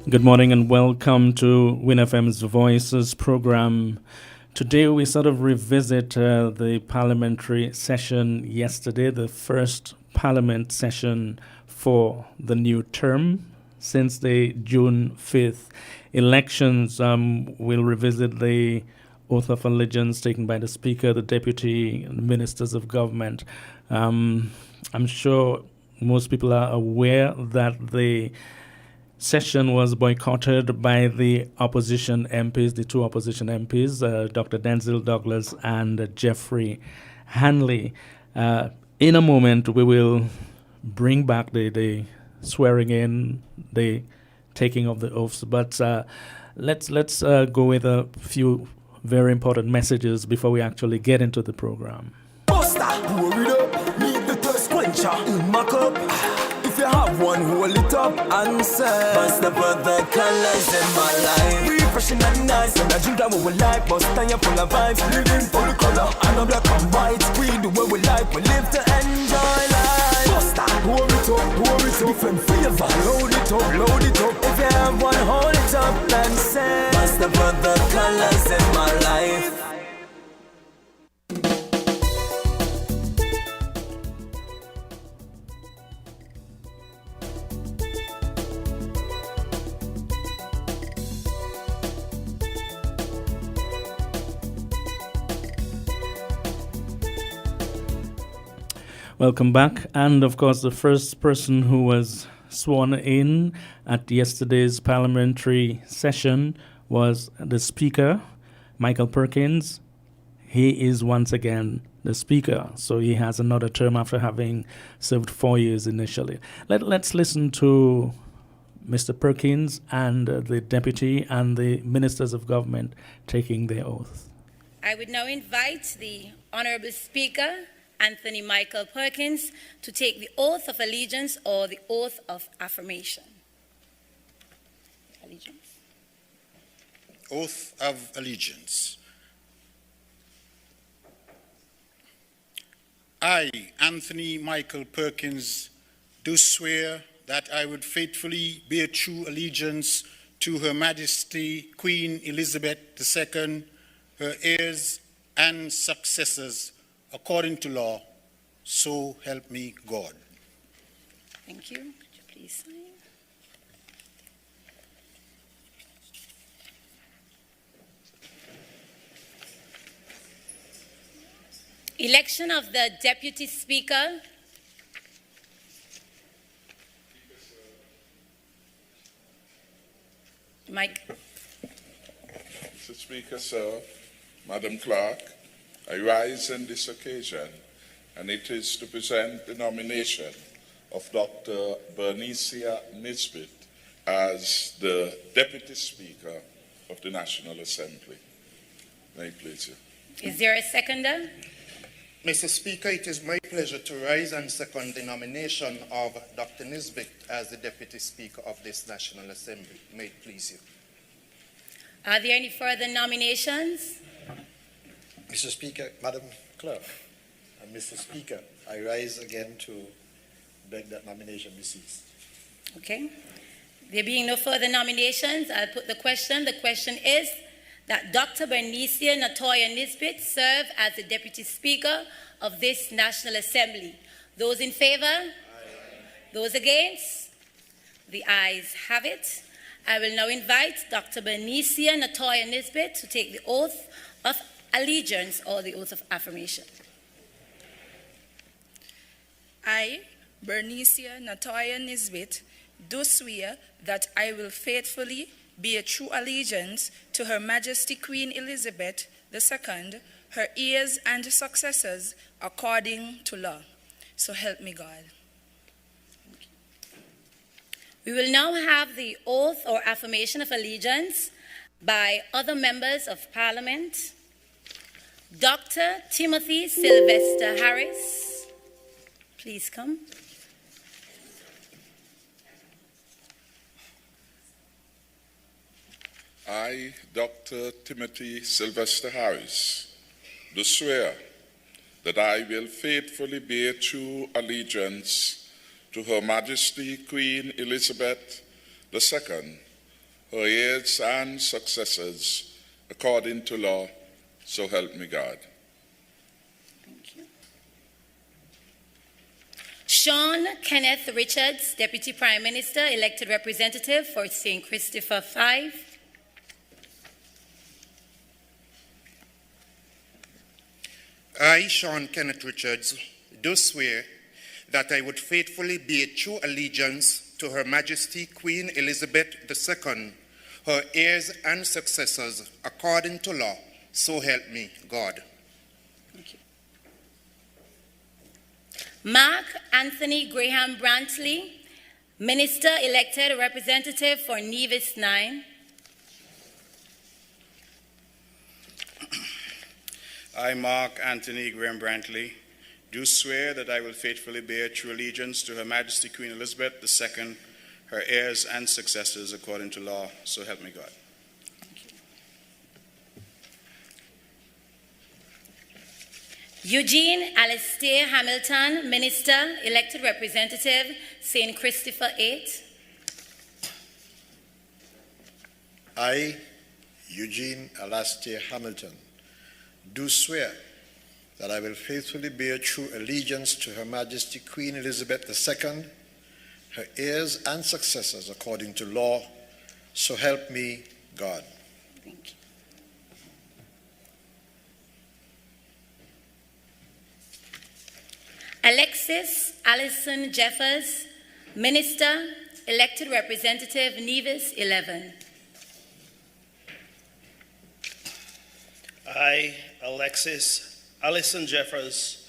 Good morning and welcome to Win FM's Voices program. Today we sort of revisit the parliamentary session yesterday, the first parliament session for the new term since the June 5th elections. We'll revisit the oath of allegiance taken by the Speaker, the Deputy, and the Ministers of Government. I'm sure most people are aware that the session was boycotted by the opposition MPs, the two opposition MPs, Dr. Denzil Douglas and Jeffrey Hanley. In a moment, we will bring back the swearing in, the taking of the oaths, but let's go with a few very important messages before we actually get into the program. If you have one, hold it up and say, "Bust the brother colors in my life." Refreshing and nice, and I drink that what we like. But stand you full of vibes, living full color. I know black and white, we do what we like. We live to enjoy life. Bust that, pour it up, different flavor. Load it up. If you have one, hold it up and say, "Bust the brother colors in my life." Welcome back. And of course, the first person who was sworn in at yesterday's parliamentary session was the Speaker, Michael Perkins. He is once again the Speaker, so he has another term after having served 4 years initially. Let's listen to Mr. Perkins and the Deputy and the Ministers of Government taking their oath. I would now invite the Honourable Speaker, Anthony Michael Perkins, to take the oath of allegiance or the oath of affirmation. Allegiance. Oath of allegiance. I, Anthony Michael Perkins, do swear that I would faithfully bear true allegiance to Her Majesty Queen Elizabeth II, her heirs and successors, according to law, so help me God. Thank you. Could you please sign? Election of the Deputy Speaker. Mike. Mr. Speaker, sir, Madam Clerk, I rise on this occasion, and it is to present the nomination of Dr. Bernicia Nisbet as the Deputy Speaker of the National Assembly. May it please you. Is there a seconder? Mr. Speaker, it is my pleasure to rise and second the nomination of Dr. Nisbet as the Deputy Speaker of this National Assembly. May it please you. Are there any further nominations? Mr. Speaker, Madam Clerk, and Mr. Speaker, I rise again to beg that nomination be ceased. Okay. There being no further nominations, I'll put the question. The question is that Dr. Bernicia Natoya Nisbet serve as the Deputy Speaker of this National Assembly. Those in favor? Aye. Those against? The ayes have it. I will now invite Dr. Bernicia Natoya Nisbet to take the oath of allegiance or the oath of affirmation. I, Bernicia Natoya Nisbet, do swear that I will faithfully bear true allegiance to Her Majesty Queen Elizabeth II, her heirs and successors, according to law. So help me God. We will now have the oath or affirmation of allegiance by other members of Parliament. Dr. Timothy Sylvester Harris, please come. I, Dr. Timothy Sylvester Harris, do swear that I will faithfully bear true allegiance to Her Majesty Queen Elizabeth II, her heirs and successors, according to law, so help me God. Thank you. Sean Kenneth Richards, Deputy Prime Minister, elected representative for St. Christopher 5. I, Sean Kenneth Richards, do swear that I would faithfully bear true allegiance to Her Majesty Queen Elizabeth II, her heirs and successors, according to law, so help me God. Thank you. Mark Anthony Graham Brantley, Minister, elected representative for Nevis 9. I, Mark Anthony Graham Brantley, do swear that I will faithfully bear true allegiance to Her Majesty Queen Elizabeth II, her heirs and successors, according to law, so help me God. Eugene Alastair Hamilton, Minister, elected representative, St. Christopher 8. I, Eugene Alastair Hamilton, do swear that I will faithfully bear true allegiance to Her Majesty Queen Elizabeth II, her heirs and successors according to law, so help me God. Thank you. Alexis Allison Jeffers, Minister, elected representative, Nevis 11. I, Alexis Allison Jeffers,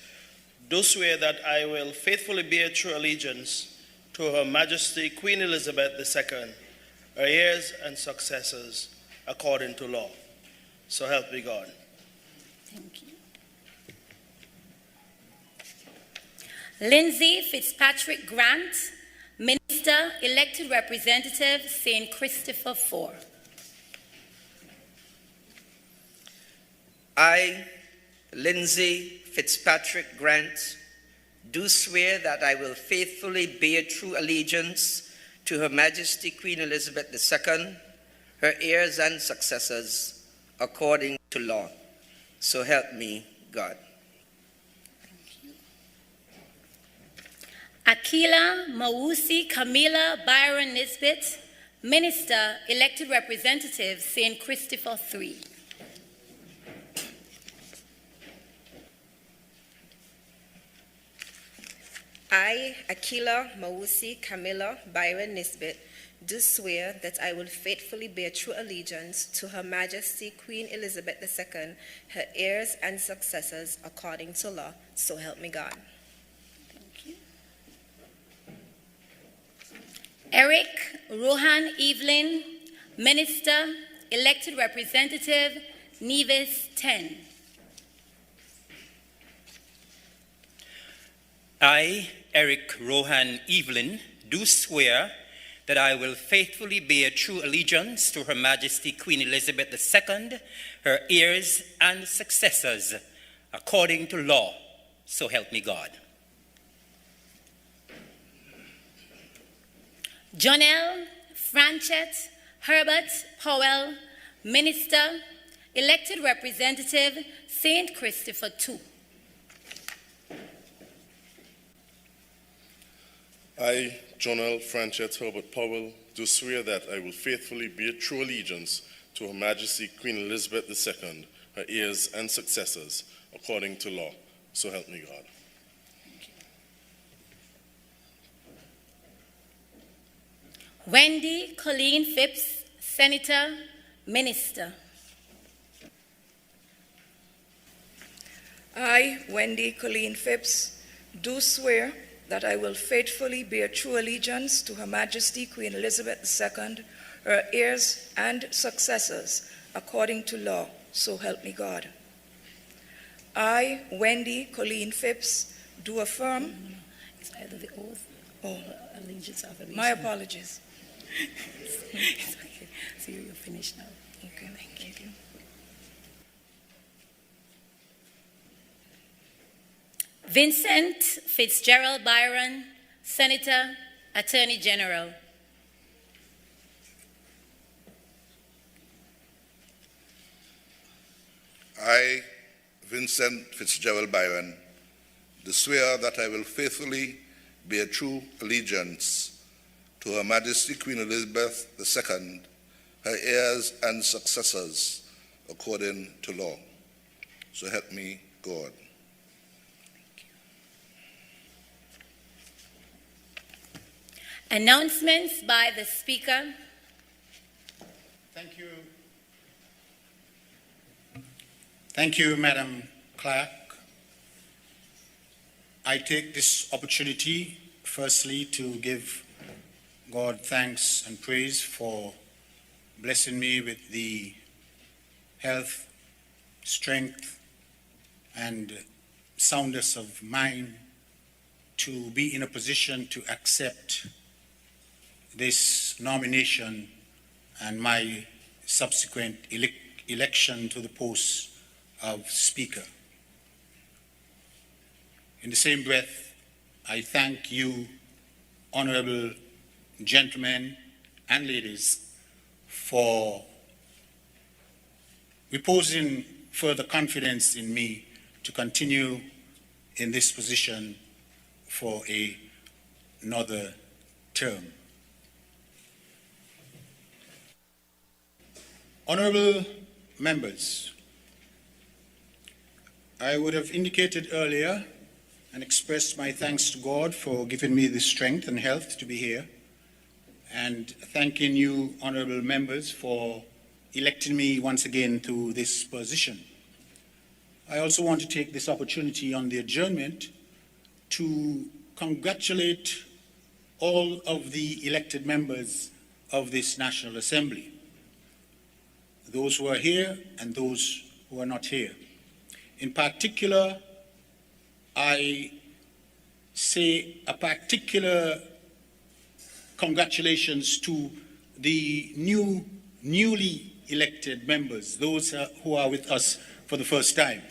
do swear that I will faithfully bear true allegiance to Her Majesty Queen Elizabeth II, her heirs and successors, according to law. So help me God. Thank you. Lindsay Fitzpatrick Grant, Minister, elected representative, St. Christopher 4. I, Lindsay Fitzpatrick Grant, do swear that I will faithfully bear true allegiance to Her Majesty Queen Elizabeth II, her heirs and successors, according to law. So help me God. Akila Mawusi Camila Byron Nisbet, Minister, elected representative, St. Christopher 3. I, Akila Mawusi Camilla Byron Nisbet, do swear that I will faithfully bear true allegiance to Her Majesty Queen Elizabeth II, her heirs and successors, according to law. So help me God. Thank you. Eric Rohan Evelyn, Minister, elected representative, Nevis 10. I, Eric Rohan Evelyn, do swear that I will faithfully bear true allegiance to Her Majesty Queen Elizabeth II, her heirs and successors, according to law. So help me God. Jonelle Franchette Herbert Powell, Minister, elected representative, St. Christopher 2. I, Jonelle Franchette Herbert Powell, do swear that I will faithfully bear true allegiance to Her Majesty Queen Elizabeth II, her heirs and successors, according to law. So help me God. Wendy Colleen Phipps, Senator, Minister. I, Wendy Colleen Phipps, do swear that I will faithfully bear true allegiance to Her Majesty Queen Elizabeth II, her heirs and successors, according to law. So help me God. I, Wendy Colleen Phipps, do affirm. It's either the oath or allegiance affirmation. My apologies. It's okay. So you're finished now. Okay, thank you. Vincent Fitzgerald Byron, Senator, Attorney General. I, Vincent Fitzgerald Byron, do swear that I will faithfully bear true allegiance to Her Majesty Queen Elizabeth II, her heirs and successors, according to law. So help me God. Announcements by the Speaker. Thank you. Thank you, Madam Clerk. I take this opportunity, firstly, to give God thanks and praise for blessing me with the health, strength, and soundness of mind to be in a position to accept this nomination and my subsequent election to the post of Speaker. In the same breath, I thank you, honorable gentlemen and ladies, for reposing further confidence in me to continue in this position for another term. Honorable members, I would have indicated earlier and expressed my thanks to God for giving me the strength and health to be here, and thanking you, honorable members, for electing me once again to this position. I also want to take this opportunity on the adjournment to congratulate all of the elected members of this National Assembly, those who are here and those who are not here. In particular, I say a particular congratulations to the newly elected members, those who are with us for the first time.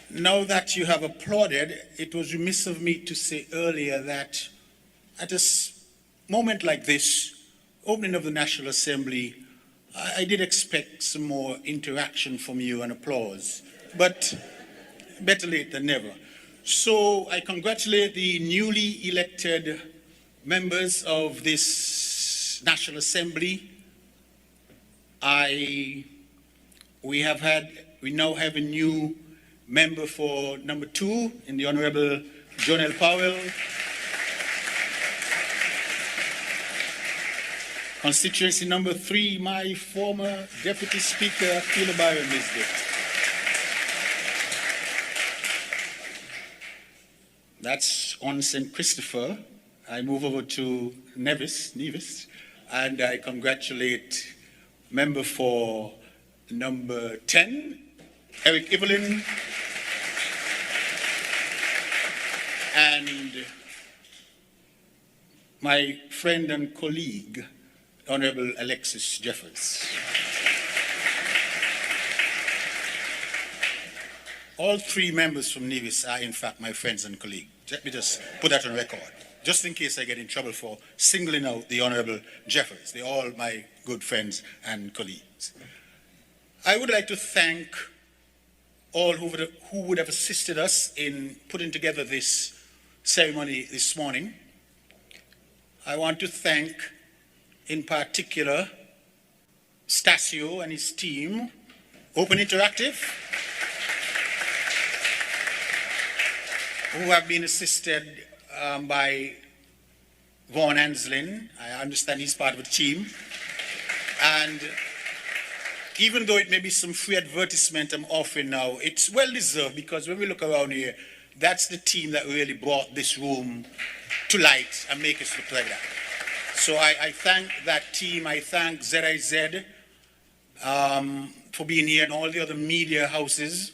Now that you have applauded, it was remiss of me to say earlier that at a moment like this, opening of the National Assembly, I did expect some more interaction from you and applause, but better late than never. So I congratulate the newly elected members of this National Assembly. We now have a new member for number 2 in the Honorable Jonelle Powell. Constituency number 3, my former Deputy Speaker, Akila Byron Nisbet. That's on St. Christopher. I move over to Nevis, and I congratulate member for number 10, Eric Evelyn, and my friend and colleague, Honorable Alexis Jeffers. All 3 members from Nevis are, in fact, my friends and colleagues. Let me just put that on record, just in case I get in trouble for singling out the Honorable Jeffers. They're all my good friends and colleagues. I would like to thank all who would have assisted us in putting together this ceremony this morning. I want to thank, in particular, Stasio and his team, Open Interactive, who have been assisted by Vaughn Anslin. I understand he's part of the team. And even though it may be some free advertisement I'm offering now, it's well deserved, because when we look around here, that's the team that really brought this room to light and make us look like that. So I thank that team. I thank ZIZ for being here, and all the other media houses.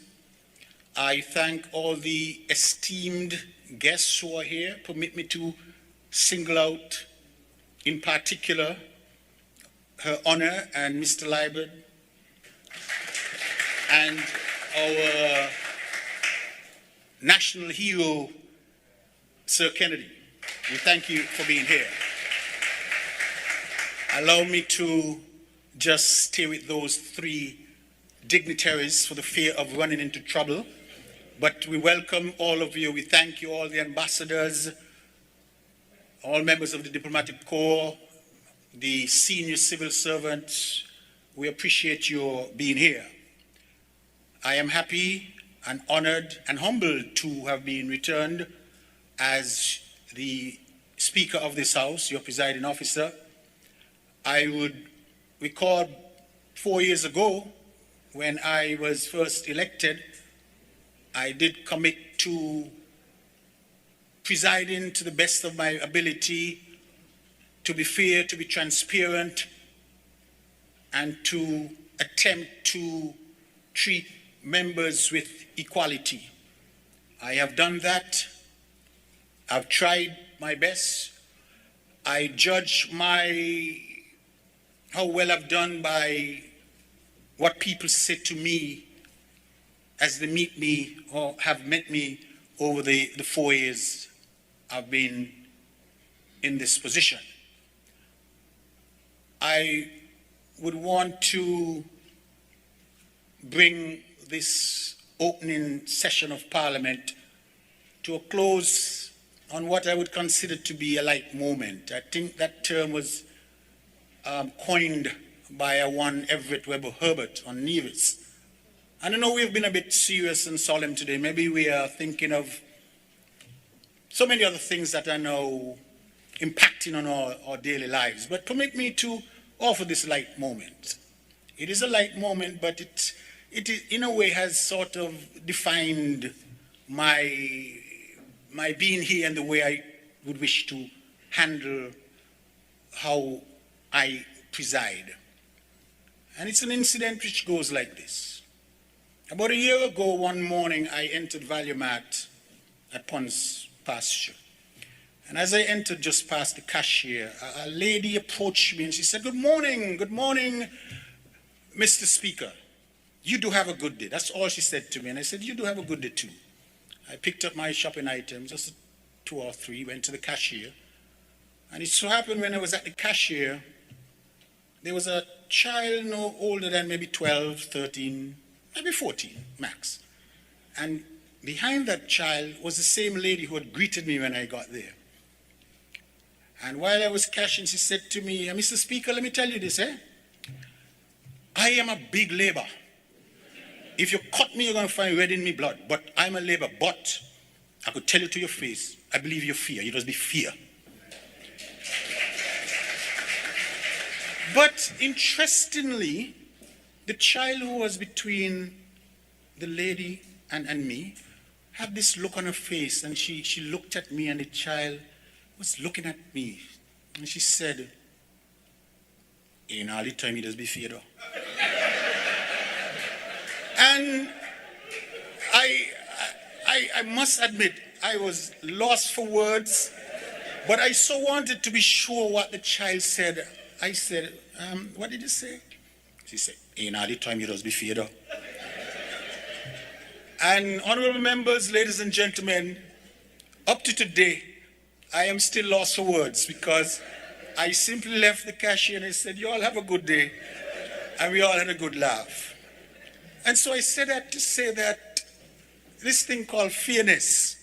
I thank all the esteemed guests who are here. Permit me to single out, in particular, Her Honor and Mr. Liebert, and our national hero, Sir Kennedy. We thank you for being here. Allow me to just stay with those three dignitaries for the fear of running into trouble. But we welcome all of you. We thank you, all the ambassadors, all members of the diplomatic corps, the senior civil servants. We appreciate your being here. I am happy and honored and humbled to have been returned as the Speaker of this House, your presiding officer. I would recall 4 years ago when I was first elected, I did commit to presiding to the best of my ability, to be fair, to be transparent, and to attempt to treat members with equality. I have done that. I've tried my best. I judge how well I've done by what people say to me as they meet me or have met me over the 4 years I've been in this position. I would want to bring this opening session of Parliament to a close on what I would consider to be a light moment. I think that term was coined by a one Everett Weber Herbert on Nevis. And I know we've been a bit serious and solemn today. Maybe we are thinking of so many other things that are now impacting on our daily lives. But permit me to offer this light moment. It is a light moment, but it in a way has sort of defined my being here and the way I would wish to handle how I preside. And it's an incident which goes like this. About a year ago, one morning, I entered Valuemat at Pons Pasture. And as I entered just past the cashier, a lady approached me and she said, good morning, Mr. Speaker. You do have a good day. That's all she said to me. And I said, you do have a good day too. I picked up my shopping items, just 2 or 3, went to the cashier. And it so happened when I was at the cashier, there was a child no older than maybe 12, 13, maybe 14 max. And behind that child was the same lady who had greeted me when I got there. And while I was cashing, she said to me, Mr. Speaker, let me tell you this, I am a big labor. If you cut me, you're going to find red in me blood. But I'm a labor. But I could tell you to your face, I believe you fear. You just be fear. But interestingly, the child who was between the lady and me had this look on her face, and she looked at me, and the child was looking at me, and she said, "In all the time, you just be feared." And I must admit, I was lost for words, but I so wanted to be sure what the child said. I said, what did you say? She said, "In all the time, you just be feared." And honorable members, ladies and gentlemen, up to today, I am still lost for words because I simply left the cashier and I said, "You all have a good day." And we all had a good laugh. And so I said that to say that this thing called fairness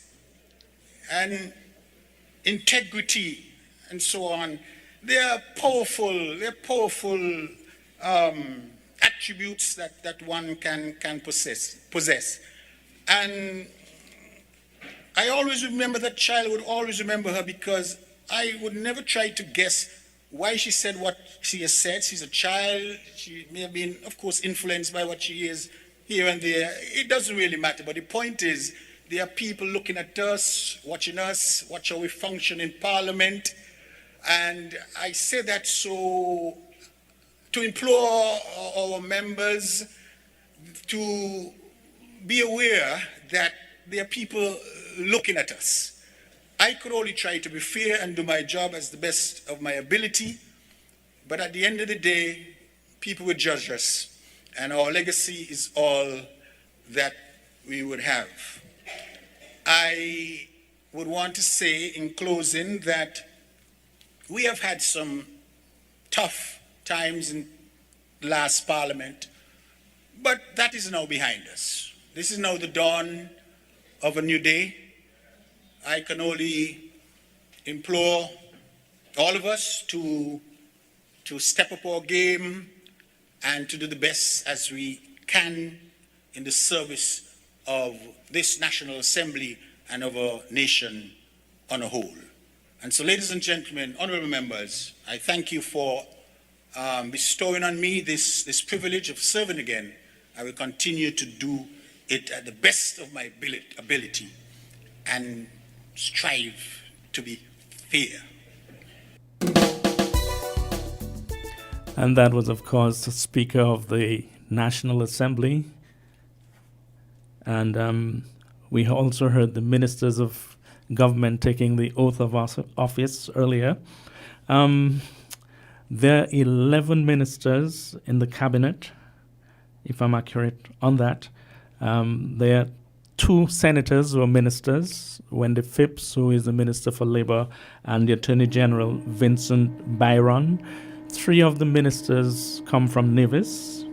and integrity and so on, they are powerful attributes that one can possess. And I always remember that child, would always remember her, because I would never try to guess why she said what she has said. She's a child. She may have been, of course, influenced by what she hears here and there. It doesn't really matter. But the point is, there are people looking at us, watch how we function in Parliament. And I say that so to implore our members to be aware that there are people looking at us. I could only try to be fair and do my job as the best of my ability, but at the end of the day, people will judge us, and our legacy is all that we would have. I would want to say in closing that we have had some tough times in last Parliament. But that is now behind us. This is now the dawn of a new day. I can only implore all of us to step up our game and to do the best as we can in the service of this National Assembly and of our nation on a whole. And so, ladies and gentlemen, honorable members, I thank you for bestowing on me this privilege of serving again. I will continue to do it at the best of my ability and strive to be fair. And that was, of course, the Speaker of the National Assembly. And we also heard the ministers of government taking the oath of office earlier. There are 11 ministers in the cabinet, if I'm accurate on that. There are 2 senators who are ministers, Wendy Phipps, who is the Minister for Labour, and the Attorney General, Vincent Byron. 3 of the ministers come from Nevis,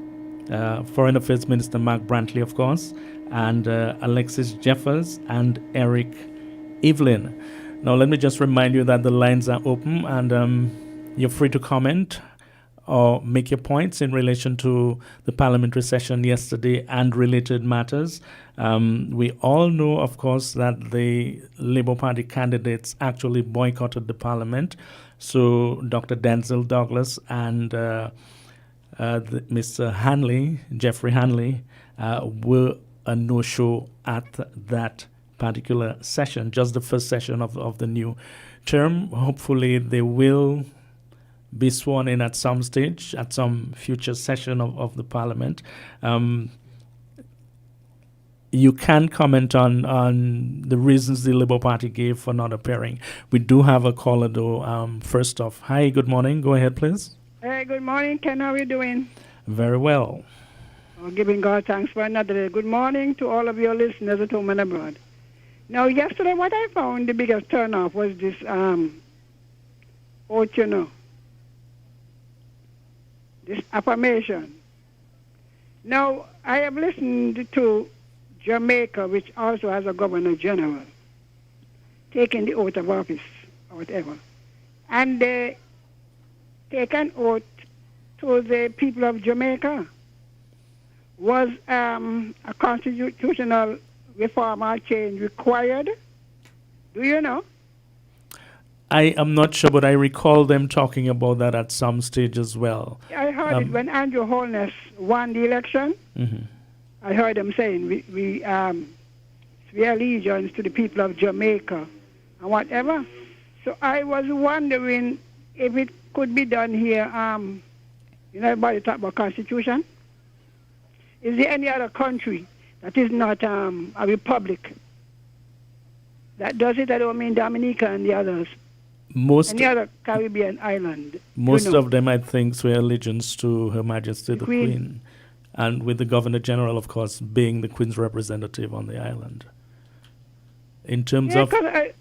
Foreign Affairs Minister Mark Brantley, of course, and Alexis Jeffers and Eric Evelyn. Now, let me just remind you that the lines are open, and you're free to comment or make your points in relation to the parliamentary session yesterday and related matters. We all know, of course, that the Labour Party candidates actually boycotted the parliament. So Dr. Denzel Douglas and Mr. Hanley, Jeffrey Hanley, were a no-show at that particular session, just the first session of the new term. Hopefully they will be sworn in at some stage, at some future session of the parliament. You can comment on the reasons the Labour Party gave for not appearing. We do have a caller, though. First off, hi, good morning. Go ahead, please. Hey, good morning, Ken. How are you doing? Very well. Giving God thanks for another day. Good morning to all of your listeners at home and abroad. Now, yesterday, what I found the biggest turnoff was this oath, this affirmation. Now, I have listened to Jamaica, which also has a governor general, taking the oath of office or whatever. And they take an oath to the people of Jamaica. Was a constitutional reform or change required? Do you know? I am not sure, but I recall them talking about that at some stage as well. I heard it when Andrew Holness won the election. Mm-hmm. I heard them saying we swear allegiance to the people of Jamaica and whatever. So I was wondering if it could be done here. Everybody talk about constitution. Is there any other country that is not a republic that does it? I don't mean Dominica and the others. Any other Caribbean island. Most of them, I think, swear allegiance to Her Majesty the Queen. And with the Governor General, of course, being the Queen's representative on the island. In terms of... I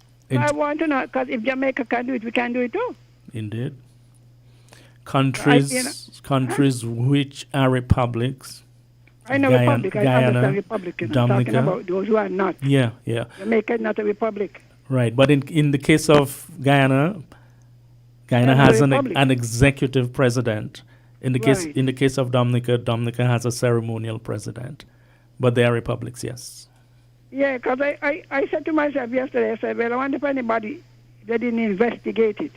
want to know, because if Jamaica can do it, we can do it too. Indeed. Countries which are republics... I know republic. I understand republic. Dominica. I'm talking about those who are not. Yeah. Jamaica is not a republic. Right, but in the case of Guyana has an executive president. In the case of Dominica has a ceremonial president. But they are republics, yes. Yeah, because I said to myself yesterday, I said, well, I wonder if anybody, they didn't investigate it.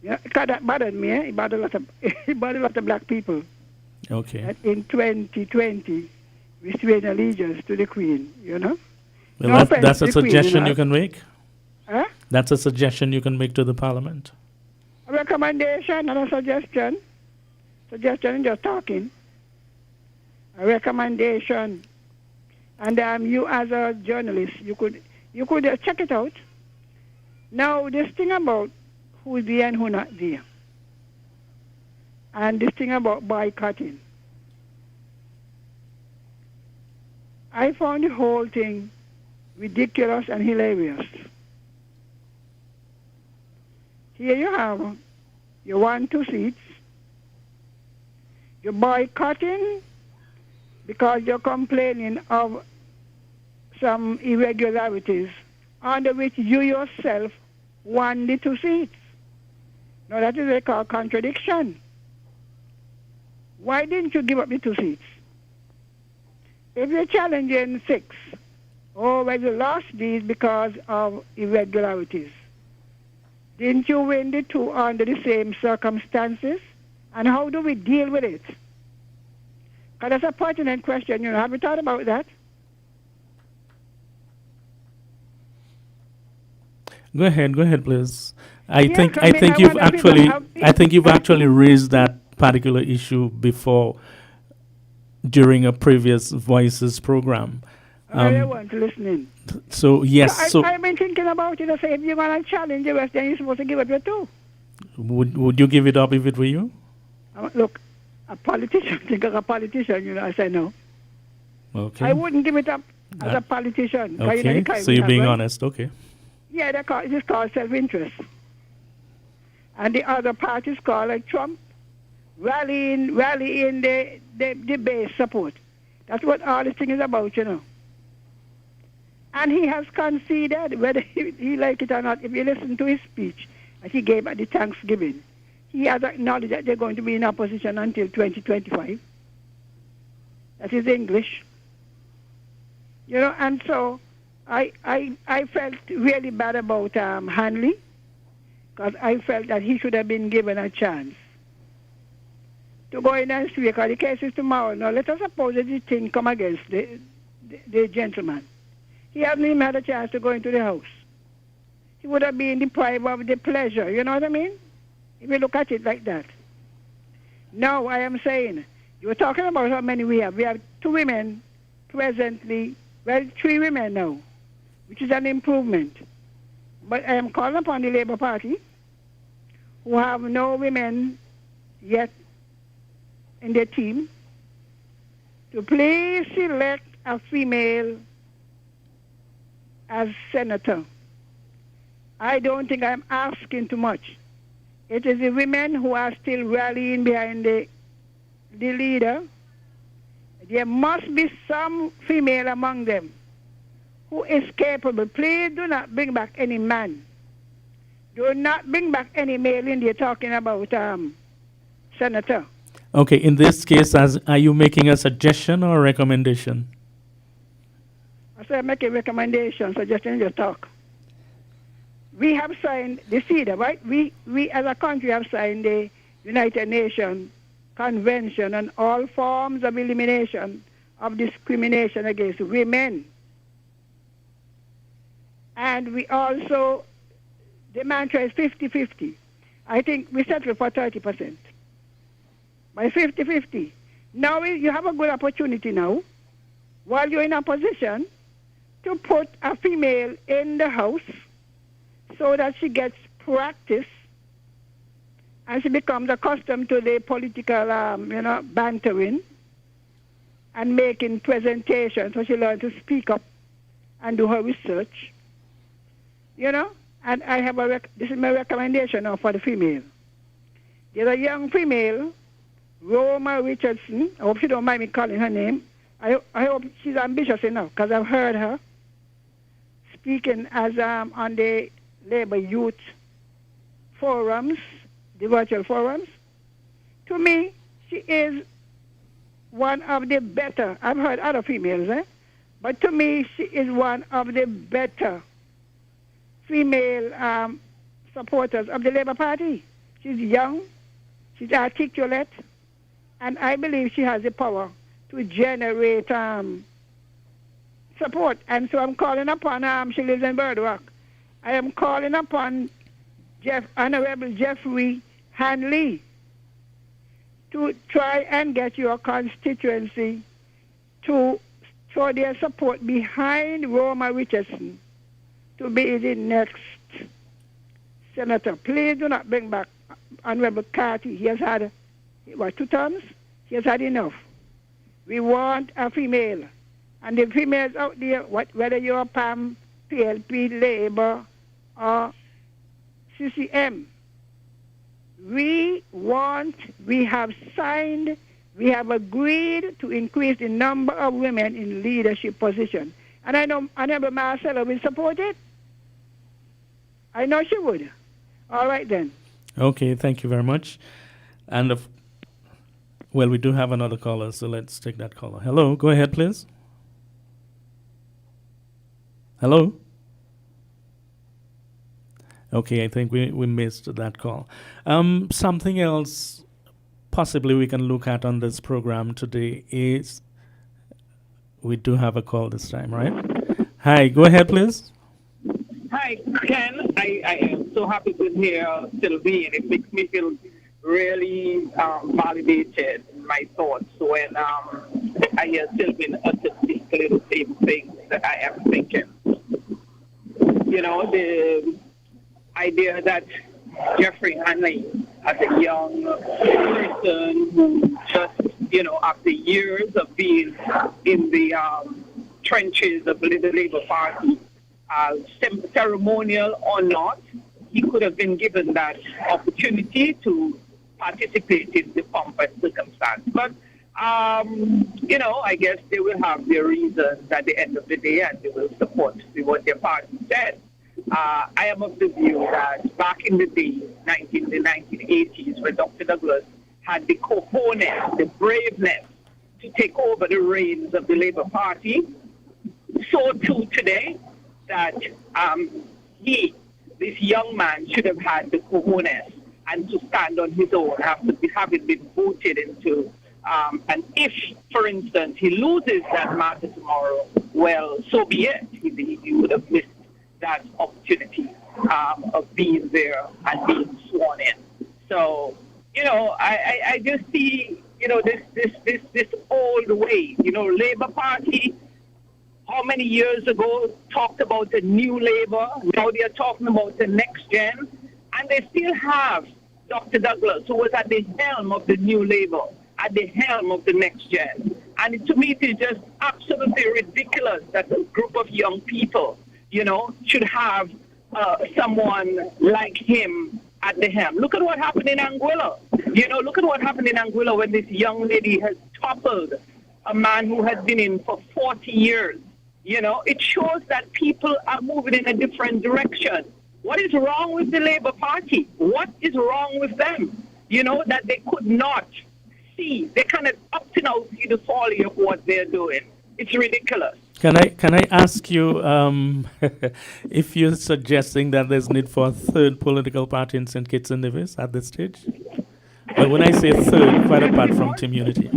Yeah, because that bothered me. It bothered a lot of black people. Okay. That in 2020, we swear allegiance to the Queen, Well, that's a suggestion you can make? Huh? That's a suggestion you can make to the Parliament. A recommendation, not a suggestion. Suggestion is just talking. A recommendation. And you as a journalist, you could check it out. Now, this thing about who's there and who's not there. And this thing about boycotting. I found the whole thing ridiculous and hilarious. Here you have your 1-2 seats, You're boycotting because you're complaining of some irregularities under which you yourself won the 2 seats. Now that is a contradiction. Why didn't you give up the 2 seats? If you're challenging 6, well, you lost these because of irregularities. Didn't you win the 2 under the same circumstances? And how do we deal with it? Because that's a pertinent question. Have you thought about that? Go ahead, please. I think you've actually raised that particular issue before during a previous Voices program. I want to listen. So yes, I've been thinking about it. I say if you're gonna challenge the West, then you're supposed to give up your 2. Would you give it up if it were you? Look, a politician, think of a politician, I say no. Okay. I wouldn't give it up as a politician. Okay, so you're being honest, okay. Yeah, it's called self-interest. And the other parties called like Trump, rallying the base support. That's what all this thing is about, And he has conceded, whether he like it or not, if you listen to his speech that he gave at the Thanksgiving, he has acknowledged that they're going to be in opposition until 2025. That is English. And so I felt really bad about Hanley, because I felt that he should have been given a chance to go in and speak, because the case is tomorrow. Now, let us suppose that the thing come against the gentleman. He hasn't even had a chance to go into the house. He would have been deprived of the pleasure, you know what I mean? If you look at it like that. Now, I am saying, you were talking about how many we have. We have 2 women presently, 3 women now, which is an improvement. But I am calling upon the Labour Party, who have no women yet in their team, to please select a female as senator. I don't think I'm asking too much. It is the women who are still rallying behind the leader. There must be some female among them who is capable. Please do not bring back any man. Do not bring back any male in there talking about senator. Okay, in this case, are you making a suggestion or a recommendation? I say make a recommendation, suggestion, just talk. We have signed the CEDAW, right? We as a country have signed the United Nations Convention on all forms of elimination of discrimination against women. And we also, the mantra is 50-50. I think we settled for 30%. By 50-50. Now you have a good opportunity now, while you're in opposition, to put a female in the house so that she gets practice and she becomes accustomed to the political, bantering and making presentations, so she learns to speak up and do her research. And I have this is my recommendation now for the female. There's a young female, Roma Richardson. I hope she don't mind me calling her name. I hope she's ambitious enough, because I've heard her speaking as on the Labour Youth forums, the virtual forums. To me, she is one of the better, I've heard other females, but to me, she is one of the better female supporters of the Labour Party. She's young, she's articulate, and I believe she has the power to generate support. And so I'm calling upon, she lives in Birdwalk, I am calling upon Honorable Jeffrey Hanley to try and get your constituency to throw their support behind Roma Richardson to be the next senator. Please do not bring back Honorable Carty. He has had, 2 terms? He has had enough. We want a female. And the females out there, whether you're PAM, PLP, Labour, or CCM, we have signed we have agreed to increase the number of women in leadership positions. And I know Honorable Marcella will support it. I know she would. All right, then. Okay, thank you very much. And, well, we do have another caller, so let's take that caller. Hello, go ahead, please. Hello? Okay, I think we missed that call. Something else possibly we can look at on this program today is, we do have a call this time, right? Hi, go ahead, please. Hi, Ken. I am so happy to hear Sylvine. It makes me feel really validated in my thoughts when I hear Sylvine utter these little same things that I am thinking. You know, the idea that Jeffrey Hanley, as a young person who just, you know, after years of being in the trenches of the Labour Party, ceremonial or not, he could have been given that opportunity to participate in the pomp and circumstance. But, you know, I guess they will have their reasons at the end of the day, and they will support what their party said. I am of the view that back in the day, the 1980s, when Dr. Douglas had the cojones, the braveness to take over the reins of the Labour Party, so too today, that this young man, should have had the cojones and to stand on his own after having been voted into. And if, for instance, he loses that matter tomorrow, well, so be it. He would have missed that opportunity of being there and being sworn in. So, you know, I just see, you know, this old way, you know, Labour Party, how many years ago talked about the new Labour, now they're talking about the next gen, and they still have Dr. Douglas, who was at the helm of the new Labour, at the helm of the next gen. And to me, it is just absolutely ridiculous that a group of young people, you know, should have someone like him at the helm. Look at what happened in Anguilla. You know, look at what happened in Anguilla when this young lady has toppled a man who has been in for 40 years. You know, it shows that people are moving in a different direction. What is wrong with the Labour Party? What is wrong with them? You know, that they could not see. They cannot up to now see the folly of what they're doing. It's ridiculous. Can I ask you if you're suggesting that there's need for a third political party in St. Kitts and Nevis at this stage? But when I say third, quite apart from Team Unity.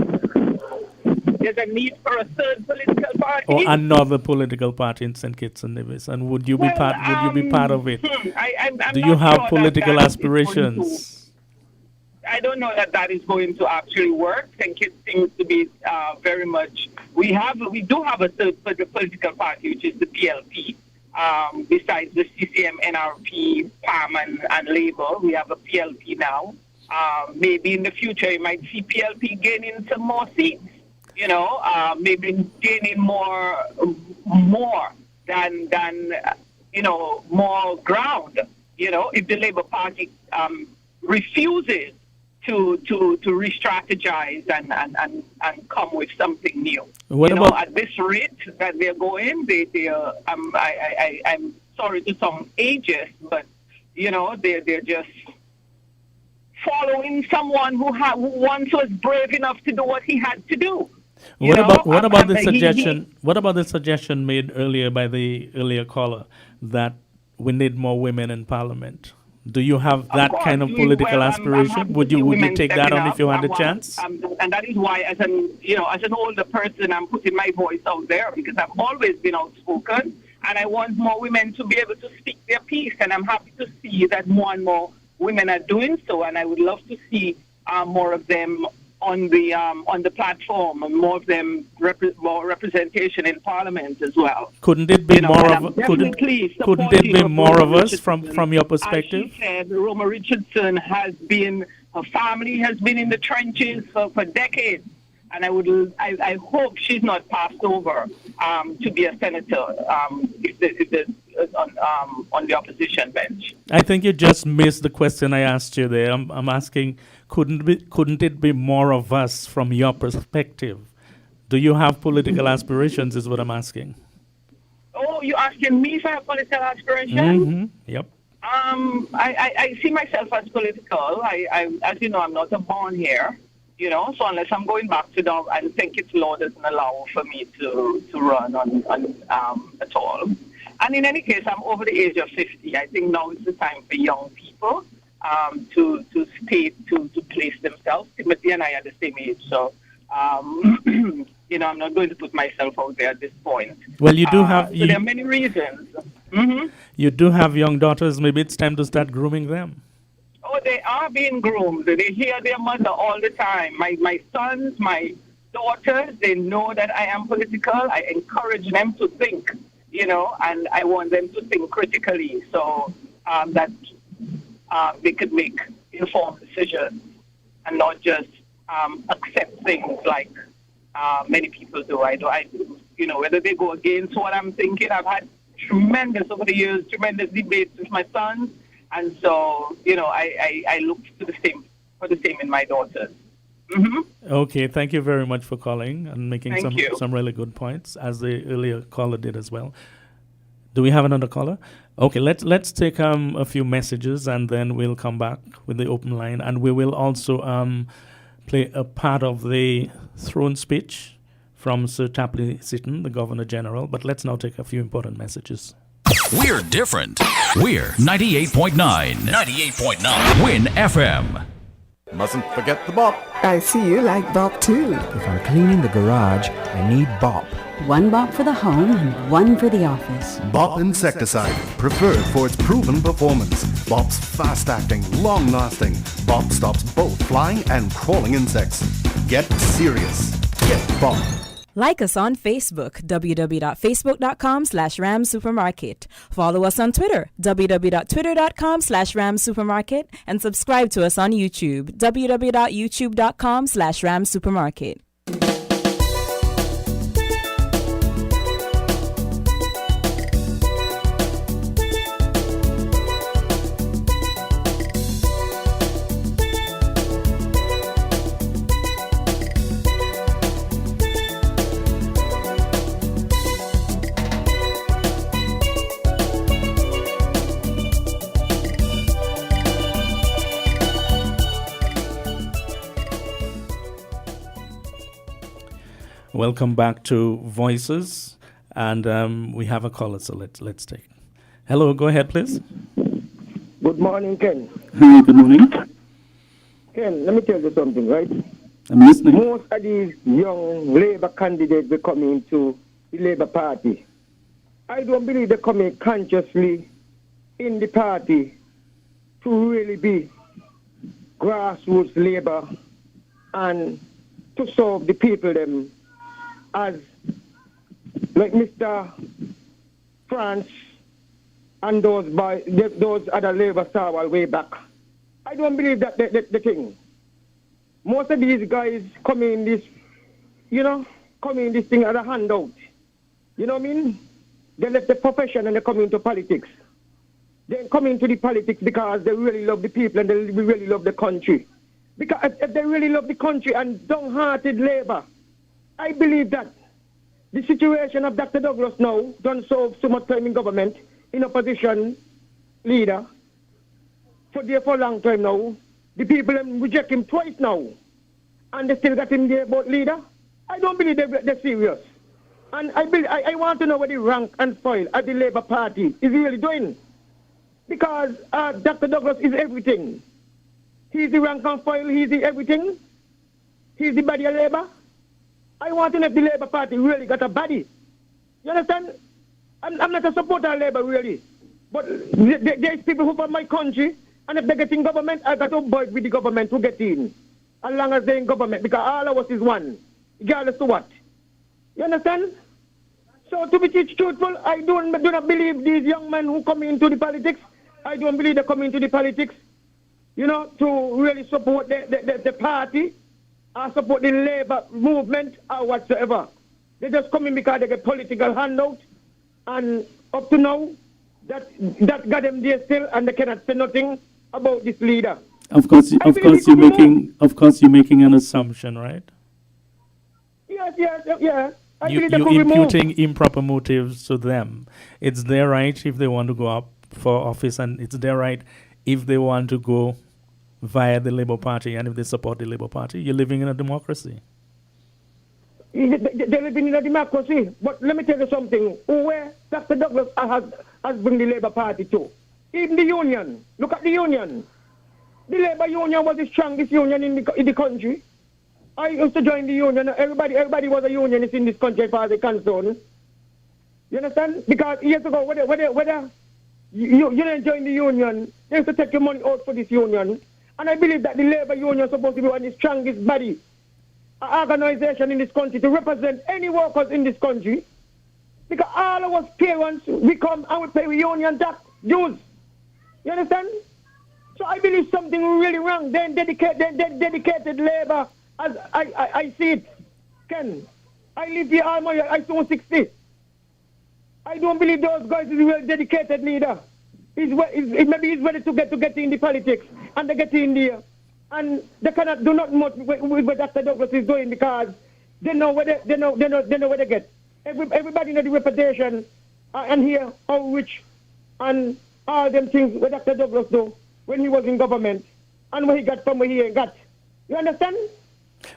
There's a need for a third political party, or another political party in St. Kitts and Nevis, and would you be part? Would you be part of it? I'm Do you have sure political that aspirations? I don't know that is going to actually work. St. Kitts seems to be very much. We do have a third political party, which is the PLP. Besides the CCM, NRP, PAM, and Labour, we have a PLP now. Maybe in the future, you might see PLP gaining some more seats. You know, maybe gaining more than you know, more ground. You know, if the Labour Party refuses to re-strategize and come with something new. What about at this rate that they're going? I'm sorry to sound ageist, but you know, they're just following someone who once was brave enough to do what he had to do. What about the suggestion? What about the suggestion made earlier by the earlier caller that we need more women in Parliament? Do you have that kind of political aspiration? Would you take that on if you had a chance? And that is why, as an older person, I'm putting my voice out there because I've always been outspoken, and I want more women to be able to speak their piece. And I'm happy to see that more and more women are doing so, and I would love to see more of them on the platform, and more of them more representation in Parliament as well. Couldn't it be couldn't it be more of us from your perspective? As she said, Roma Richardson her family has been in the trenches for decades, and I hope she's not passed over to be a senator if the on the opposition bench. I think you just missed the question I asked you there. I'm asking, couldn't it be more of us from your perspective? Do you have political aspirations is what I'm asking. Oh, you're asking me if I have political aspirations? Mm-hmm. Yep. I see myself as political. I as you know, I'm not a born here, you know, so unless I'm going back to them, I think its law doesn't allow for me to run on at all. And in any case, I'm over the age of 50. I think now is the time for young people to place themselves. Timothy and I are the same age, so you know, I'm not going to put myself out there at this point. Well, you do have. So there are many reasons. Mm-hmm. You do have young daughters. Maybe it's time to start grooming them. Oh, they are being groomed. They hear their mother all the time. My sons, my daughters, they know that I am political. I encourage them to think, you know, and I want them to think critically so that they could make informed decisions and not just accept things like many people do. You know, whether they go against what I'm thinking. I've had over the years, tremendous debates with my sons. And so, you know, I look for the same in my daughters. Mm-hmm. Okay, thank you very much for calling and making Thank some really good points, as the earlier caller did as well. Do we have another caller? Okay, let's take a few messages and then we'll come back with the open line, and we will also play a part of the throne speech from Sir Tapley Seaton, the Governor General. But let's now take a few important messages. We're different. We're 98.9. 98.9. Win FM. Mustn't forget the bop. I see you like bop too. If I'm cleaning the garage, I need bop. One bop for the home and one for the office. Bop insecticide, preferred for its proven performance. Bop's fast-acting, long-lasting. Bop stops both flying and crawling insects. Get serious. Get Bop. Like us on Facebook, www.facebook.com/ramsupermarket. Follow us on Twitter, www.twitter.com/ramsupermarket. And subscribe to us on YouTube, www.youtube.com/ramsupermarket. Welcome back to Voices, and we have a caller, so let's take. Hello, go ahead, please. Good morning, Ken. Hi, good morning. Ken, let me tell you something, right? I'm listening. Most of these young Labour candidates will come into the Labour Party. I don't believe they come in consciously in the party to really be grassroots Labour and to serve the people them as like Mr. France and those other Labour stars way back. I don't believe that the thing. Most of these guys come in this thing as a handout. You know what I mean? They left the profession and they come into politics. They come into the politics because they really love the people and they really love the country. Because if they really love the country and downhearted Labour, I believe that the situation of Dr. Douglas now done so much time in government, in opposition leader, for a long time now. The people reject him twice now, and they still got him there about leader. I don't believe they're serious. And I want to know what the rank and file at the Labour Party is really doing. Because Dr. Douglas is everything. He's the rank and file, he's the everything. He's the body of Labour. I want to know if the Labour Party really got a body. You understand? I'm not a supporter of Labour, really. But there's people who from my country, and if they get in government, I got to work with the government to get in. As long as they're in government, because all of us is one, regardless to what. You understand? So to be truthful, I do not believe these young men who come into the politics. I don't believe they come into the politics, to really support the party or support the Labour movement or whatsoever. They just come in because they get political handout. And up to now, that got them there still, and they cannot say nothing about this leader. Of course, you're making an assumption, right? Yes. You're imputing improper motives to them. It's their right if they want to go up for office, and it's their right if they want to go via the Labour Party, and if they support the Labour Party. You're living in a democracy. They're living in a democracy. But let me tell you something. Where Dr. Douglas has bring the Labour Party to. Even the union. Look at the union. The Labour Union was the strongest union in the country. I used to join the union. Everybody was a unionist in this country as far as they're concerned. You understand? Because years ago, whether you didn't join the union, they used to take your money out for this union. And I believe that the Labour Union is supposed to be one of the strongest body, organization in this country to represent any workers in this country. Because all of us parents, we come and we pay union tax dues. You understand? So I believe something really wrong. Then dedicated labor, as I see it. Ken, I live here all my year. I soon 60. I don't believe those guys is well dedicated leader. Maybe he's ready to get in the politics, and they get in there, and they cannot do not much with what Dr. Douglas is doing because they know where they know where they get. Everybody know the reputation and hear how rich and all them things what Dr. Douglas do when he was in government and what he got from where he got. You understand?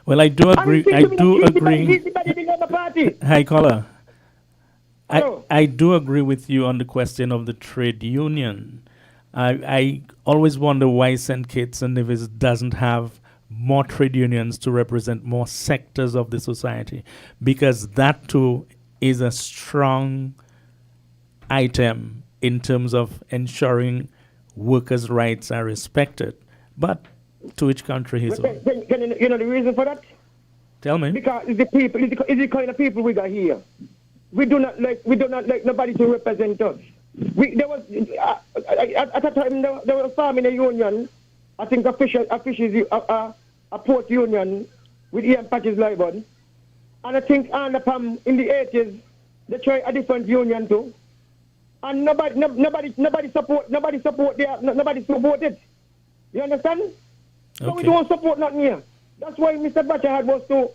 Well, I do agree. He's the party. Hi, caller. I do agree with you on the question of the trade union. I always wonder why St. Kitts and Nevis doesn't have more trade unions to represent more sectors of the society, because that too is a strong item in terms of ensuring workers' rights are respected. But to each country his own. You know the reason for that? Tell me. Because it's the people, it's the kind of people we got here. We do not like nobody to represent us. There was at a time there was a farm in a union. I think a port union with Ian Patches Liban, and I think Anapam in the 80s they tried a different union too, and nobody support it. You understand? So we don't support nothing here. That's why Mr. Batcher had was to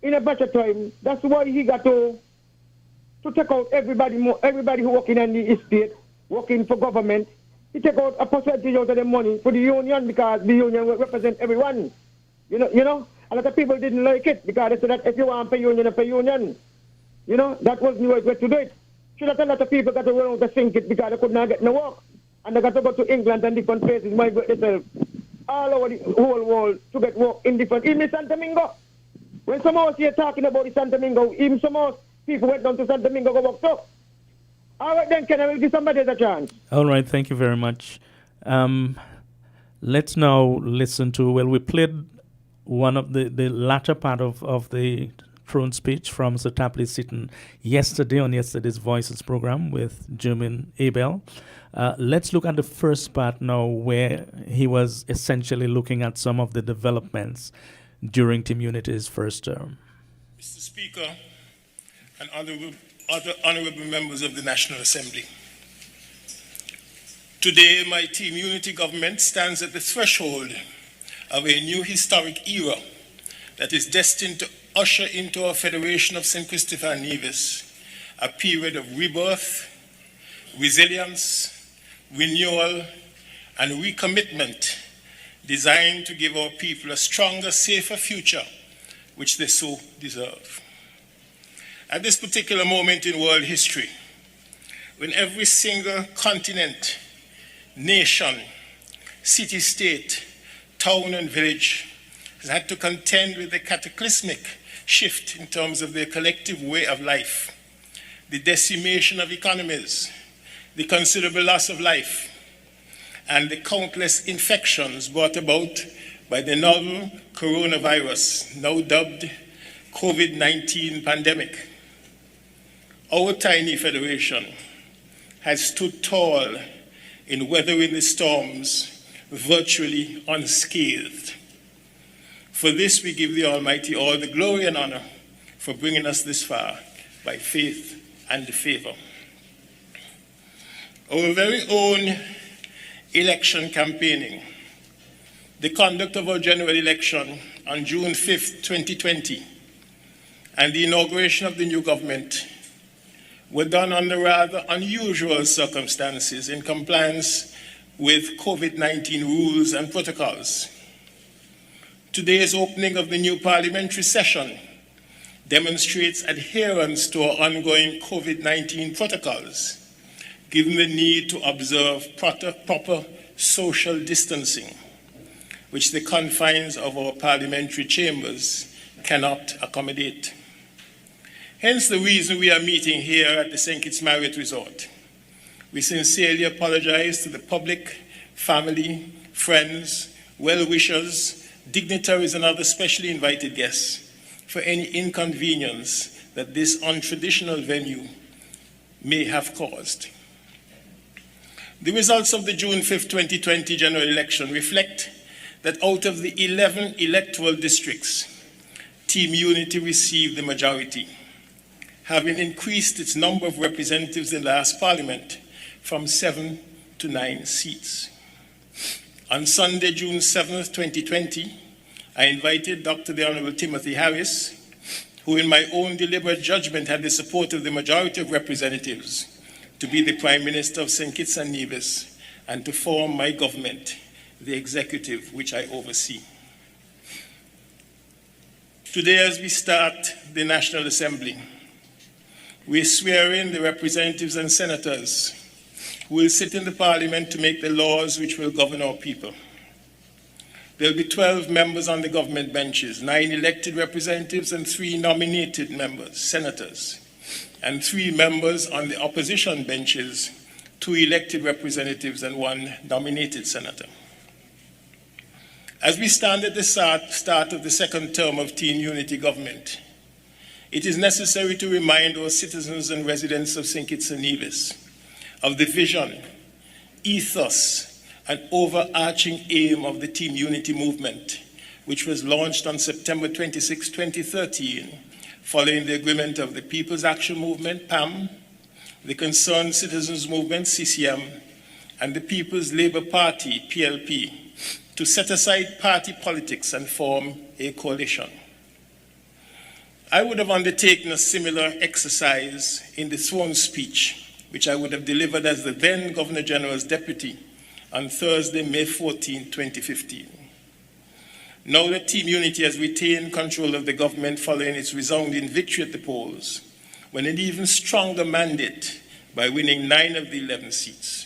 in a Batcher time. That's why he got to take out everybody who working in the estate, working for government. He take out a percentage out of the money for the union because the union will represent everyone. You know, a lot of people didn't like it because they said that if you want to pay union. You know, that wasn't the way to do it. So that a lot of people got to run out to sink it because they could not get no work. And they got to go to England and different places, migrate themselves all over the whole world to get work in different, even Santo Domingo. When some of us here talking about the Santo Domingo, even some of us people went down to Santo Domingo to work too. All right then, can I give somebody a chance? All right, thank you very much. Let's now listen to, we played one of the latter part of the throne speech from Sir Tapley Seaton yesterday on yesterday's Voices program with Jermaine Abel. Let's look at the first part now, where he was essentially looking at some of the developments during Team Unity's first term. Mr. Speaker and other honorable members of the National Assembly, today my Team Unity government stands at the threshold of a new historic era that is destined to usher into our Federation of St. Christopher and Nevis a period of rebirth, resilience, renewal, and recommitment designed to give our people a stronger, safer future, which they so deserve. At this particular moment in world history, when every single continent, nation, city-state, town and village has had to contend with the cataclysmic shift in terms of their collective way of life, the decimation of economies, the considerable loss of life, and the countless infections brought about by the novel coronavirus, now dubbed COVID-19 pandemic. Our tiny federation has stood tall in weathering the storms virtually unscathed. For this, we give the Almighty all the glory and honor for bringing us this far by faith and favor. Our very own election campaigning, the conduct of our general election on June 5th, 2020, and the inauguration of the new government were done under rather unusual circumstances in compliance with COVID-19 rules and protocols. Today's opening of the new parliamentary session demonstrates adherence to our ongoing COVID-19 protocols, given the need to observe proper social distancing, which the confines of our parliamentary chambers cannot accommodate. Hence the reason we are meeting here at the St. Kitts Marriott Resort. We sincerely apologize to the public, family, friends, well-wishers, dignitaries, and other specially invited guests for any inconvenience that this untraditional venue may have caused. The results of the June 5, 2020 general election reflect that out of the 11 electoral districts, Team Unity received the majority, having increased its number of representatives in the last parliament from 7 to 9 seats. On Sunday, June 7th, 2020, I invited Dr. the Honorable Timothy Harris, who in my own deliberate judgment had the support of the majority of representatives, to be the Prime Minister of St. Kitts and Nevis and to form my government, the executive which I oversee. Today, as we start the National Assembly, we swear in the representatives and senators who will sit in the Parliament to make the laws which will govern our people. There will be 12 members on the government benches, 9 elected representatives and 3 nominated members, senators, and 3 members on the opposition benches, 2 elected representatives and 1 nominated senator. As we stand at the start of the second term of Team Unity government, it is necessary to remind our citizens and residents of St. Kitts and Nevis of the vision, ethos, and overarching aim of the Team Unity movement, which was launched on September 26, 2013, following the agreement of the People's Action Movement, PAM, the Concerned Citizens Movement, CCM, and the People's Labour Party, PLP, to set aside party politics and form a coalition. I would have undertaken a similar exercise in the throne speech, which I would have delivered as the then Governor General's deputy on Thursday, May 14, 2015. Now that Team Unity has retained control of the government following its resounding victory at the polls, when an even stronger mandate by winning 9 of the 11 seats,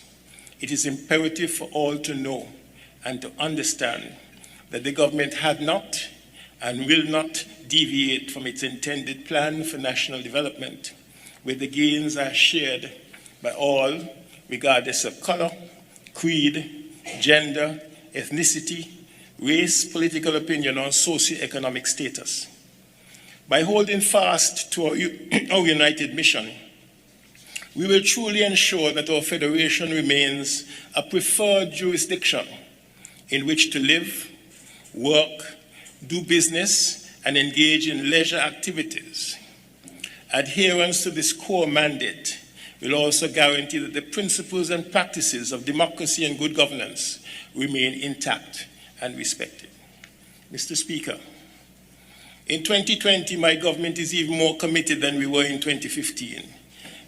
it is imperative for all to know and to understand that the government had not and will not deviate from its intended plan for national development, where the gains are shared by all, regardless of color, creed, gender, ethnicity, race, political opinion, or socioeconomic status. By holding fast to our united mission, we will truly ensure that our federation remains a preferred jurisdiction in which to live, work, do business, and engage in leisure activities. Adherence to this core mandate will also guarantee that the principles and practices of democracy and good governance remain intact and respected. Mr. Speaker, in 2020, my government is even more committed than we were in 2015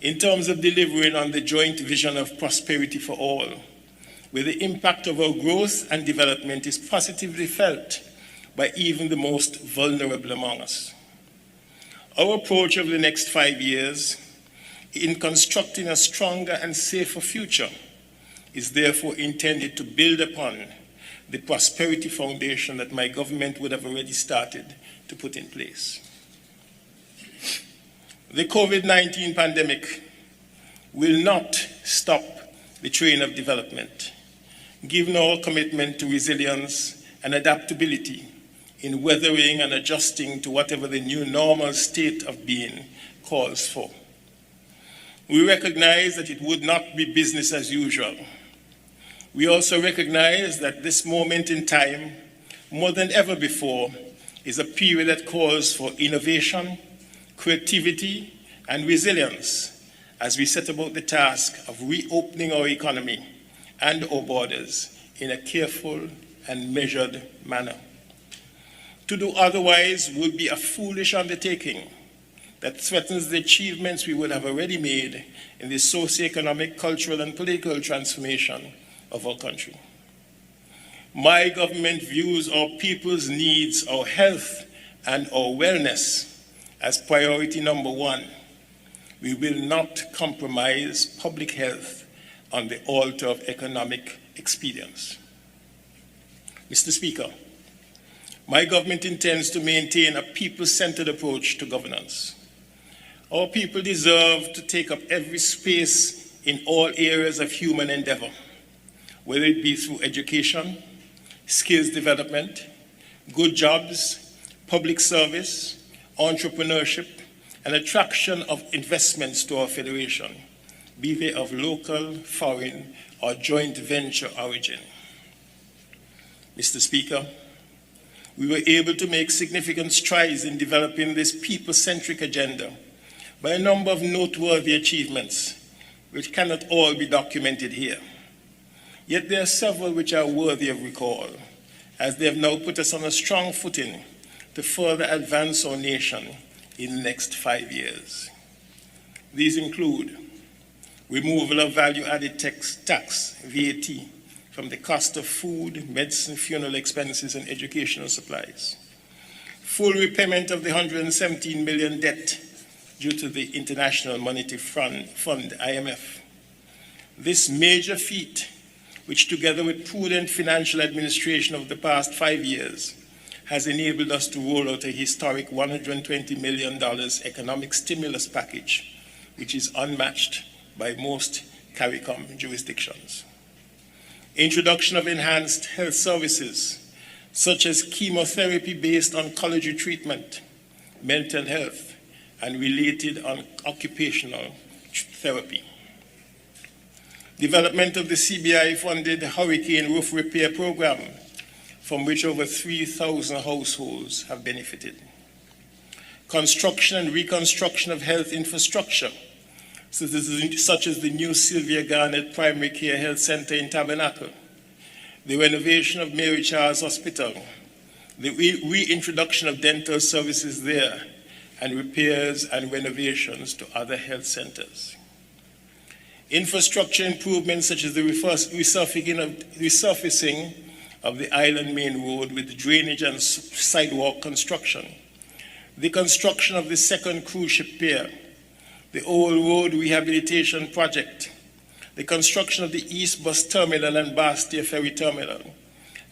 in terms of delivering on the joint vision of prosperity for all, where the impact of our growth and development is positively felt by even the most vulnerable among us. Our approach over the next 5 years in constructing a stronger and safer future is therefore intended to build upon the prosperity foundation that my government would have already started to put in place. The COVID-19 pandemic will not stop the train of development, given our commitment to resilience and adaptability in weathering and adjusting to whatever the new normal state of being calls for. We recognize that it would not be business as usual. We also recognize that this moment in time, more than ever before, is a period that calls for innovation, creativity, and resilience, as we set about the task of reopening our economy and our borders in a careful and measured manner. To do otherwise would be a foolish undertaking that threatens the achievements we would have already made in the socio-economic, cultural, and political transformation of our country. My government views our people's needs, our health, and our wellness as priority number one. We will not compromise public health on the altar of economic expedience. Mr. Speaker, my government intends to maintain a people-centered approach to governance. Our people deserve to take up every space in all areas of human endeavor, whether it be through education, skills development, good jobs, public service, entrepreneurship, and attraction of investments to our federation, be they of local, foreign, or joint venture origin. Mr. Speaker, we were able to make significant strides in developing this people-centric agenda by a number of noteworthy achievements, which cannot all be documented here. Yet there are several which are worthy of recall, as they have now put us on a strong footing to further advance our nation in the next 5 years. These include removal of value-added tax, VAT, from the cost of food, medicine, funeral expenses, and educational supplies. Full repayment of the $117 million debt due to the International Monetary Fund, IMF. This major feat, which together with prudent financial administration over the past 5 years, has enabled us to roll out a historic $120 million economic stimulus package, which is unmatched by most CARICOM jurisdictions. Introduction of enhanced health services, such as chemotherapy-based oncology treatment, mental health, and related occupational therapy. Development of the CBI-funded hurricane roof repair program, from which over 3,000 households have benefited. Construction and reconstruction of health infrastructure, such as the new Sylvia Garnett Primary Care Health Center in Tabernacle, the renovation of Mary Charles Hospital, the reintroduction of dental services there, and repairs and renovations to other health centers. Infrastructure improvements such as the resurfacing of the Island Main Road with drainage and sidewalk construction, the construction of the second cruise ship pier, the Old Road Rehabilitation Project, the construction of the East Bus Terminal and Bastia Ferry Terminal,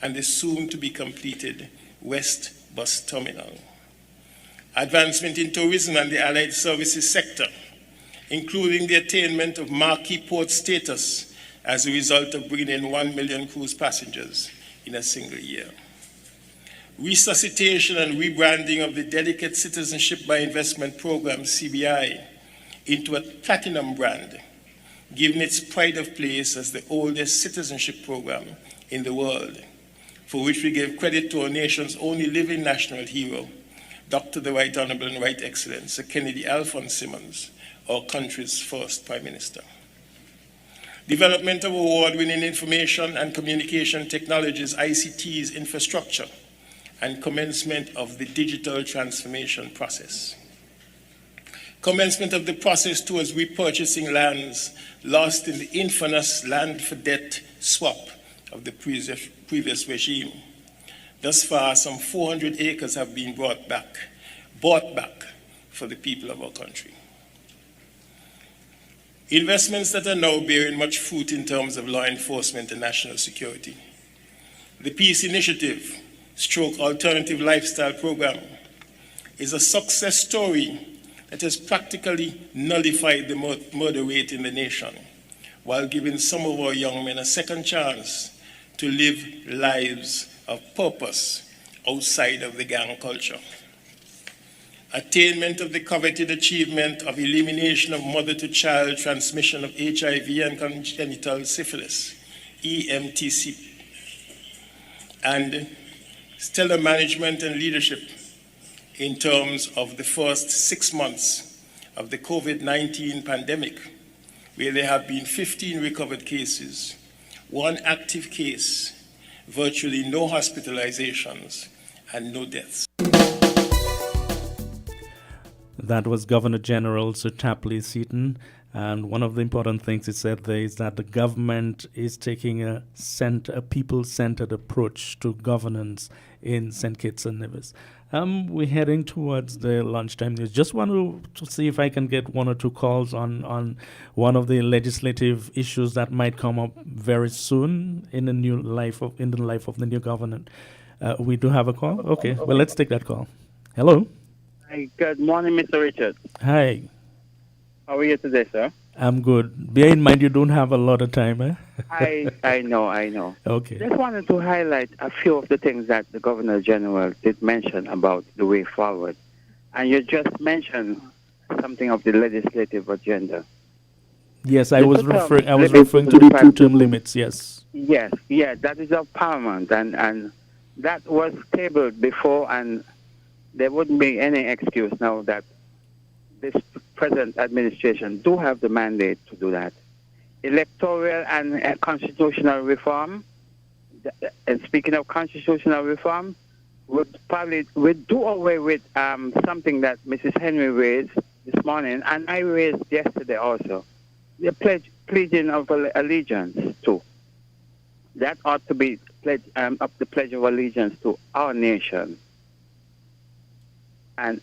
and the soon-to-be-completed West Bus Terminal. Advancement in tourism and the allied services sector, including the attainment of marquee port status as a result of bringing in 1 million cruise passengers in a single year. Resuscitation and rebranding of the Delicate Citizenship by Investment Program, CBI, into a platinum brand, giving its pride of place as the oldest citizenship program in the world, for which we give credit to our nation's only living national hero, Dr. the Right Honorable and Right Excellent, Sir Kennedy Alphonse Simmons, our country's first Prime Minister. Development of award-winning information and communication technologies, ICT's infrastructure, and commencement of the digital transformation process. Commencement of the process towards repurchasing lands lost in the infamous land for debt swap of the previous regime. Thus far, some 400 acres have been bought back for the people of our country. Investments that are now bearing much fruit in terms of law enforcement and national security. The Peace Initiative, Alternative Lifestyle Program, is a success story that has practically nullified the murder rate in the nation, while giving some of our young men a second chance to live lives of purpose outside of the gang culture. Attainment of the coveted achievement of elimination of mother-to-child transmission of HIV and congenital syphilis, EMTC, and stellar management and leadership in terms of the first 6 months of the COVID-19 pandemic, where there have been 15 recovered cases, 1 active case, virtually no hospitalizations, and no deaths. That was Governor General Sir Tapley Seaton. And one of the important things he said there is that the government is taking a people-centered approach to governance in St. Kitts and Nevis. We're heading towards the lunchtime news. Just want to see if I can get 1 or 2 calls on one of the legislative issues that might come up very soon in the life of the new government. We do have a call? Okay, well, let's take that call. Hello? Hi, good morning, Mr. Richard. Hi. How are you today, sir? I'm good. Bear in mind you don't have a lot of time, eh? I know. Okay. Just wanted to highlight a few of the things that the Governor General did mention about the way forward. And you just mentioned something of the legislative agenda. Yes, I was referring to the 2-term limits, yes. Yes, that is of paramount. And that was tabled before, and there wouldn't be any excuse now that this present administration do have the mandate to do that. Electoral and constitutional reform, and speaking of constitutional reform, would do away with something that Mrs. Henry raised this morning, and I raised yesterday also, the pledging of allegiance to. That ought to be the Pledge of Allegiance to our nation. And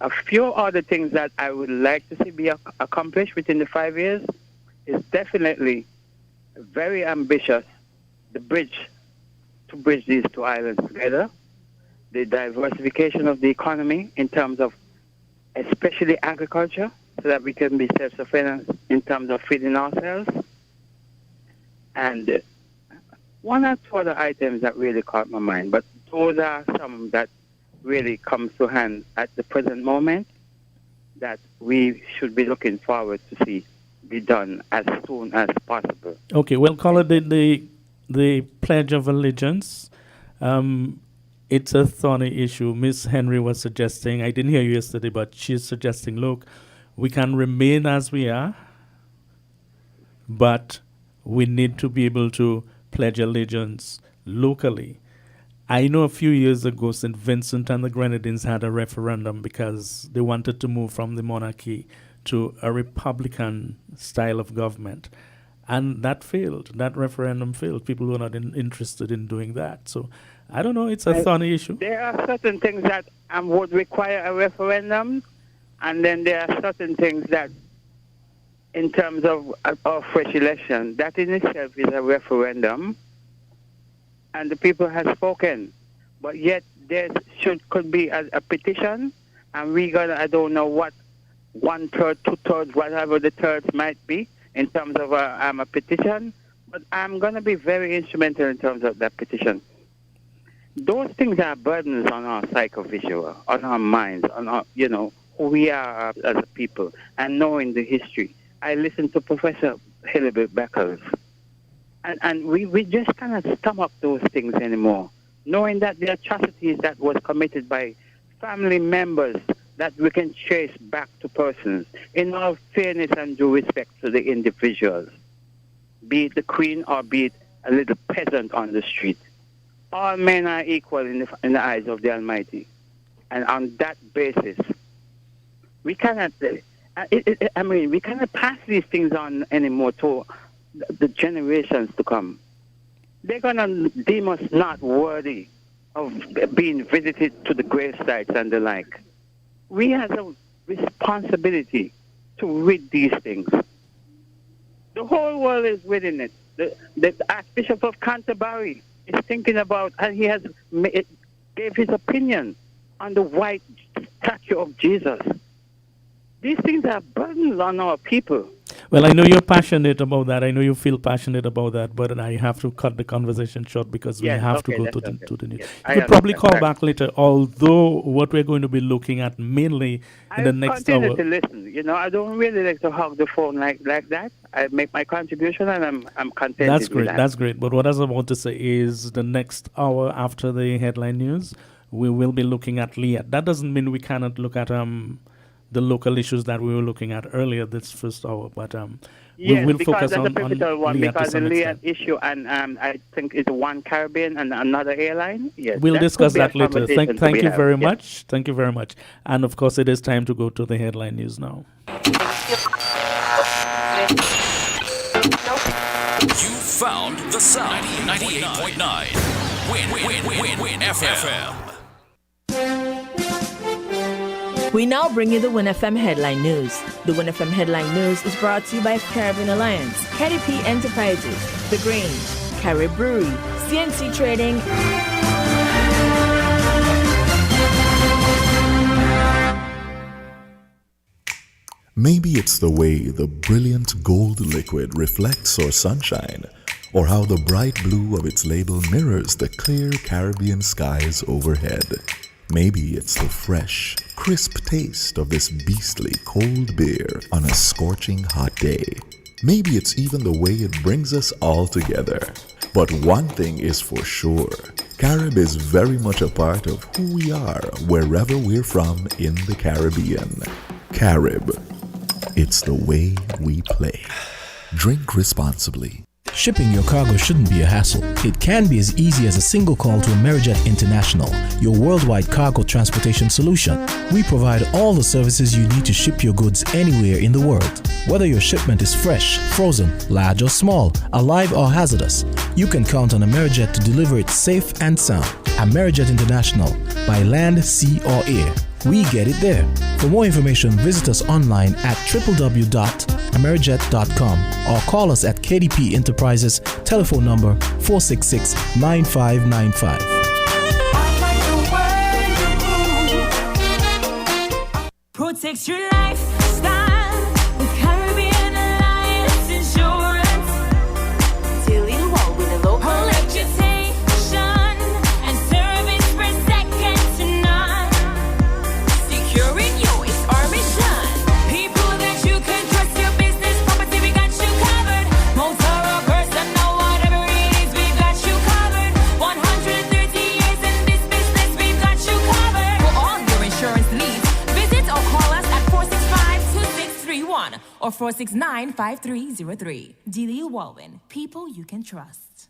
a few other things that I would like to see be accomplished within the 5 years is definitely very ambitious, to bridge these 2 islands together, the diversification of the economy in terms of especially agriculture, so that we can be self-sufficient in terms of feeding ourselves. And 1 or 2 other items that really caught my mind, but those are some that really comes to hand at the present moment that we should be looking forward to see be done as soon as possible. Okay, we'll call it the Pledge of Allegiance. It's a thorny issue. Miss Henry was suggesting, I didn't hear you yesterday, but she's suggesting, look, we can remain as we are, but we need to be able to pledge allegiance locally. I know a few years ago, St. Vincent and the Grenadines had a referendum because they wanted to move from the monarchy to a Republican style of government. And that failed. That referendum failed. People were not interested in doing that. So I don't know. It's a thorny issue. There are certain things that would require a referendum. And then there are certain things that, in terms of fresh election, that in itself is a referendum. And the people have spoken, but yet there could be a petition, and I don't know what 1/3, 2/3, whatever the thirds might be in terms of a petition, but I'm going to be very instrumental in terms of that petition. Those things are burdens on our psychovisual, on our minds, on our, who we are as a people, and knowing the history. I listened to Professor Hilibert Beckles. And we just cannot stomach those things anymore, knowing that the atrocities that was committed by family members that we can trace back to persons, in all fairness and due respect to the individuals, be it the queen or be it a little peasant on the street. All men are equal in the eyes of the Almighty. And on that basis, we cannot, we cannot pass these things on anymore to the generations to come. They're going to deem us not worthy of being visited to the grave sites and the like. We have a responsibility to read these things. The whole world is reading it. The Archbishop of Canterbury is thinking about, and he has gave his opinion on the white statue of Jesus. These things are burdens on our people. Well, I know you're passionate about that. I know you feel passionate about that, but I have to cut the conversation short because we have to go to the news. You could probably call back later, although what we're going to be looking at mainly in the next hour. I continue to listen. I don't really like to hog the phone like that. I make my contribution and I'm contented That's great. with that. That's great. But what I was about to say is the next hour after the headline news, we will be looking at Liat. That doesn't mean we cannot look at the local issues that we were looking at earlier this first hour. But yes, we will because focus that's on a pivotal one, Liat to because the some Liat extent. issue, and I think it's one Caribbean and another airline. Yes, We'll that discuss could be a that later. conversation to Thank be you had. very Yes. much. Thank you very much. And of course, it is time to go to the headline news now. You found the sound. 98.9. Win FM. We now bring you the Win FM Headline News. The Win FM Headline News is brought to you by Caribbean Alliance, KDP Enterprises, The Grange, Carib Brewery, CNC Trading. Maybe it's the way the brilliant gold liquid reflects our sunshine, or how the bright blue of its label mirrors the clear Caribbean skies overhead. Maybe it's the fresh, crisp taste of this beastly cold beer on a scorching hot day. Maybe it's even the way it brings us all together. But one thing is for sure, Carib is very much a part of who we are wherever we're from in the Caribbean. Carib, it's the way we play. Drink responsibly. Shipping your cargo shouldn't be a hassle. It can be as easy as a single call to Amerijet International, your worldwide cargo transportation solution. We provide all the services you need to ship your goods anywhere in the world. Whether your shipment is fresh, frozen, large or small, alive or hazardous, you can count on Amerijet to deliver it safe and sound. Amerijet International, by land, sea or air. We get it there. For more information, visit us online at www.amerijet.com or call us at KDP Enterprises, telephone number 466-9595. Protect your lifestyle with Caribbean Alliance Insurance. Dealing well with a low reputation and service for second to none. Securing you is our mission. People that you can trust, your business, property, we got you covered. Motor or personal, whatever it is, we got you covered. 130 years in this business, we've got you covered. For all your insurance needs, visit or call us at 465-2631 or 469-5303. Delia Walwyn, people you can trust.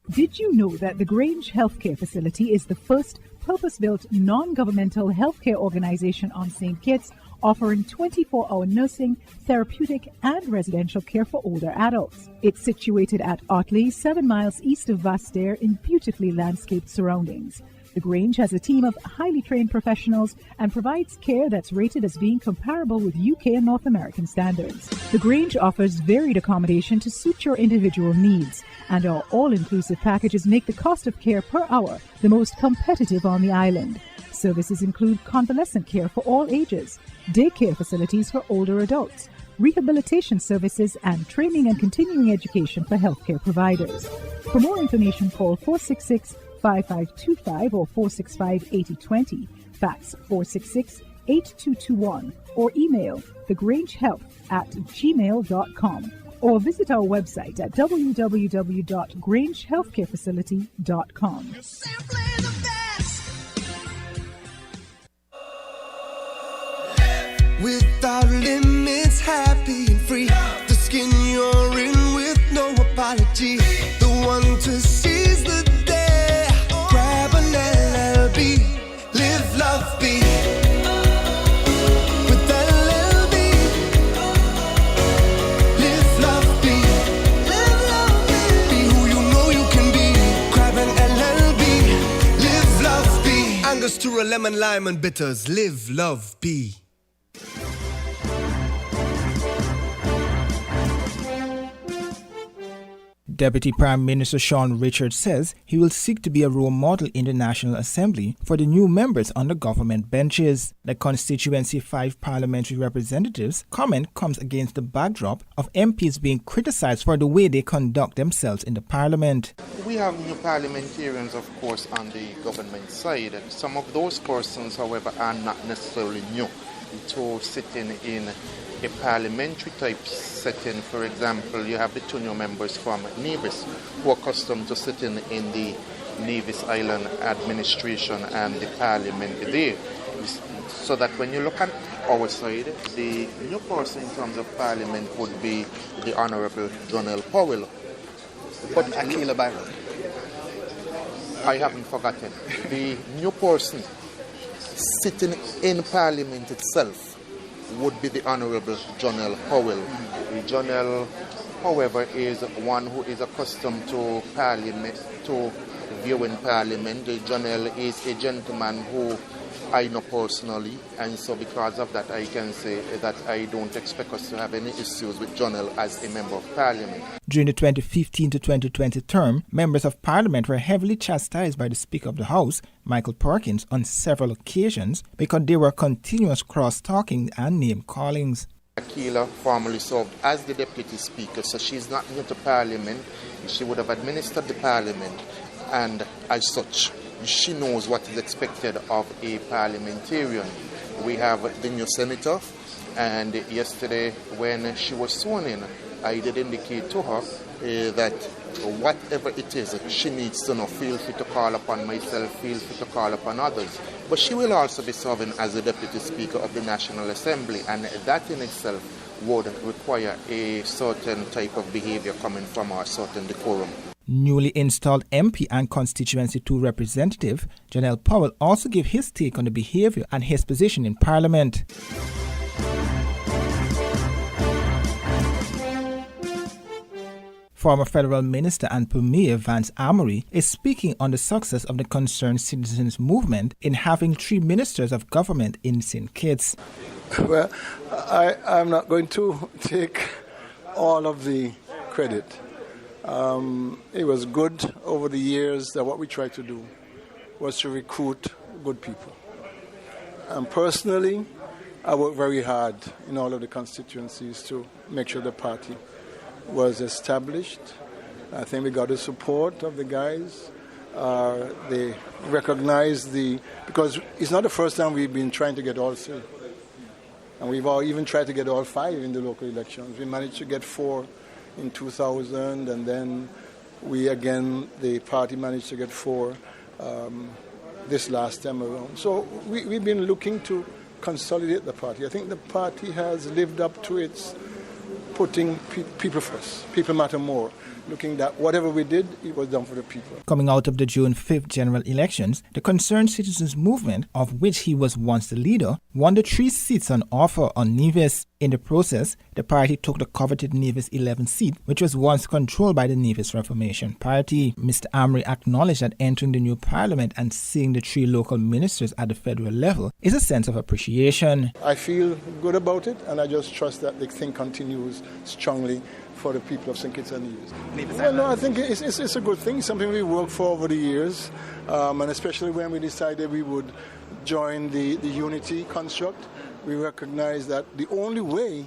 Did you know that the Grange Healthcare Facility is the first purpose-built non-governmental healthcare organization on St. Kitts, offering 24-hour nursing, therapeutic, and residential care for older adults? It's situated at Otley, 7 miles east of Vastair in beautifully landscaped surroundings. The Grange has a team of highly trained professionals and provides care that's rated as being comparable with UK and North American standards. The Grange offers varied accommodation to suit your individual needs, and our all-inclusive packages make the cost of care per hour the most competitive on the island. Services include convalescent care for all ages, daycare facilities for older adults, rehabilitation services, and training and continuing education for healthcare providers. For more information, call 466-5525 or 465-8020, fax 466-8221, or email thegrangehealth@gmail.com, or visit our website at www.grangehealthcarefacility.com. Without limits, happy and free. The skin you're in with no apology. The one to seize the day. Grab an LLB. Live, love, be. With LLB. Live, love, be. Live, love, be. Be who you know you can be. Grab an LLB. Live, love, be. Angostura, lemon, lime, and bitters. Live, love, be. Deputy Prime Minister Sean Richard says he will seek to be a role model in the National Assembly for the new members on the government benches. The constituency 5 parliamentary representatives' comment comes against the backdrop of MPs being criticized for the way they conduct themselves in the parliament. We have new parliamentarians, of course, on the government side. Some of those persons, however, are not necessarily new to sitting in a parliamentary type setting. For example, you have the 2 new members from Nevis who are accustomed to sitting in the Nevis Island administration and the parliament there. So that when you look at our side, the new person in terms of parliament would be the Honourable Jonel Powell. But Akila Byron. I haven't forgotten. The new person sitting in parliament itself would be the Honourable Jonel Powell. Jonel, however, is one who is accustomed to parliament, to viewing parliament. Jonel is a gentleman who I know personally, and so because of that I can say that I don't expect us to have any issues with Jonel as a member of parliament. During the 2015 to 2020 term, members of parliament were heavily chastised by the Speaker of the House, Michael Perkins, on several occasions because there were continuous cross-talking and name-callings. Akila formerly served as the Deputy Speaker, so she's not new to parliament. She would have administered the parliament, and as such, she knows what is expected of a parliamentarian. We have the new senator, and yesterday when she was sworn in, I did indicate to her that whatever it is, she needs to know, feel free to call upon myself, feel free to call upon others. But she will also be serving as the Deputy Speaker of the National Assembly, and that in itself would require a certain type of behavior coming from her, certain decorum. Newly installed MP and Constituency 2 representative, Jonel Powell, also gave his take on the behavior and his position in Parliament. Former Federal Minister and Premier Vance Amory is speaking on the success of the Concerned Citizens movement in having 3 ministers of government in St. Kitts. Well, I'm not going to take all of the credit. It was good over the years that what we tried to do was to recruit good people. And personally, I worked very hard in all of the constituencies to make sure the party was established. I think we got the support of the guys. They recognized because it's not the first time we've been trying to get all 3. And we've even tried to get all 5 in the local elections. We managed to get 4 in 2000, and then the party managed to get 4 this last time around. So we've been looking to consolidate the party. I think the party has lived up to its putting people first. People matter more. Looking that whatever we did, it was done for the people. Coming out of the June 5th general elections, the Concerned Citizens movement, of which he was once the leader, won the 3 seats on offer on Nevis. In the process, the party took the coveted Nevis 11th seat, which was once controlled by the Nevis Reformation Party. Mr. Amory acknowledged that entering the new parliament and seeing the 3 local ministers at the federal level is a sense of appreciation. I feel good about it, and I just trust that the thing continues strongly for the people of St. Kitts and Nevis. Well, no, I think it's a good thing, something we worked for over the years, and especially when we decided we would join the unity construct, we recognized that the only way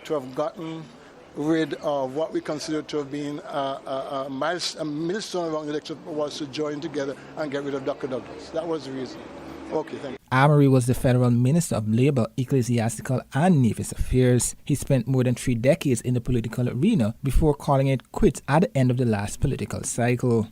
to have gotten rid of what we consider to have been a millstone around the election was to join together and get rid of Dr. Douglas. That was the reason. Okay, thank you. Amory was the Federal Minister of Labour, Ecclesiastical and Nevis Affairs. He spent more than 3 decades in the political arena before calling it quits at the end of the last political cycle.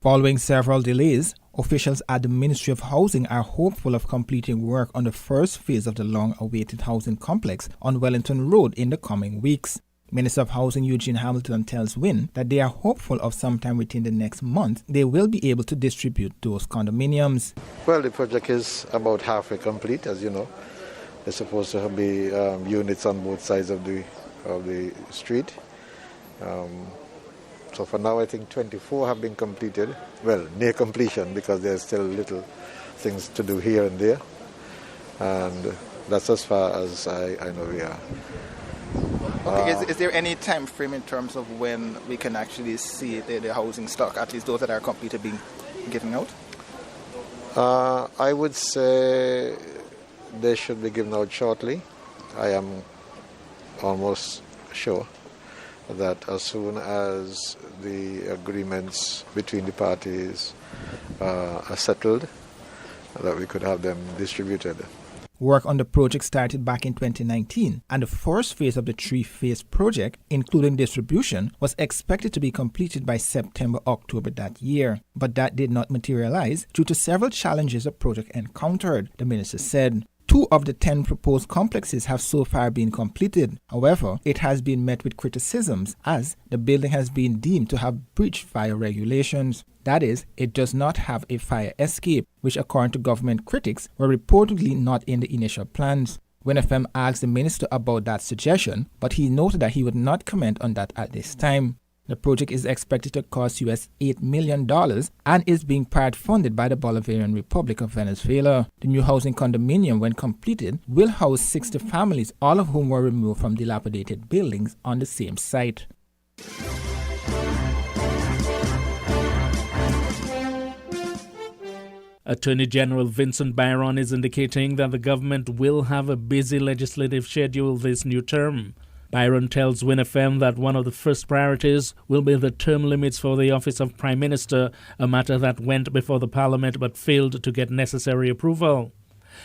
Following several delays, officials at the Ministry of Housing are hopeful of completing work on the first phase of the long-awaited housing complex on Wellington Road in the coming weeks. Minister of Housing Eugene Hamilton tells WIN that they are hopeful of sometime within the next month they will be able to distribute those condominiums. Well, the project is about halfway complete, as you know. There's supposed to be units on both sides of the street. So for now, I think 24 have been completed. Well, near completion, because there's still little things to do here and there. And that's as far as I know we are. Okay, is there any time frame in terms of when we can actually see the housing stock, at least those that are completed, being given out? I would say they should be given out shortly. I am almost sure that as soon as the agreements between the parties are settled, that we could have them distributed. Work on the project started back in 2019, and the first phase of the three-phase project, including distribution, was expected to be completed by September-October that year. But that did not materialize due to several challenges the project encountered, the minister said. 2 of the 10 proposed complexes have so far been completed. However, it has been met with criticisms as the building has been deemed to have breached fire regulations. That is, it does not have a fire escape, which according to government critics were reportedly not in the initial plans. WinFM asked the minister about that suggestion, but he noted that he would not comment on that at this time. The project is expected to cost US $8 million and is being part funded by the Bolivarian Republic of Venezuela. The new housing condominium, when completed, will house 60 families, all of whom were removed from dilapidated buildings on the same site. Attorney General Vincent Byron is indicating that the government will have a busy legislative schedule this new term. Byron tells WinFM that one of the first priorities will be the term limits for the office of Prime Minister, a matter that went before the Parliament but failed to get necessary approval.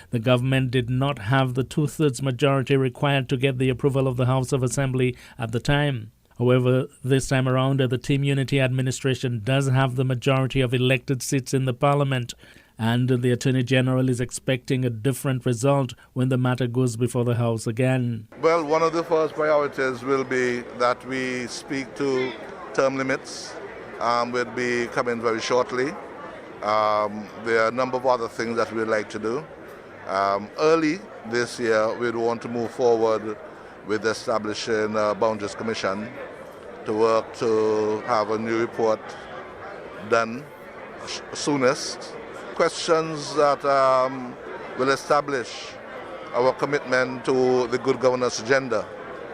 The government did not have the 2/3 majority required to get the approval of the House of Assembly at the time. However, this time around, the Team Unity administration does have the majority of elected seats in the Parliament, and the Attorney General is expecting a different result when the matter goes before the House again. Well, one of the first priorities will be that we speak to term limits. Will be coming very shortly. There are a number of other things that we'd like to do. Early this year, we'd want to move forward with establishing a Boundaries Commission to work to have a new report done soonest. Questions that will establish our commitment to the good governance agenda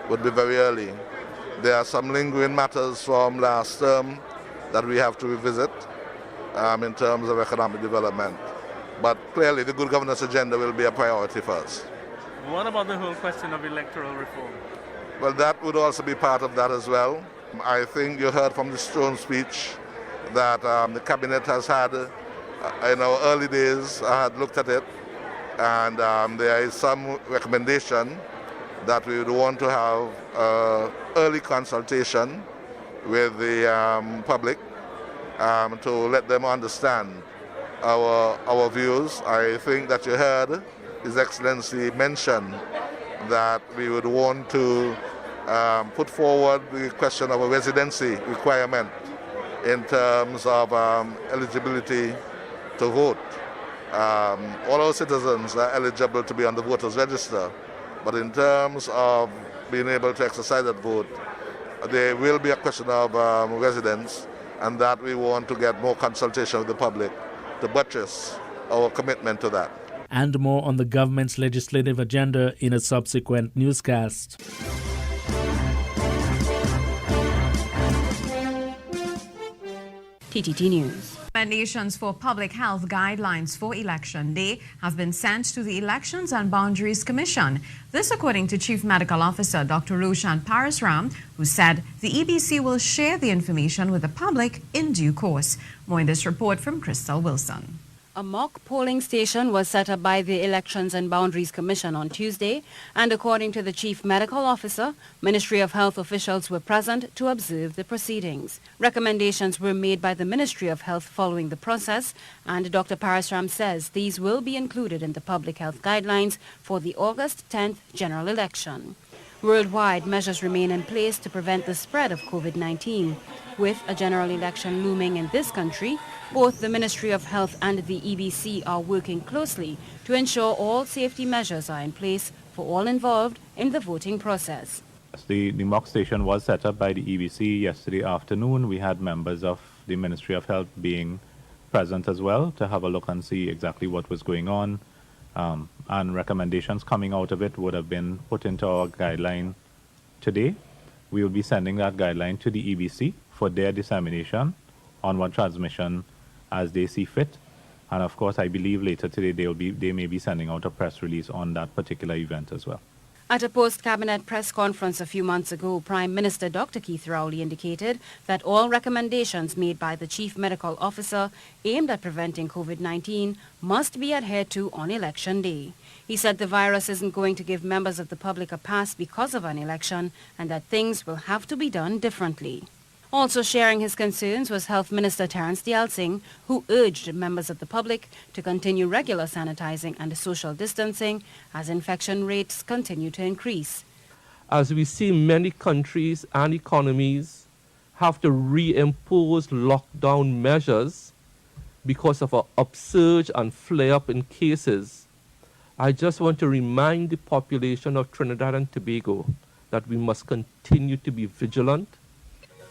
would be very early. There are some lingering matters from last term that we have to revisit in terms of economic development. But clearly the good governance agenda will be a priority for us. What about the whole question of electoral reform? Well, that would also be part of that as well. I think you heard from the Stone speech that the Cabinet has had, in our early days, I had looked at it, and there is some recommendation that we would want to have early consultation with the public to let them understand our views. I think that you heard His Excellency mention that we would want to put forward the question of a residency requirement in terms of eligibility to vote. All our citizens are eligible to be on the voters register, but in terms of being able to exercise that vote, there will be a question of residence, and that we want to get more consultation with the public to buttress our commitment to that. And more on the government's legislative agenda in a subsequent newscast. TTT News. Recommendations for public health guidelines for Election Day have been sent to the Elections and Boundaries Commission. This according to Chief Medical Officer Dr. Roshan Parasram, who said the EBC will share the information with the public in due course. More in this report from Crystal Wilson. A mock polling station was set up by the Elections and Boundaries Commission on Tuesday, and according to the Chief Medical Officer, Ministry of Health officials were present to observe the proceedings. Recommendations were made by the Ministry of Health following the process, and Dr. Parasram says these will be included in the public health guidelines for the August 10th general election. Worldwide, measures remain in place to prevent the spread of COVID-19. With a general election looming in this country, both the Ministry of Health and the EBC are working closely to ensure all safety measures are in place for all involved in the voting process. The mock station was set up by the EBC yesterday afternoon. We had members of the Ministry of Health being present as well to have a look and see exactly what was going on. And recommendations coming out of it would have been put into our guideline today. We will be sending that guideline to the EBC for their dissemination, onward transmission as they see fit. And of course, I believe later today they may be sending out a press release on that particular event as well. At a post-cabinet press conference a few months ago, Prime Minister Dr. Keith Rowley indicated that all recommendations made by the Chief Medical Officer aimed at preventing COVID-19 must be adhered to on Election Day. He said the virus isn't going to give members of the public a pass because of an election and that things will have to be done differently. Also sharing his concerns was Health Minister Terence Dial Singh, who urged members of the public to continue regular sanitizing and social distancing as infection rates continue to increase. As we see many countries and economies have to reimpose lockdown measures because of an upsurge and flare-up in cases, I just want to remind the population of Trinidad and Tobago that we must continue to be vigilant.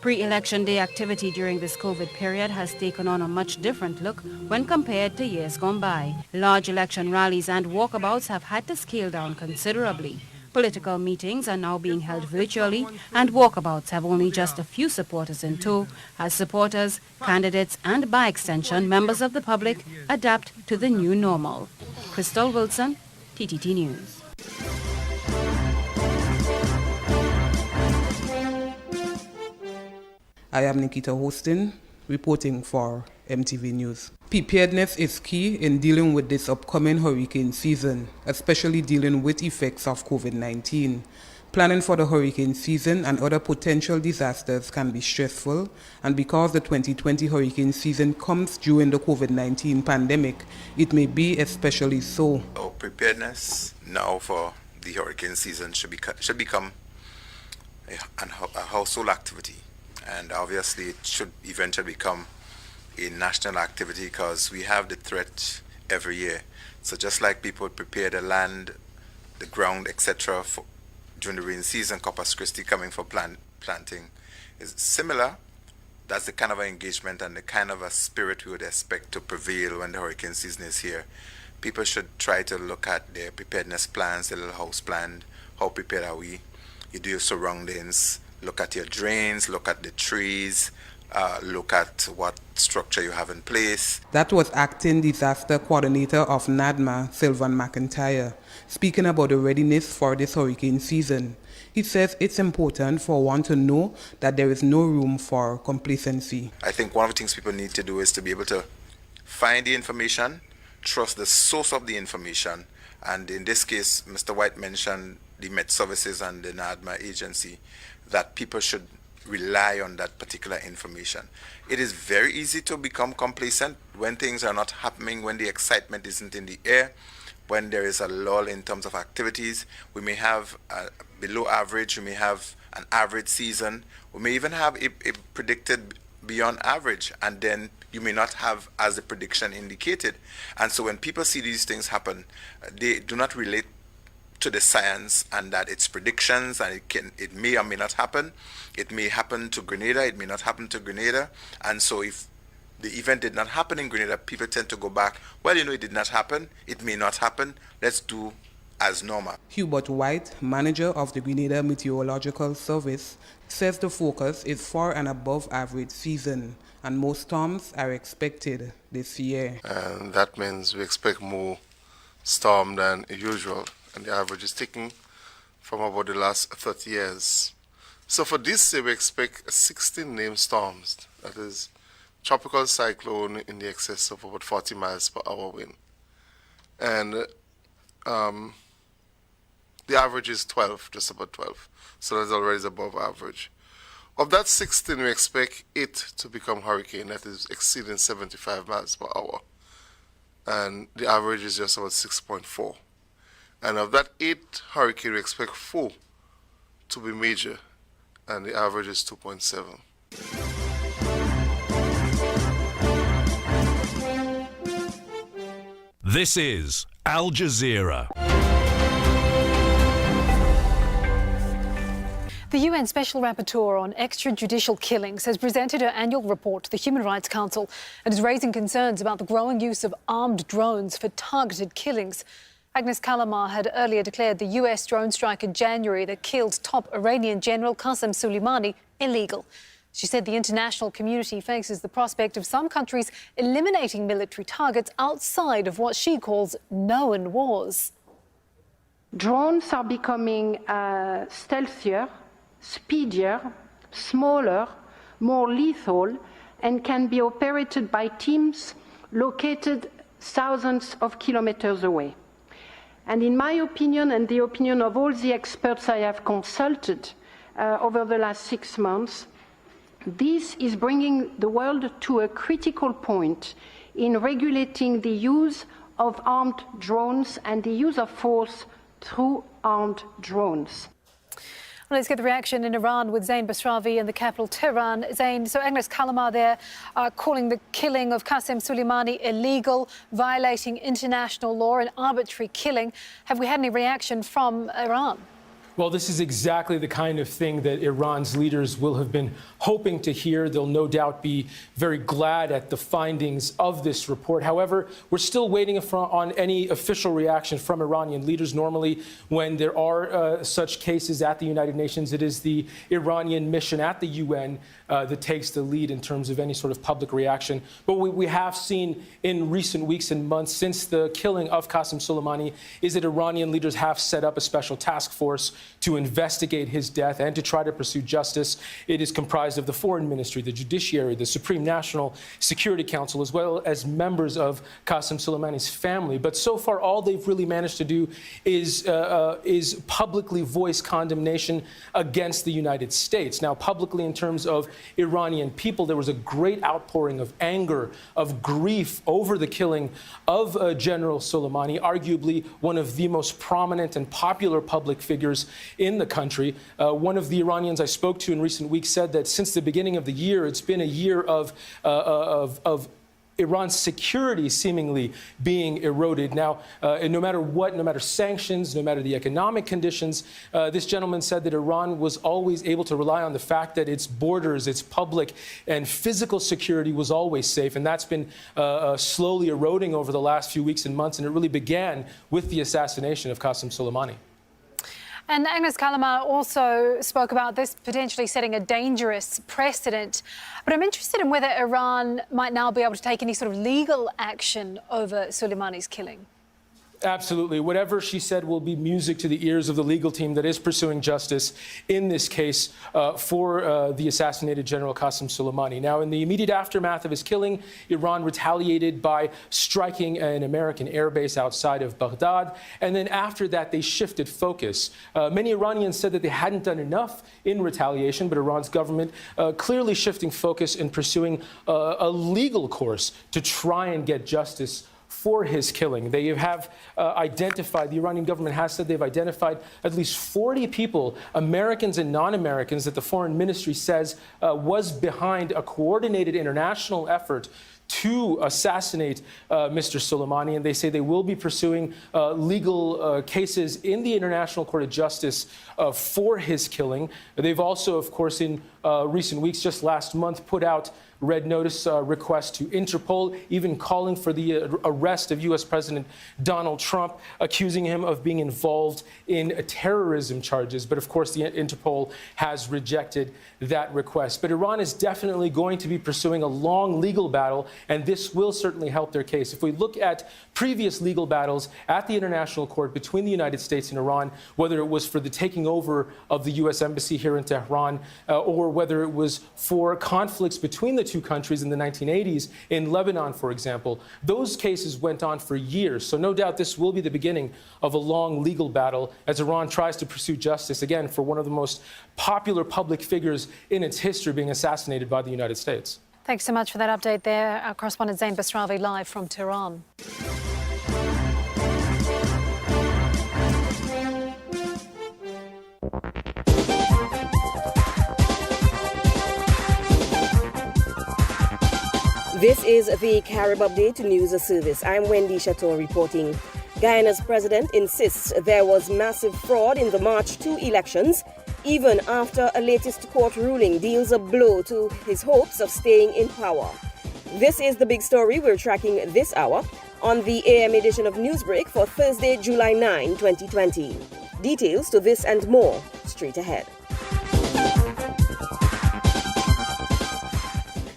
Pre-election day activity during this COVID period has taken on a much different look when compared to years gone by. Large election rallies and walkabouts have had to scale down considerably. Political meetings are now being held virtually, and walkabouts have only just a few supporters in tow as supporters, candidates and by extension members of the public adapt to the new normal. Crystal Wilson, TTT News. I am Nikita Hostin, reporting for MTV News. Preparedness is key in dealing with this upcoming hurricane season, especially dealing with effects of COVID-19. Planning for the hurricane season and other potential disasters can be stressful, and because the 2020 hurricane season comes during the COVID-19 pandemic, it may be especially so. Our preparedness now for the hurricane season should become a household activity. And obviously it should eventually become a national activity because we have the threat every year. So just like people prepare the land, the ground, etc. during the rain season, Corpus Christi coming for planting is similar. That's the kind of engagement and the kind of a spirit we would expect to prevail when the hurricane season is here. People should try to look at their preparedness plans, their little house plan. How prepared are we? You do your surroundings. Look at your drains, look at the trees, look at what structure you have in place. That was Acting Disaster Coordinator of NADMA, Sylvan McIntyre, speaking about the readiness for this hurricane season. He says it's important for one to know that there is no room for complacency. I think one of the things people need to do is to be able to find the information, trust the source of the information, and in this case, Mr. White mentioned the Met Services and the NADMA agency, that people should rely on that particular information. It is very easy to become complacent when things are not happening, when the excitement isn't in the air, when there is a lull in terms of activities. We may have below average, we may have an average season, we may even have a predicted beyond average, and then you may not have as the prediction indicated. And so when people see these things happen, they do not relate to the science and that it's predictions and it may or may not happen. It may happen to Grenada, it may not happen to Grenada. And so if the event did not happen in Grenada, people tend to go back, well, it did not happen, it may not happen, let's do as normal. Hubert White, manager of the Grenada Meteorological Service, says the focus is for an above average season and most storms are expected this year. And that means we expect more storm than usual. And the average is taken from about the last 30 years. So for this year, we expect 16 named storms. That is tropical cyclone in the excess of about 40 miles per hour wind. And the average is 12, just about 12. So that's already above average. Of that 16, we expect 8 to become hurricane, that is exceeding 75 miles per hour. And the average is just about 6.4. And of that 8 hurricane, we expect 4 to be major, and the average is 2.7. This is Al Jazeera. The UN Special Rapporteur on Extrajudicial Killings has presented her annual report to the Human Rights Council and is raising concerns about the growing use of armed drones for targeted killings. Agnes Kalamar had earlier declared the US drone strike in January that killed top Iranian General Qasem Soleimani illegal. She said the international community faces the prospect of some countries eliminating military targets outside of what she calls known wars. Drones are becoming stealthier, speedier, smaller, more lethal, and can be operated by teams located thousands of kilometers away. And in my opinion, and the opinion of all the experts I have consulted over the last 6 months, this is bringing the world to a critical point in regulating the use of armed drones and the use of force through armed drones. Well, let's get the reaction in Iran with Zain Basravi in the capital, Tehran. Zain, so Agnes Callamard there calling the killing of Qasem Soleimani illegal, violating international law, an arbitrary killing. Have we had any reaction from Iran? Well, this is exactly the kind of thing that Iran's leaders will have been hoping to hear. They'll no doubt be very glad at the findings of this report. However, we're still waiting on any official reaction from Iranian leaders. Normally, when there are such cases at the United Nations, it is the Iranian mission at the UN that takes the lead in terms of any sort of public reaction. But what we have seen in recent weeks and months since the killing of Qasem Soleimani is that Iranian leaders have set up a special task force to investigate his death and to try to pursue justice. It is comprised of the Foreign Ministry, the Judiciary, the Supreme National Security Council, as well as members of Qasem Soleimani's family. But so far, all they've really managed to do is publicly voice condemnation against the United States. Now, publicly, in terms of Iranian people, there was a great outpouring of anger, of grief over the killing of General Soleimani, arguably one of the most prominent and popular public figures in the country. One of the Iranians I spoke to in recent weeks said that since the beginning of the year, it's been a year of Iran's security seemingly being eroded. Now, no matter what, no matter sanctions, no matter the economic conditions, this gentleman said that Iran was always able to rely on the fact that its borders, its public and physical security was always safe. And that's been slowly eroding over the last few weeks and months. And it really began with the assassination of Qasem Soleimani. And Agnes Callamard also spoke about this potentially setting a dangerous precedent. But I'm interested in whether Iran might now be able to take any sort of legal action over Soleimani's killing. Absolutely. Whatever she said will be music to the ears of the legal team that is pursuing justice in this case for the assassinated General Qasem Soleimani. Now, in the immediate aftermath of his killing, Iran retaliated by striking an American airbase outside of Baghdad. And then after that, they shifted focus. Many Iranians said that they hadn't done enough in retaliation, but Iran's government clearly shifting focus and pursuing a legal course to try and get justice for his killing. They have identified, the Iranian government has said they've identified at least 40 people, Americans and non-Americans, that the foreign ministry says was behind a coordinated international effort to assassinate Mr. Soleimani, and they say they will be pursuing legal cases in the International Court of Justice for his killing. They've also, of course, in recent weeks, just last month, put out red notice request to Interpol, even calling for the arrest of U.S. President Donald Trump, accusing him of being involved in terrorism charges. But of course, the Interpol has rejected that request. But Iran is definitely going to be pursuing a long legal battle, and this will certainly help their case. If we look at previous legal battles at the International Court between the United States and Iran, whether it was for the taking over of the U.S. Embassy here in Tehran, or whether it was for conflicts between the two countries in the 1980s, in Lebanon, for example, those cases went on for years. So no doubt this will be the beginning of a long legal battle as Iran tries to pursue justice, again, for one of the most popular public figures in its history being assassinated by the United States. Thanks so much for that update there. Our correspondent Zain Basravi live from Tehran. This is the Carib Update News Service. I'm Wendy Chateau reporting. Guyana's president insists there was massive fraud in the March 2 elections, even after a latest court ruling deals a blow to his hopes of staying in power. This is the big story we're tracking this hour on the AM edition of Newsbreak for Thursday, July 9, 2020. Details to this and more straight ahead.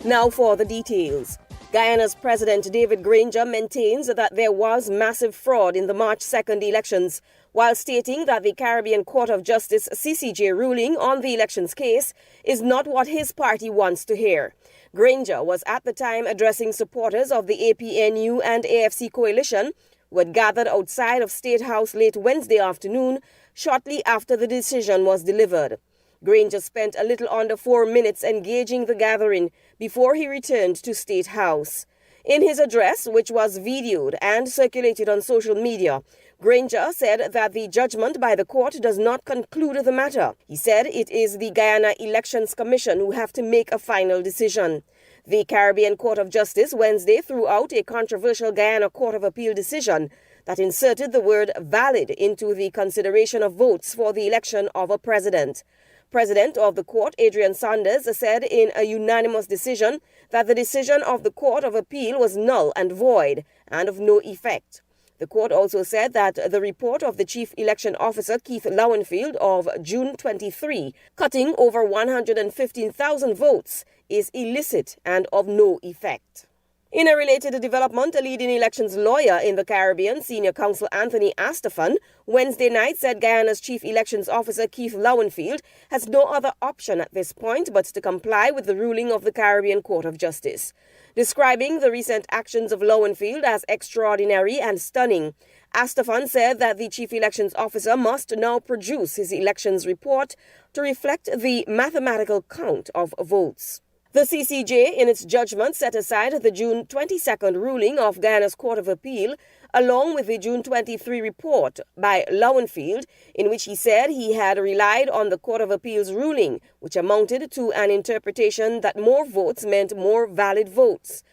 Now for the details. Guyana's President David Granger maintains that there was massive fraud in the March 2nd elections, while stating that the Caribbean Court of Justice CCJ ruling on the elections case is not what his party wants to hear. Granger was at the time addressing supporters of the APNU and AFC coalition who had gathered outside of State House late Wednesday afternoon, shortly after the decision was delivered. Granger spent a little under 4 minutes engaging the gathering before he returned to State House. In his address, which was videoed and circulated on social media, Granger said that the judgment by the court does not conclude the matter. He said it is the Guyana Elections Commission who have to make a final decision. The Caribbean Court of Justice Wednesday threw out a controversial Guyana Court of Appeal decision that inserted the word valid into the consideration of votes for the election of a president. President of the court, Adrian Sanders, said in a unanimous decision that the decision of the Court of Appeal was null and void and of no effect. The court also said that the report of the Chief Election Officer, Keith Lowenfield, of June 23, cutting over 115,000 votes, is illicit and of no effect. In a related development, a leading elections lawyer in the Caribbean, Senior Counsel Anthony Astafan, Wednesday night said Guyana's Chief Elections Officer Keith Lowenfield has no other option at this point but to comply with the ruling of the Caribbean Court of Justice. Describing the recent actions of Lowenfield as extraordinary and stunning, Astafan said that the Chief Elections Officer must now produce his elections report to reflect the mathematical count of votes. The CCJ, in its judgment, set aside the June 22nd ruling of Guyana's Court of Appeal, along with the June 23 report by Lowenfield, in which he said he had relied on the Court of Appeal's ruling, which amounted to an interpretation that more votes meant more valid votes.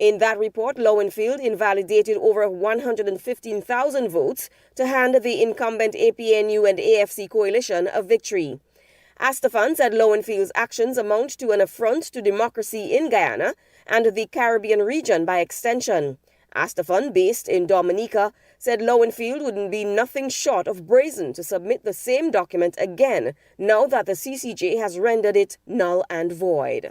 In that report, Lowenfield invalidated over 115,000 votes to hand the incumbent APNU and AFC coalition a victory. Astafan said Lowenfield's actions amount to an affront to democracy in Guyana and the Caribbean region by extension. Astafan, based in Dominica, said Lowenfield would be nothing short of brazen to submit the same document again now that the CCJ has rendered it null and void.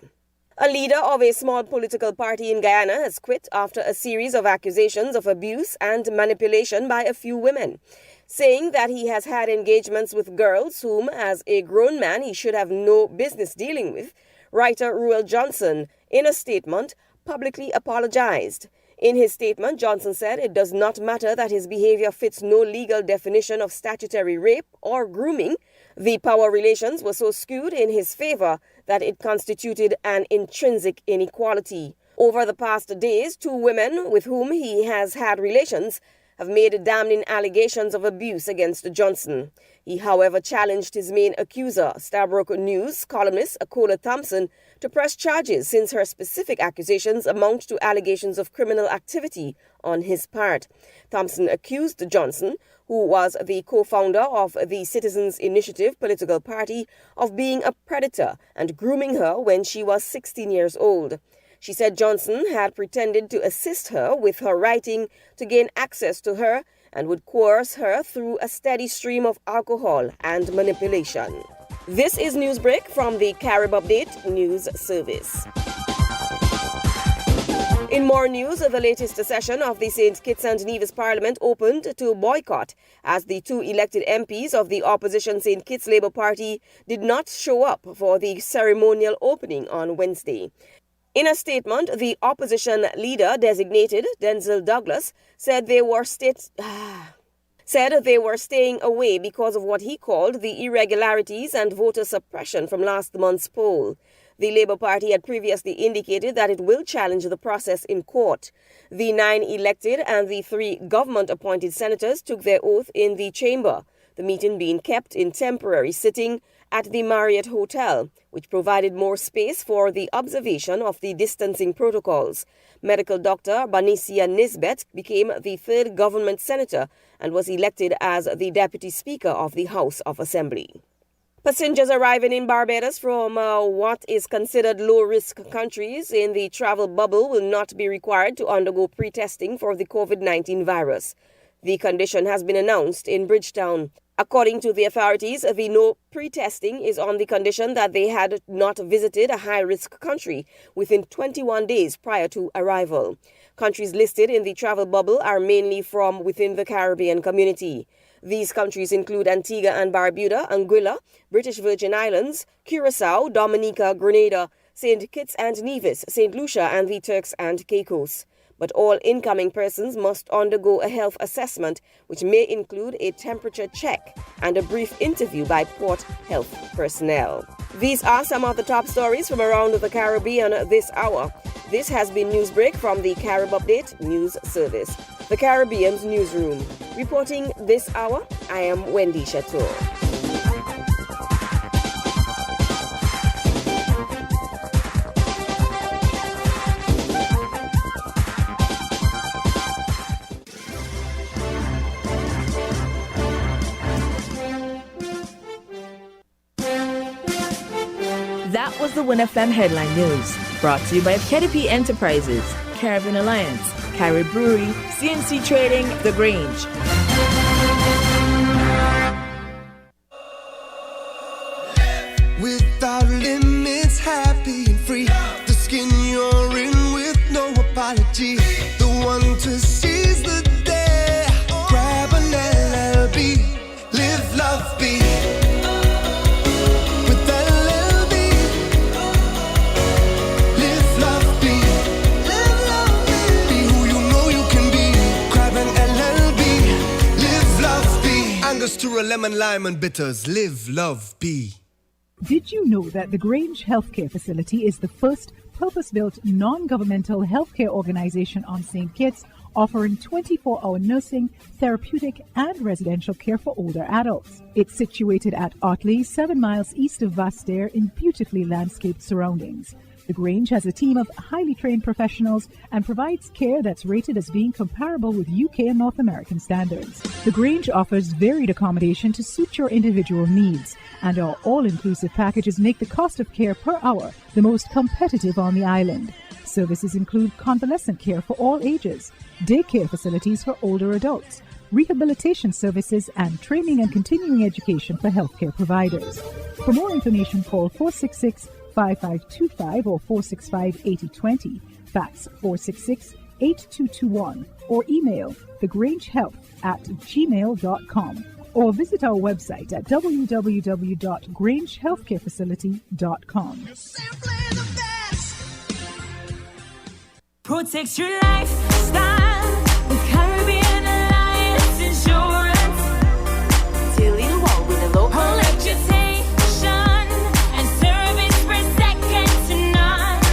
A leader of a small political party in Guyana has quit after a series of accusations of abuse and manipulation by a few women, saying that he has had engagements with girls whom, as a grown man, he should have no business dealing with. Writer Ruel Johnson, in a statement, publicly apologized. In his statement, Johnson said it does not matter that his behavior fits no legal definition of statutory rape or grooming. The power relations were so skewed in his favor that it constituted an intrinsic inequality. Over the past days, 2 women with whom he has had relations have made damning allegations of abuse against Johnson. He, however, challenged his main accuser, Stabroek News columnist Akola Thompson, to press charges since her specific accusations amount to allegations of criminal activity on his part. Thompson accused Johnson, who was the co-founder of the Citizens Initiative political party, of being a predator and grooming her when she was 16 years old. She said Johnson had pretended to assist her with her writing to gain access to her and would coerce her through a steady stream of alcohol and manipulation. This is Newsbreak from the Carib Update News Service. In more news, the latest session of the St. Kitts and Nevis Parliament opened to boycott as the 2 elected MPs of the opposition St. Kitts Labour Party did not show up for the ceremonial opening on Wednesday. In a statement, the opposition leader designated, Denzel Douglas, said they were staying away because of what he called the irregularities and voter suppression from last month's poll. The Labour Party had previously indicated that it will challenge the process in court. The 9 elected and the 3 government-appointed senators took their oath in the chamber, the meeting being kept in temporary sitting at the Marriott Hotel, which provided more space for the observation of the distancing protocols. Medical doctor Banicia Nisbet became the 3rd government senator and was elected as the deputy speaker of the House of Assembly. Passengers arriving in Barbados from what is considered low-risk countries in the travel bubble will not be required to undergo pre-testing for the COVID-19 virus. The condition has been announced in Bridgetown. According to the authorities, the no pre-testing is on the condition that they had not visited a high-risk country within 21 days prior to arrival. Countries listed in the travel bubble are mainly from within the Caribbean community. These countries include Antigua and Barbuda, Anguilla, British Virgin Islands, Curacao, Dominica, Grenada, St. Kitts and Nevis, St. Lucia, and the Turks and Caicos. But all incoming persons must undergo a health assessment, which may include a temperature check and a brief interview by port health personnel. These are some of the top stories from around the Caribbean this hour. This has been Newsbreak from the Carib Update News Service, the Caribbean's newsroom. Reporting this hour, I am Wendy Chateau. That was the Win FM headline news, brought to you by KDP Enterprises, Caribbean Alliance, Carib Brewery, CNC Trading, The Grange. Without limits, happy and free. The skin you're in with no apology. The one to seize the day. Grab an LLB, live, love, be. To a lemon, lime and bitters. Live, love, be. Did you know that the Grange Healthcare Facility is the first purpose-built non-governmental healthcare organization on St. Kitts, offering 24-hour nursing, therapeutic and residential care for older adults? It's situated at Otley, 7 miles east of Vastair in beautifully landscaped surroundings. The Grange has a team of highly trained professionals and provides care that's rated as being comparable with UK and North American standards. The Grange offers varied accommodation to suit your individual needs, and our all-inclusive packages make the cost of care per hour the most competitive on the island. Services include convalescent care for all ages, daycare facilities for older adults, rehabilitation services, and training and continuing education for healthcare providers. For more information, call 466-5525 or 465-8020, fax 466-8221, or email thegrangehealth@gmail.com, or visit our website at www.grangehealthcarefacility.com. Protect your lifestyle with Caribbean Alliance Insurance. Dealing well with a local reputation and service for second to none.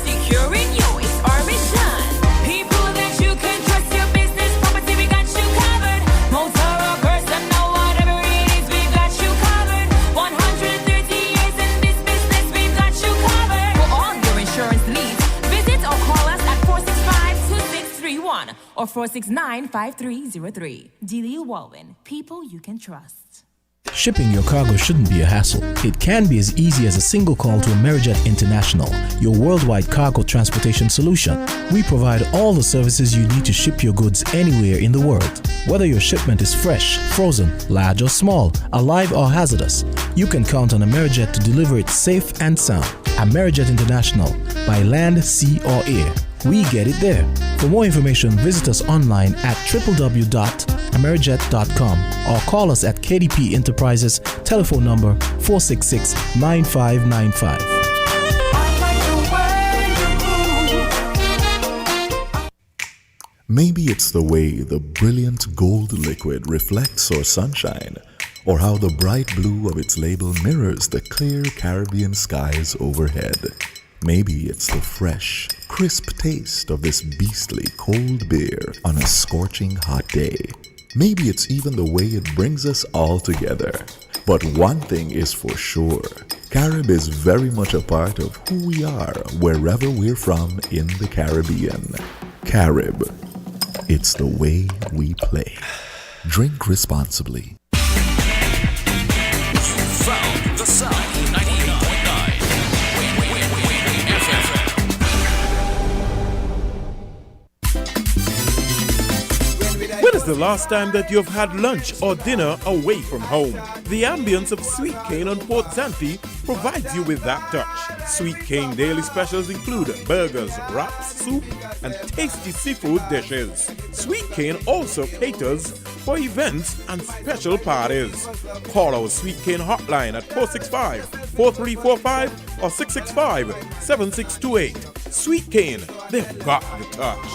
Securing you is our mission. People that you can trust, your business, property, we got you covered. Motor or personal, whatever it is, we got you covered. 130 years in this business, we've got you covered. For all your insurance needs, visit or call us at 465-2631 or 469-5303. DLU Walwyn, people you can trust. Shipping your cargo shouldn't be a hassle. It can be as easy as a single call to Amerijet International, your worldwide cargo transportation solution. We provide all the services you need to ship your goods anywhere in the world. Whether your shipment is fresh, frozen, large or small, alive or hazardous, you can count on Amerijet to deliver it safe and sound. Amerijet International, by land, sea or air. We get it there. For more information, visit us online at www.amerijet.com or call us at KDP Enterprises, telephone number 466-9595. Maybe it's the way the brilliant gold liquid reflects our sunshine, or how the bright blue of its label mirrors the clear Caribbean skies overhead. Maybe it's the fresh, crisp taste of this beastly cold beer on a scorching hot day. Maybe it's even the way it brings us all together. But one thing is for sure, Carib is very much a part of who we are wherever we're from in the Caribbean. Carib, it's the way we play. Drink responsibly. Found the sound 98.9. When is the last time that you've had lunch or dinner away from home? The ambience of Sweet Cane on Port Zante provides you with that touch. Sweet Cane daily specials include burgers, wraps, soup, and tasty seafood dishes. Sweet Cane also caters for events and special parties. Call our Sweet Cane hotline at 465-4345 or 665-7628. Sweet Cane, they've got the touch.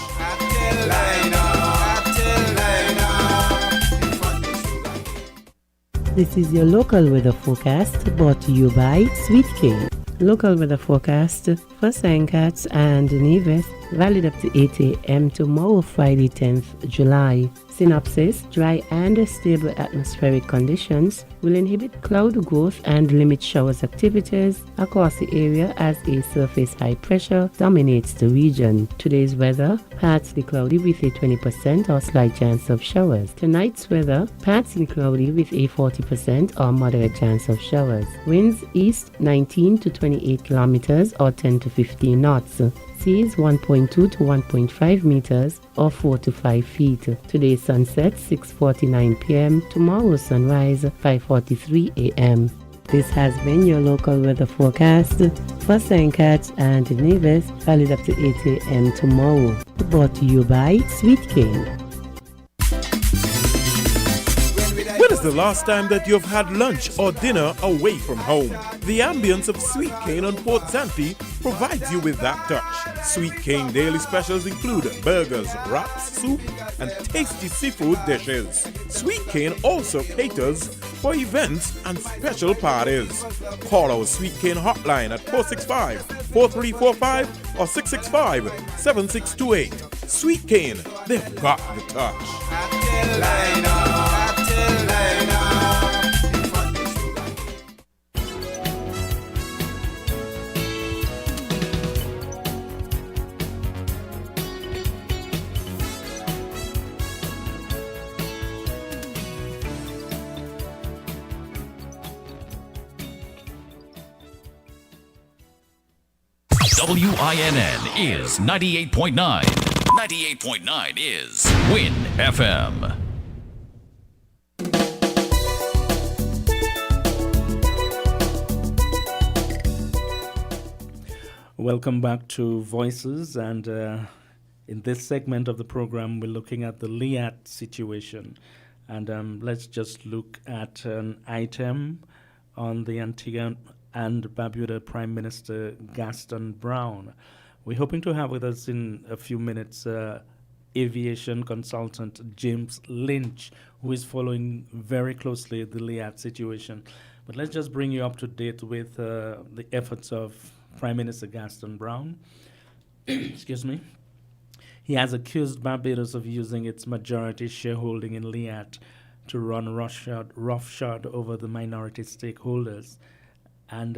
This is your local weather forecast brought to you by Sweet Cane. Local weather forecast for St. Cat's and Nevis, valid up to 8 a.m. tomorrow, Friday, 10th July. Synopsis: dry and stable atmospheric conditions will inhibit cloud growth and limit showers activities across the area as a surface high pressure dominates the region. Today's weather: partly cloudy with a 20% or slight chance of showers. Tonight's weather: partly cloudy with a 40% or moderate chance of showers. Winds east 19 to 28 kilometers or 10 to 15 knots. Seas 1.2 to 1.5 meters or 4 to 5 feet. Today's sunset 6:49 p.m. Tomorrow's sunrise 5:43 a.m. This has been your local weather forecast for St. Cat's and Nevis, valid up to 8 a.m. tomorrow. Brought to you by Sweet Cane. When is the last time that you've had lunch or dinner away from home? The ambience of Sweet Cane on Port Zante provides you with that touch. Sweet Cane daily specials include burgers, wraps, soup, and tasty seafood dishes. Sweet Cane also caters for events and special parties. Call our Sweet Cane hotline at 465-4345 or 665-7628. Sweet Cane, they've got the touch. WINN is 98.9. 98.9 is Win FM. Welcome back to Voices, and in this segment of the program, we're looking at the Liat situation. And let's just look at an item on the Antigua and Barbuda Prime Minister Gaston Brown. We're hoping to have with us in a few minutes aviation consultant James Lynch, who is following very closely the Liat situation. But let's just bring you up to date with the efforts of Prime Minister Gaston Brown. Excuse me. He has accused Barbados of using its majority shareholding in Liat to run roughshod over the minority stakeholders. And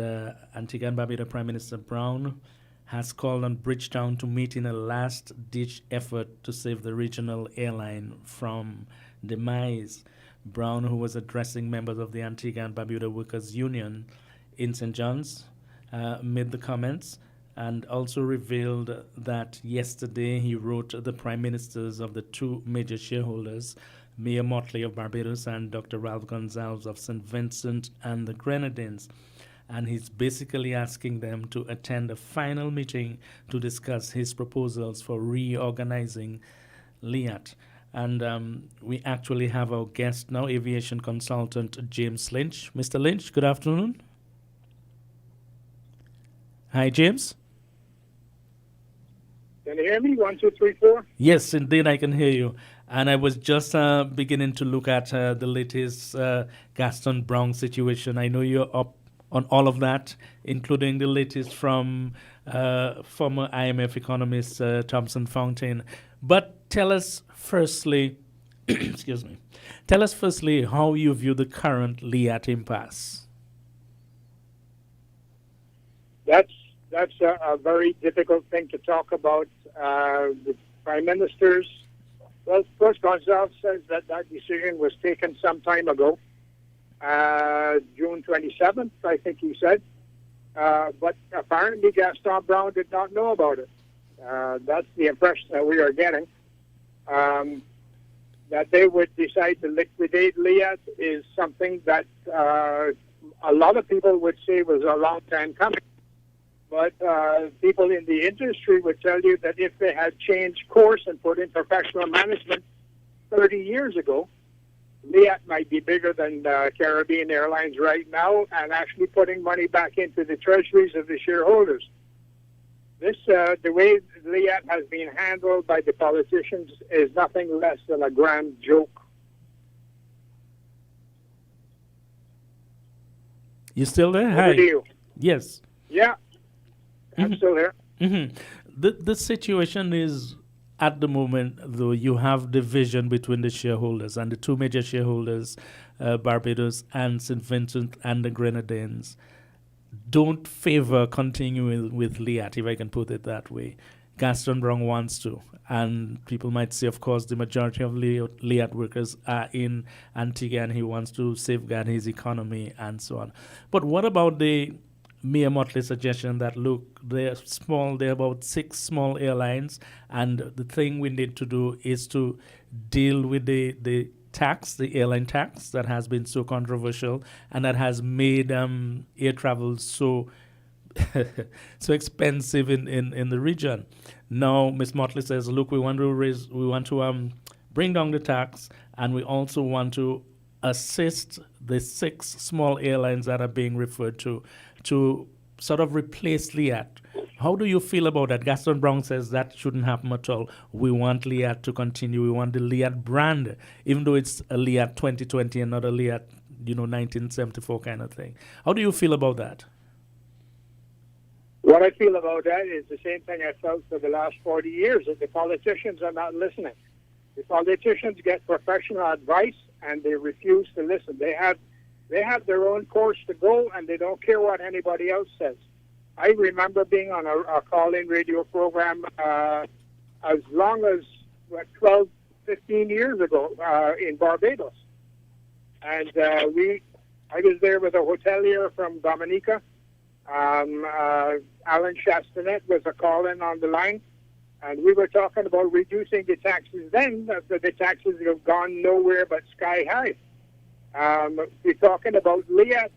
Antigua and Barbuda Prime Minister Brown has called on Bridgetown to meet in a last-ditch effort to save the regional airline from demise. Brown, who was addressing members of the Antigua and Barbuda Workers' Union in St. John's, made the comments and also revealed that yesterday he wrote the prime ministers of the two major shareholders, Mayor Motley of Barbados and Dr. Ralph Gonzalez of St. Vincent and the Grenadines. And he's basically asking them to attend a final meeting to discuss his proposals for reorganizing Liat. And we actually have our guest now, aviation consultant James Lynch. Mr. Lynch, good afternoon. Hi, James. Can you hear me? 1, 2, 3, 4? Yes, indeed, I can hear you. And I was just beginning to look at the latest Gaston Brown situation. I know you're up on all of that, including the latest from former IMF economist Thomson Fountain. But tell us firstly, excuse me, tell us firstly how you view the current Liat impasse. That's a very difficult thing to talk about. The prime ministers, well, first Gonzalez says that decision was taken some time ago. June 27th, I think he said. But apparently Gaston Brown did not know about it. That's the impression that we are getting. Now, that they would decide to liquidate Liat is something that a lot of people would say was a long time coming. But people in the industry would tell you that if they had changed course and put in professional management 30 years ago, Liat might be bigger than Caribbean Airlines right now and actually putting money back into the treasuries of the shareholders. This, the way Liat has been handled by the politicians is nothing less than a grand joke. You still there? Over Hi. to you. Yes. Yeah, I'm still here. The situation is, at the moment, though, you have division between the shareholders, and the two major shareholders, Barbados and St. Vincent and the Grenadines, don't favor continuing with Liat, if I can put it that way. Gaston Brown wants to, and people might say, of course, the majority of Liat workers are in Antigua, and he wants to safeguard his economy and so on. But what about the Mayor Motley suggestion that, look, they're small, they're about 6 small airlines, and the thing we need to do is to deal with the tax, the airline tax that has been so controversial and that has made air travel so so expensive in the region. Now, Ms. Motley says, look, we want to bring down the tax, and we also want to assist the 6 small airlines that are being referred to sort of replace Liat. How do you feel about that? Gaston Brown says that shouldn't happen at all. We want Liat to continue. We want the Liat brand, even though it's a Liat 2020 and not a Liat, 1974 kind of thing. How do you feel about that? What I feel about that is the same thing I felt for the last 40 years, that the politicians are not listening. The politicians get professional advice and they refuse to listen. They have their own course to go, and they don't care what anybody else says. I remember being on a call-in radio program as long as 12, 15 years ago in Barbados. And I was there with a hotelier from Dominica. Alan Chastanet was a call-in on the line, and we were talking about reducing the taxes then. The taxes have gone nowhere but sky high. We're talking about Liat.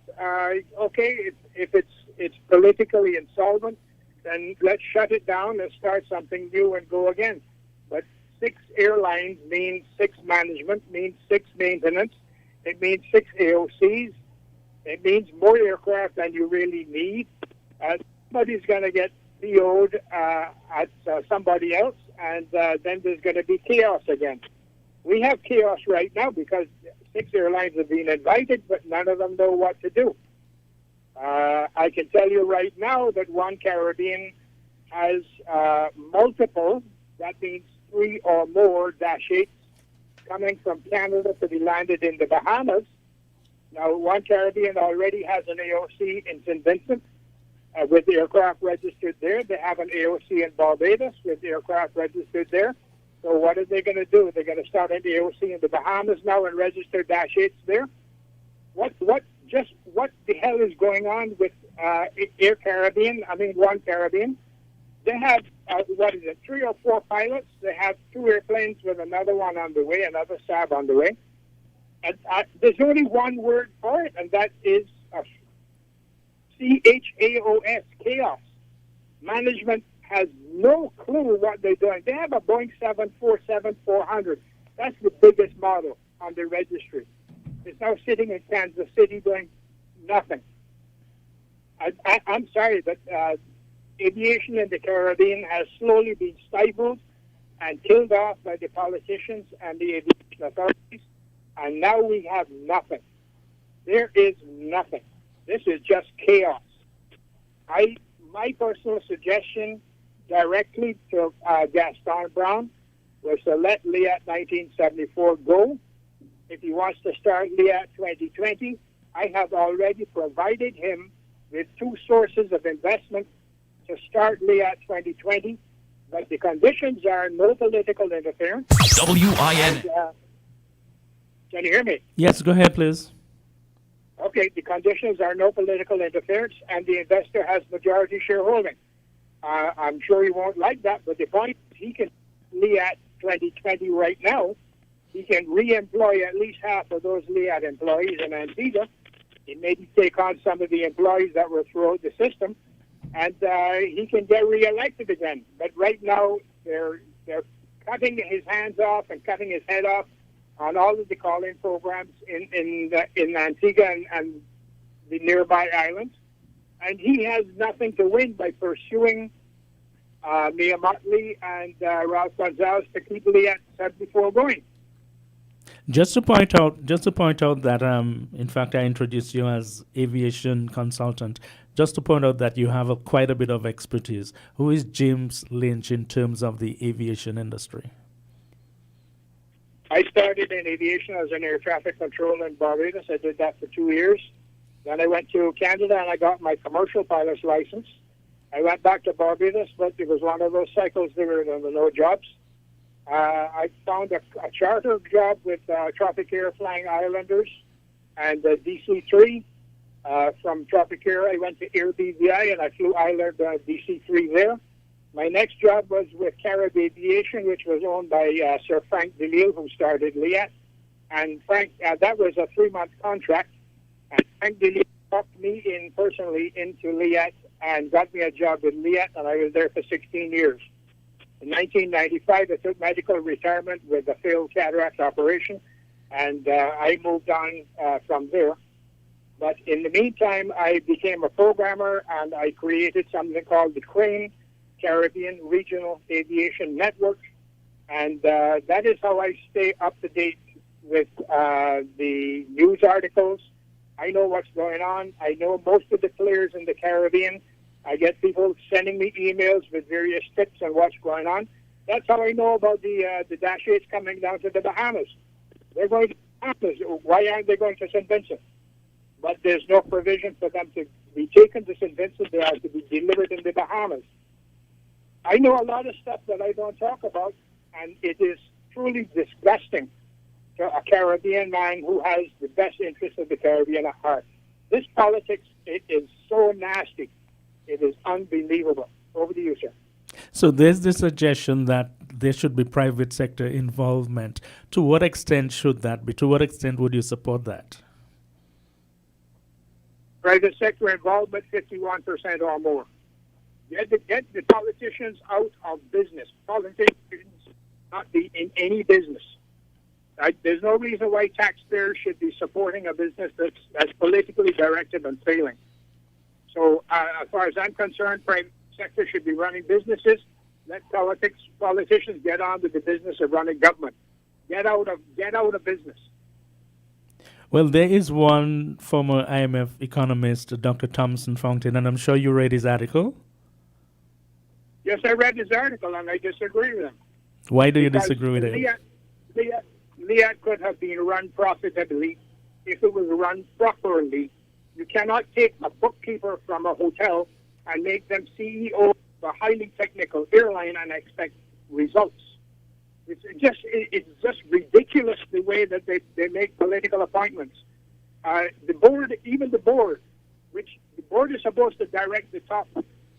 Okay, if it's politically insolvent, then let's shut it down and start something new and go again. But 6 airlines means 6 management, means 6 maintenance. It means 6 AOCs. It means more aircraft than you really need. Somebody's going to get PO'd at somebody else, and then there's going to be chaos again. We have chaos right now because 6 airlines have been invited, but none of them know what to do. I can tell you right now that One Caribbean has multiple, that means 3 or more Dash 8s coming from Canada to be landed in the Bahamas. Now, One Caribbean already has an AOC in St. Vincent with the aircraft registered there. They have an AOC in Barbados with the aircraft registered there. So what are they going to do? They're going to start an AOC in the Bahamas now and register Dash 8s there? What the hell is going on with Air Caribbean? I mean, One Caribbean. They have, 3 or 4 pilots. They have 2 airplanes with another one on the way, another SAB on the way. And there's only one word for it, and that is CHAOS, chaos. Management has no clue what they're doing. They have a Boeing 747-400. That's the biggest model on the registry. It's now sitting in Kansas City doing nothing. I'm sorry, but aviation in the Caribbean has slowly been stifled and killed off by the politicians and the aviation authorities, and now we have nothing. There is nothing. This is just chaos. My personal suggestion directly to Gaston Brown was to let Liat 1974 go. If he wants to start Liat 2020, I have already provided him with 2 sources of investment to start Liat 2020, but the conditions are no political interference. WIN. Can you hear me? Yes, go ahead, please. Okay, the conditions are no political interference, and the investor has majority shareholding. I'm sure he won't like that, but the point is he can Liat 2020 right now. he can re-employ at least half of those LIAT employees in Antigua. He maybe take on some of the employees that were throughout the system, and he can get re-elected again. But right now, they're cutting his hands off and cutting his head off on all of the call-in programs in Antigua and the nearby islands. And he has nothing to win by pursuing Mia Motley and Ralph Gonzalez to keep LIAT 74 going. Just to point out that, in fact, I introduced you as aviation consultant. Just to point out that you have quite a bit of expertise. Who is James Lynch in terms of the aviation industry? I started in aviation as an air traffic controller in Barbados. I did that for 2 years. Then I went to Canada and I got my commercial pilot's license. I went back to Barbados, but it was one of those cycles there were no jobs. I found a charter job with Tropic Air Flying Islanders and DC-3. From Tropic Air, I went to Air BVI and I flew Island DC-3 there. My next job was with Carib Aviation, which was owned by Sir Frank DeLille, who started LIAT. And Frank, that was a 3-month contract. And Frank DeLille talked me in personally into LIAT and got me a job with LIAT, and I was there for 16 years. In 1995, I took medical retirement with a failed cataract operation, and I moved on from there. But in the meantime, I became a programmer, and I created something called the Crane Caribbean Regional Aviation Network, and that is how I stay up to date with the news articles. I know what's going on. I know most of the players in the Caribbean. I get people sending me emails with various tips on what's going on. That's how I know about the Dash 8s coming down to the Bahamas. They're going to the Bahamas. Why aren't they going to St. Vincent? But there's no provision for them to be taken to St. Vincent. They have to be delivered in the Bahamas. I know a lot of stuff that I don't talk about, and it is truly disgusting to a Caribbean man who has the best interests of the Caribbean at heart. This politics, it is so nasty. It is unbelievable. Over to you, sir. So there's the suggestion that there should be private sector involvement. To what extent should that be? To what extent would you support that? Private sector involvement, 51% or more. Get the politicians out of business. Politicians not be in any business. There's no reason why taxpayers should be supporting a business that's politically directed and failing. So as far as I'm concerned, private sector should be running businesses. Let politicians get on with the business of running government. Get out of business. Well, there is one former IMF economist, Dr. Thomson Fountain, and I'm sure you read his article. Yes, I read his article, and I disagree with him. Why do you disagree with it? LIAT could have been run profitably if it was run properly. You cannot take a bookkeeper from a hotel and make them CEO of a highly technical airline and expect results. It's just ridiculous the way that they make political appointments. The board, which the board is supposed to direct the top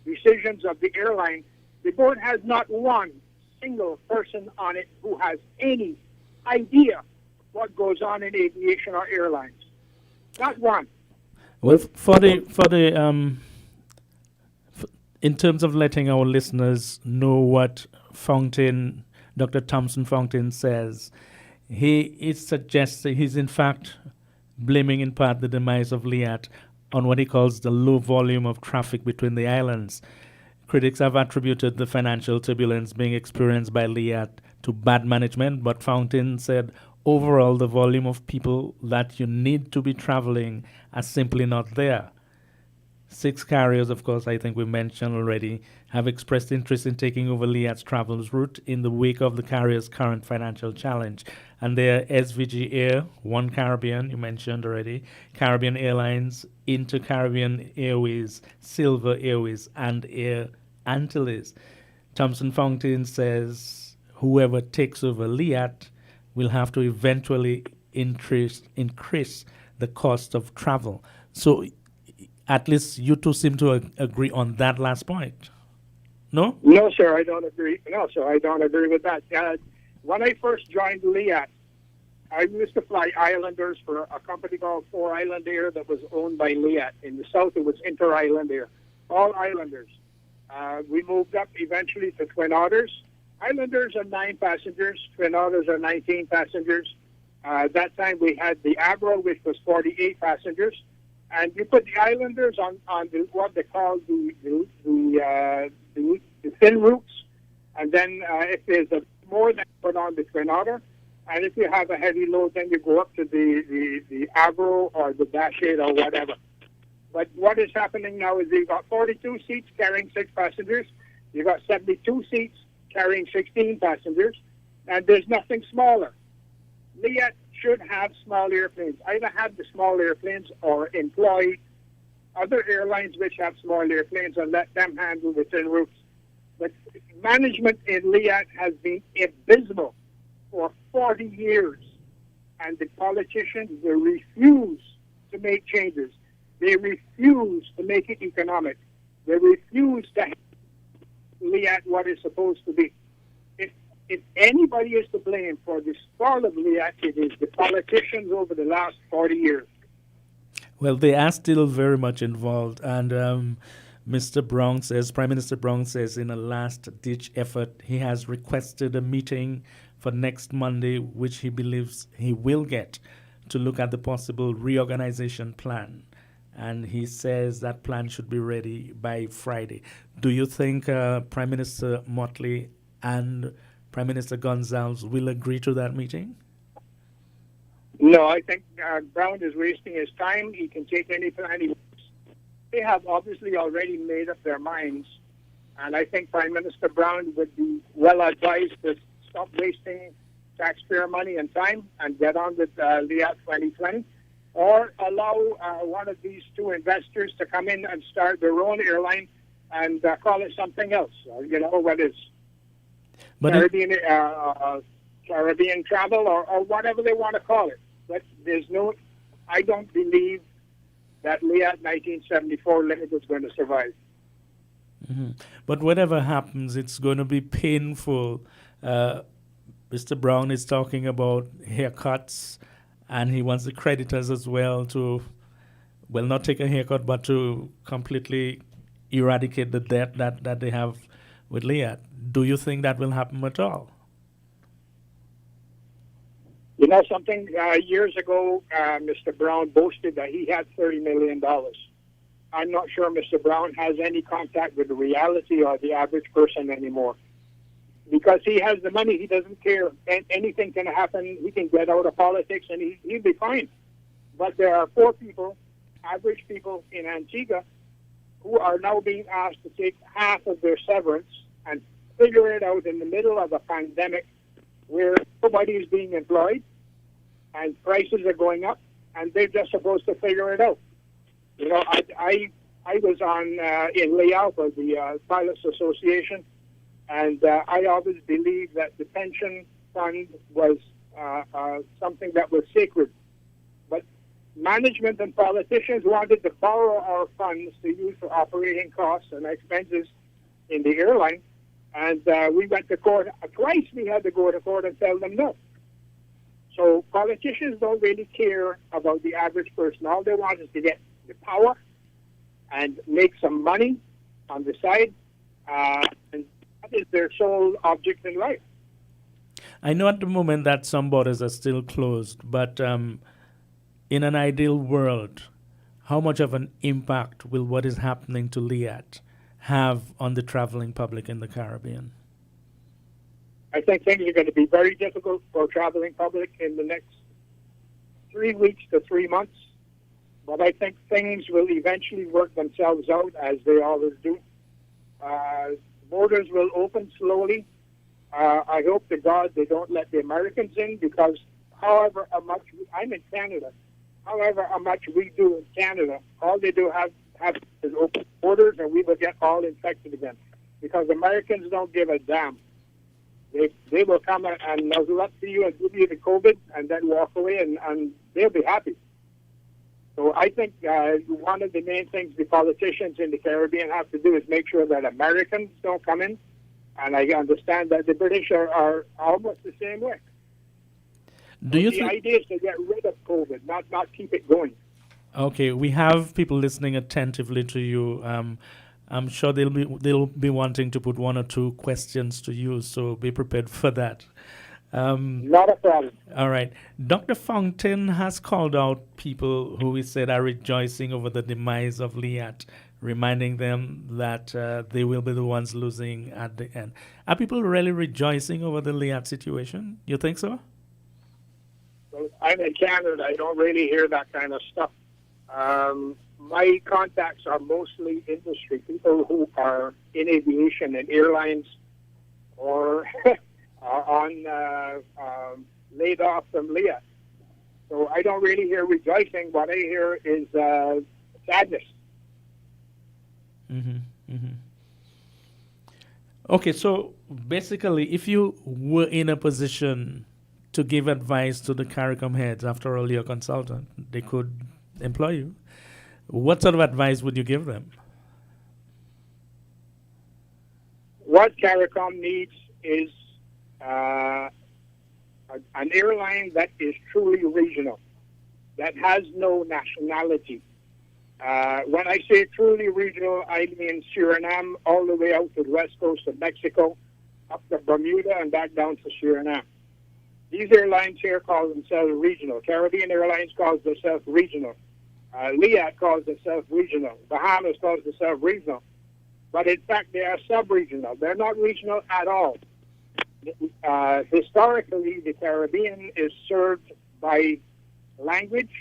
decisions of the airline, the board has not one single person on it who has any idea what goes on in aviation or airlines. Not one. Well, in terms of letting our listeners know what Dr. Thomson Fountain says, he suggests that he's in fact blaming in part the demise of LIAT on what he calls the low volume of traffic between the islands. Critics have attributed the financial turbulence being experienced by LIAT to bad management, but Fountain said overall the volume of people that you need to be traveling are simply not there. 6 carriers, of course, I think we mentioned already, have expressed interest in taking over LIAT's travels route in the wake of the carrier's current financial challenge. And they are SVG Air, One Caribbean, you mentioned already, Caribbean Airlines, Inter-Caribbean Airways, Silver Airways, and Air Antilles. Thomson Fountain says whoever takes over LIAT will have to eventually increase the cost of travel. So at least you two seem to agree on that last point. No? No, sir, I don't agree. No, sir, I don't agree with that. When I first joined LIAT, I used to fly Islanders for a company called Four Island Air that was owned by Liat. In the south, it was Inter Island Air. All Islanders. We moved up eventually to Twin Otters. Islanders are 9 passengers. Twin Otters are 19 passengers. That time we had the Abro, which was 48 passengers. And you put the Islanders on what they call the thin routes. And then if there's more, then put on the Twin Otter. And if you have a heavy load, then you go up to the Avro or the Dash 8 or whatever. But what is happening now is you've got 42 seats carrying 6 passengers. You've got 72 seats carrying 16 passengers. And there's nothing smaller. Liat should have small airplanes. Either have the small airplanes or employ other airlines which have small airplanes and let them handle the thin routes. But management in Liat has been abysmal for 40 years, and the politicians, they refuse to make changes. They refuse to make it economic. They refuse to have Liat what it's supposed to be. If anybody is to blame for the fall of Liat, it is the politicians over the last 40 years. Well, they are still very much involved, and Mr. Brown says, Prime Minister Brown says, in a last-ditch effort, he has requested a meeting for next Monday, which he believes he will get, to look at the possible reorganization plan. And he says that plan should be ready by Friday. Do you think Prime Minister Motley and Prime Minister Gonzalez will agree to that meeting? No, I think Brown is wasting his time. He can take any plan he wants. They have obviously already made up their minds, and I think Prime Minister Brown would be well advised to stop wasting taxpayer money and time and get on with Liat 2020, or allow one of these 2 investors to come in and start their own airline and call it something else. What is Caribbean travel or whatever they want to call it. But I don't believe that Liat 1974 limit is going to survive. Mm-hmm. But whatever happens, it's going to be painful. Mr. Brown is talking about haircuts, and he wants the creditors as well to, well, not take a haircut, but to completely eradicate the debt that they have with Liat. Do you think that will happen at all? You know something? Years ago, Mr. Brown boasted that he had $30 million. I'm not sure Mr. Brown has any contact with the reality or the average person anymore. Because he has the money, he doesn't care. Anything can happen. He can get out of politics and he'll be fine. But there are 4 people, average people in Antigua, who are now being asked to take half of their severance and figure it out in the middle of a pandemic where nobody is being employed and prices are going up, and they're just supposed to figure it out. You know, I was on in Leal for the Pilots Association, and I always believed that the pension fund was something that was sacred. But management and politicians wanted to borrow our funds to use for operating costs and expenses in the airline, and we went to court. Twice we had to go to court and tell them no. So politicians don't really care about the average person. All they want is to get the power and make some money on the side, and that is their sole object in life. I know at the moment that some borders are still closed, but in an ideal world, how much of an impact will what is happening to Liat have on the traveling public in the Caribbean? I think things are going to be very difficult for traveling public in the next 3 weeks to 3 months. But I think things will eventually work themselves out, as they always do. Borders will open slowly. I hope to God they don't let the Americans in, because however much I'm in Canada, however much we do in Canada, all they do have is open borders, and we will get all infected again. Because Americans don't give a damn. They will come and nuzzle up to you and give you the COVID and then walk away, and they'll be happy. So I think one of the main things the politicians in the Caribbean have to do is make sure that Americans don't come in. And I understand that the British are almost the same way. Do you the think? idea is to get rid of COVID, not keep it going. Okay, we have people listening attentively to you. I'm sure they'll be wanting to put one or two questions to you, so be prepared for that. Not a problem. All right. Dr. Fountain has called out people who he said are rejoicing over the demise of Liat, reminding them that they will be the ones losing at the end. Are people really rejoicing over the Liat situation? You think so? Well, I'm in Canada. I don't really hear that kind of stuff. My contacts are mostly industry, people who are in aviation and airlines or are on laid off from Liat. So I don't really hear rejoicing. What I hear is sadness. Okay, so basically, if you were in a position to give advice to the CARICOM heads, after all, you're a consultant, they could employ you. What sort of advice would you give them? What CARICOM needs is an airline that is truly regional, that has no nationality. When I say truly regional, I mean Suriname all the way out to the west coast of Mexico, up to Bermuda and back down to Suriname. These airlines here call themselves regional. Caribbean Airlines calls themselves regional. Liat calls themselves regional. Bahamas calls themselves regional. But in fact, they are sub-regional. They're not regional at all. Historically, the Caribbean is served by language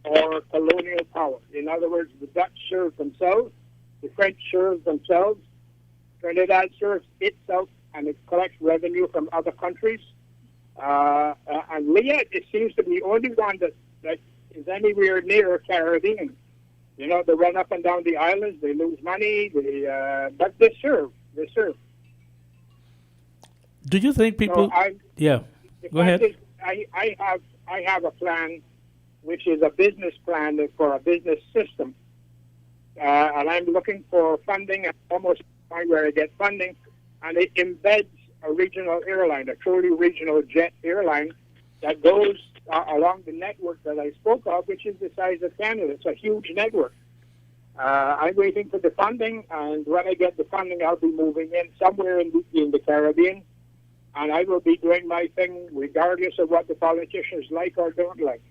or colonial power. In other words, the Dutch serve themselves, the French serve themselves, Trinidad serves itself, and it collects revenue from other countries. And Liat, it seems to be the only one that is anywhere near Caribbean. You know, they run up and down the islands, they lose money, but they serve. They serve. Do you think people... The go ahead. fact is, I have a plan, which is a business plan for a business system. And I'm looking for funding at almost the point where I get funding, and it embeds a regional airline, a truly regional jet airline that goes along the network that I spoke of, which is the size of Canada. It's a huge network. I'm waiting for the funding, and when I get the funding, I'll be moving in somewhere in the Caribbean, and I will be doing my thing regardless of what the politicians like or don't like.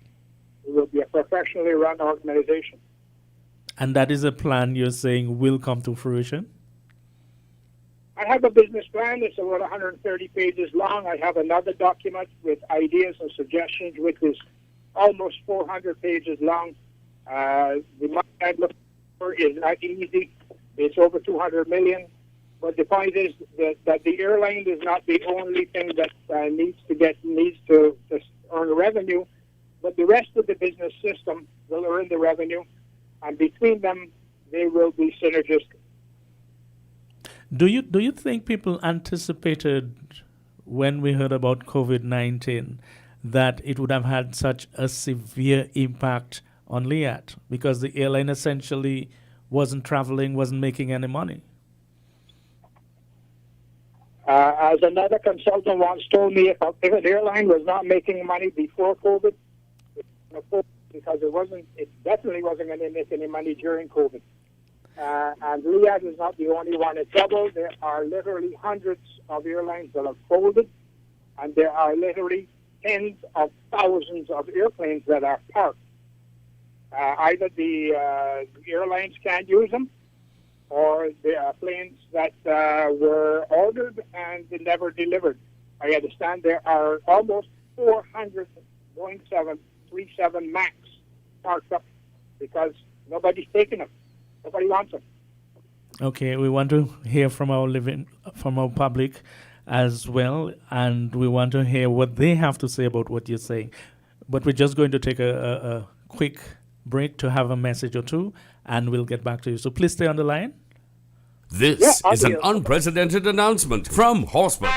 It will be a professionally run organization. And that is a plan you're saying will come to fruition? I have a business plan. It's about 130 pages long. I have another document with ideas and suggestions, which is almost 400 pages long. The money I'm looking for is not easy. It's over 200 million. But the point is that the airline is not the only thing that needs to earn revenue, but the rest of the business system will earn the revenue, and between them, they will be synergistic. Do you think people anticipated when we heard about COVID-19 that it would have had such a severe impact on Liat because the airline essentially wasn't traveling, wasn't making any money? As another consultant once told me, if an airline was not making money before COVID, because it definitely wasn't going to make any money during COVID. And Liat is not the only one in trouble. There are literally hundreds of airlines that have folded, and there are literally tens of thousands of airplanes that are parked. Either the airlines can't use them, or there are planes that were ordered and never delivered. I understand there are almost 400 Boeing 737 MAX parked up because nobody's taking them. Nobody wants them. Okay, we want to hear from our public as well, and we want to hear what they have to say about what you're saying. But we're just going to take a quick break to have a message or two, and we'll get back to you. So please stay on the line. This is an unprecedented announcement from Horseman's.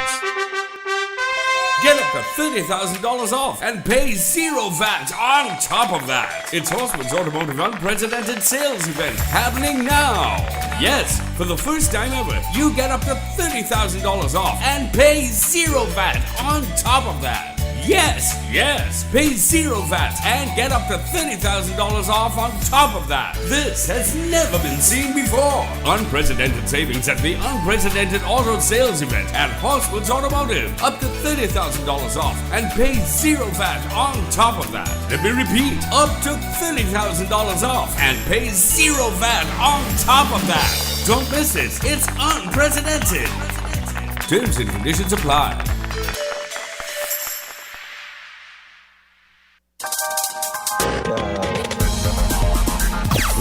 Get up to $30,000 off and pay zero VAT on top of that. It's Horseman's Automotive Unprecedented Sales Event happening now. Yes, for the first time ever, you get up to $30,000 off and pay zero VAT on top of that. Yes, yes. Pay zero VAT and get up to $30,000 off on top of that. This has never been seen before. Unprecedented savings at the Unprecedented Auto Sales Event at Horswoods Automotive. Up to $30,000 off and pay zero VAT on top of that. Let me repeat. Up to $30,000 off and pay zero VAT on top of that. Don't miss this. It's unprecedented. Terms and conditions apply.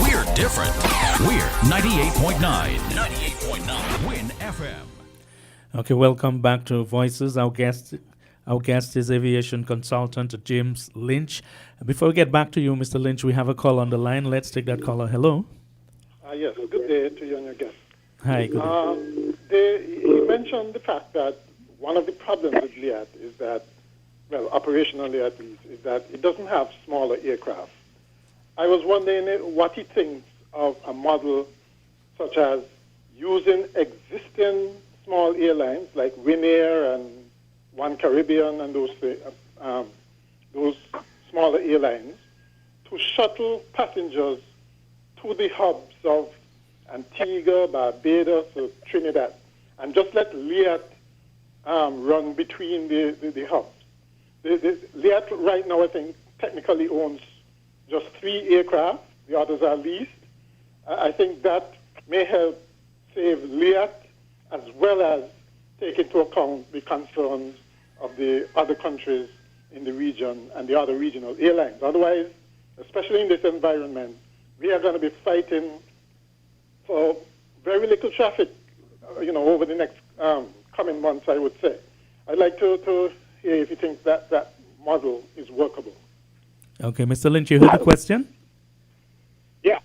We're different. We're 98.9. 98.9 Win FM. Okay, welcome back to Voices. Our guest is aviation consultant James Lynch. Before we get back to you, Mr. Lynch, we have a call on the line. Let's take that caller. Hello. Yes, good day to you and your guest. Hi, good day. You mentioned the fact that one of the problems with Liat is that, well, operationally at least, is that it doesn't have smaller aircraft. I was wondering what he thinks of a model such as using existing small airlines like Winair and One Caribbean and those smaller airlines to shuttle passengers to the hubs of Antigua, Barbados, or Trinidad, and just let Liat run between the hubs. Liat right now, I think, technically owns just 3 aircraft. The others are leased. I think that may help save Liat as well as take into account the concerns of the other countries in the region and the other regional airlines. Otherwise, especially in this environment, we are going to be fighting for very little traffic, over the next coming months, I would say. I'd like to hear if you think that model is workable. Okay, Mr. Lynch, you heard the question? Yeah.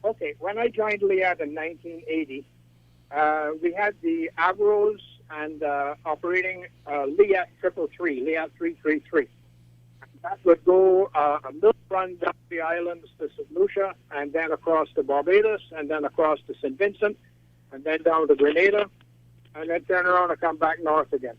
Okay. When I joined Liat in 1980, we had the Avros and operating Liat 333, Liat 333. That would go a milk run down the islands to St. Lucia, and then across to Barbados, and then across to St. Vincent, and then down to Grenada, and then turn around and come back north again.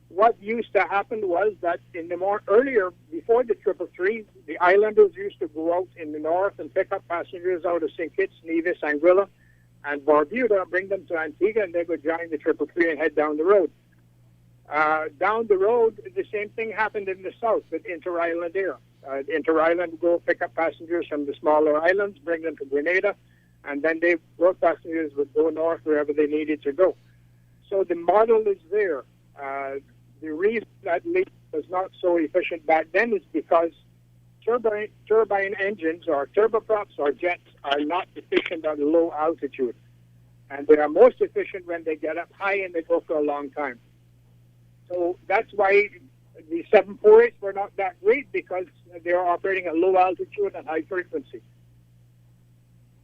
What used to happen was that in the earlier, before the 333, the islanders used to go out in the north and pick up passengers out of St. Kitts, Nevis, Anguilla, and Barbuda, bring them to Antigua, and they would join the 333 and head down the road. Down the road, the same thing happened in the south with Inter-Island Air. Inter-Island would go pick up passengers from the smaller islands, bring them to Grenada, and then those passengers would go north wherever they needed to go. So the model is there. The reason that Liat was not so efficient back then is because turbine engines or turboprops or jets are not efficient at low altitude. And they are most efficient when they get up high and they go for a long time. So that's why the 748s were not that great, because they are operating at low altitude and high frequency.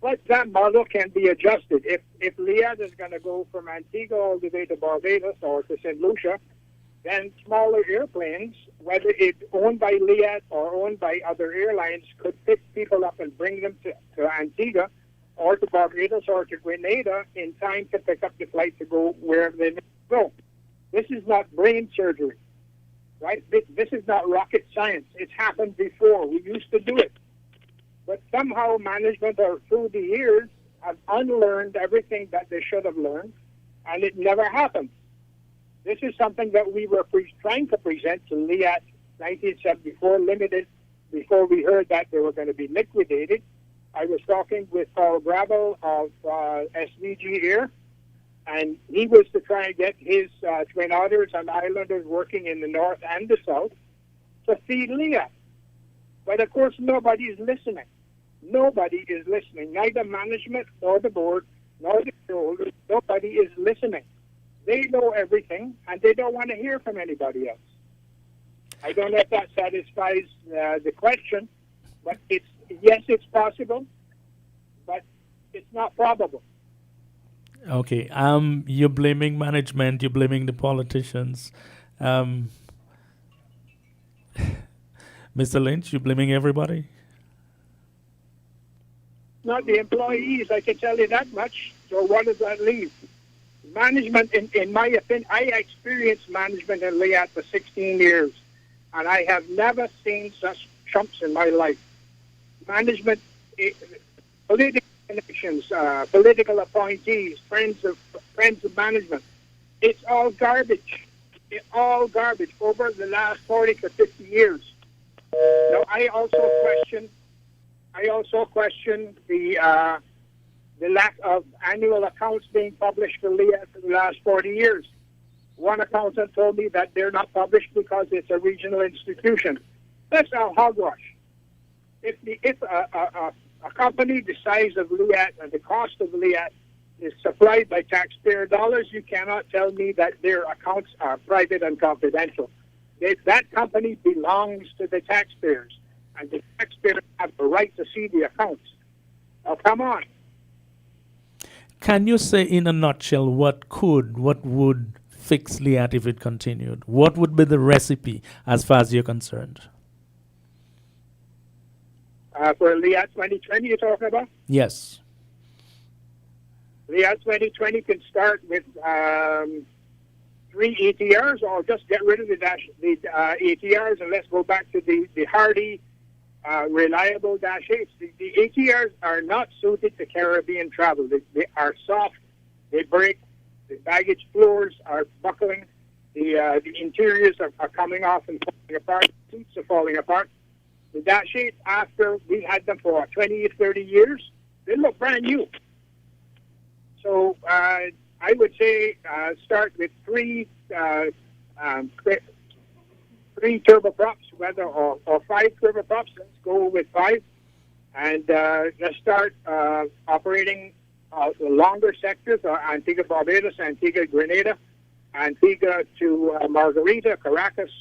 But that model can be adjusted. If Liat is going to go from Antigua all the way to Barbados or to St. Lucia, then smaller airplanes, whether it's owned by Liat or owned by other airlines, could pick people up and bring them to Antigua or to Barbados or to Grenada in time to pick up the flight to go wherever they need to go. This is not brain surgery, right? This is not rocket science. It's happened before. We used to do it. But somehow management through the years have unlearned everything that they should have learned, and it never happened. This is something that we were trying to present to Liat 1974 Limited before we heard that they were going to be liquidated. I was talking with Paul Gravel of SVG Air, and he was to try and get his Twin Otters and Islanders working in the north and the south to feed Liat. But of course, nobody is listening. Nobody is listening. Neither management nor the board nor the shareholders. Nobody is listening. They know everything, and they don't want to hear from anybody else. I don't know if that satisfies the question, but yes, it's possible, but it's not probable. Okay. You're blaming management. You're blaming the politicians. Mr. Lynch, you're blaming everybody? Not the employees, I can tell you that much. So what does that leave? management, in my opinion, I experienced management in Liat for 16 years, and I have never seen such chumps in my life. Management, political connections, political appointees, friends of management. It's all garbage. It's all garbage over the last 40 to 50 years. Now, I also question the lack of annual accounts being published for Liat for the last 40 years. One accountant told me that they're not published because it's a regional institution. That's all hogwash. If a company the size of Liat and the cost of Liat is supplied by taxpayer dollars, you cannot tell me that their accounts are private and confidential. That company belongs to the taxpayers, and the taxpayers have the right to see the accounts. Now, come on. Can you say in a nutshell what would fix Liat if it continued? What would be the recipe as far as you're concerned? For Liat 2020 you're talking about? Yes. Liat 2020 can start with 3 ATRs, or just get rid of the ATRs and let's go back to the hardy, reliable Dash 8s. The ATRs are not suited to Caribbean travel. They are soft, they break, the baggage floors are buckling, the interiors are coming off and falling apart, the seats are falling apart. The Dash 8s, after we had them for 20 or 30 years, they look brand new. So I would say start with 3 turboprops, or 5 turboprops. Let's go with 5, and let's start operating the longer sectors, Antigua Barbados, Antigua Grenada, Antigua to Margarita, Caracas,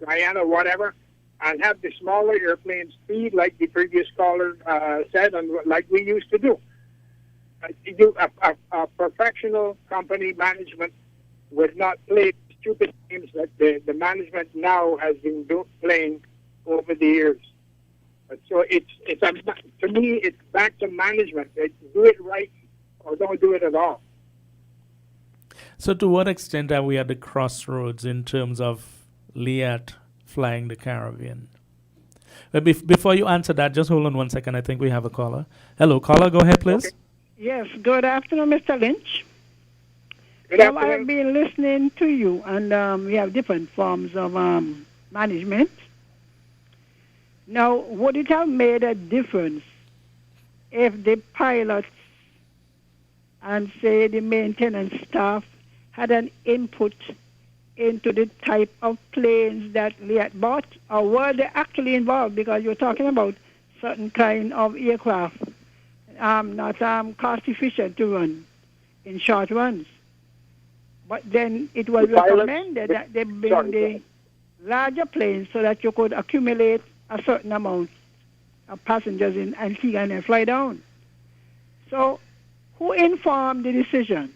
Guyana, whatever, and have the smaller airplanes feed like the previous caller said, and like we used to do. A professional company management would not play stupid games that the management now has been playing over the years. So to me, it's back to management. Do it right or don't do it at all. So to what extent are we at the crossroads in terms of Liat flying the Caribbean? But before you answer that, just hold on 1 second. I think we have a caller. Hello, caller. Go ahead, please. Okay. Yes, good afternoon, Mr. Lynch. Good afternoon. I've been listening to you, and we have different forms of management. Now, would it have made a difference if the pilots and, say, the maintenance staff had an input into the type of planes that Liat bought, or were they actually involved? Because you're talking about certain kind of aircraft not cost efficient to run in short runs. But then it was recommended that they bring the larger planes so that you could accumulate a certain amount of passengers in Antigua and then fly down. So who informed the decision?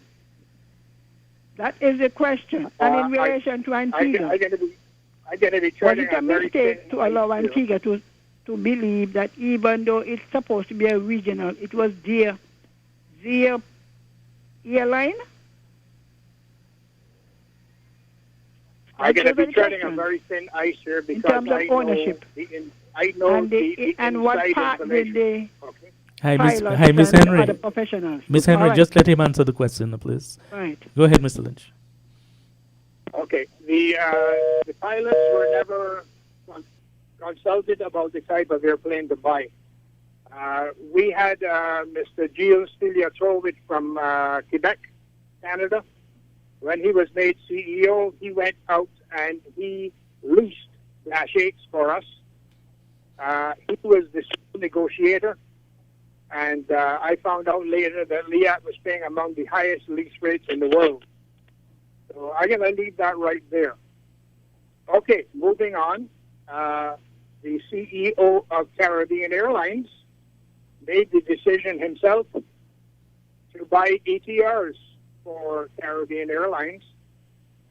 That is the question. And in relation to Antigua, was it a mistake to allow Antigua to believe that even though it's supposed to be a regional, it was their airline? I'm going to be treading a very thin ice here because in terms of ownership. I know the and what part did they? Okay. Hi, Miss Henry. Miss Henry, right. Just let him answer the question, please. Right. Go ahead, Mr. Lynch. Okay. The pilots were never consulted about the type of airplane to buy. We had Mr. Gilles Stiliatrovic from Quebec, Canada. When he was made CEO, he went out and he leased Dash 8s for us. He was the negotiator, and I found out later that Liat was paying among the highest lease rates in the world. So I'm going to leave that right there. Okay, moving on. The CEO of Caribbean Airlines made the decision himself to buy ATRs for Caribbean Airlines.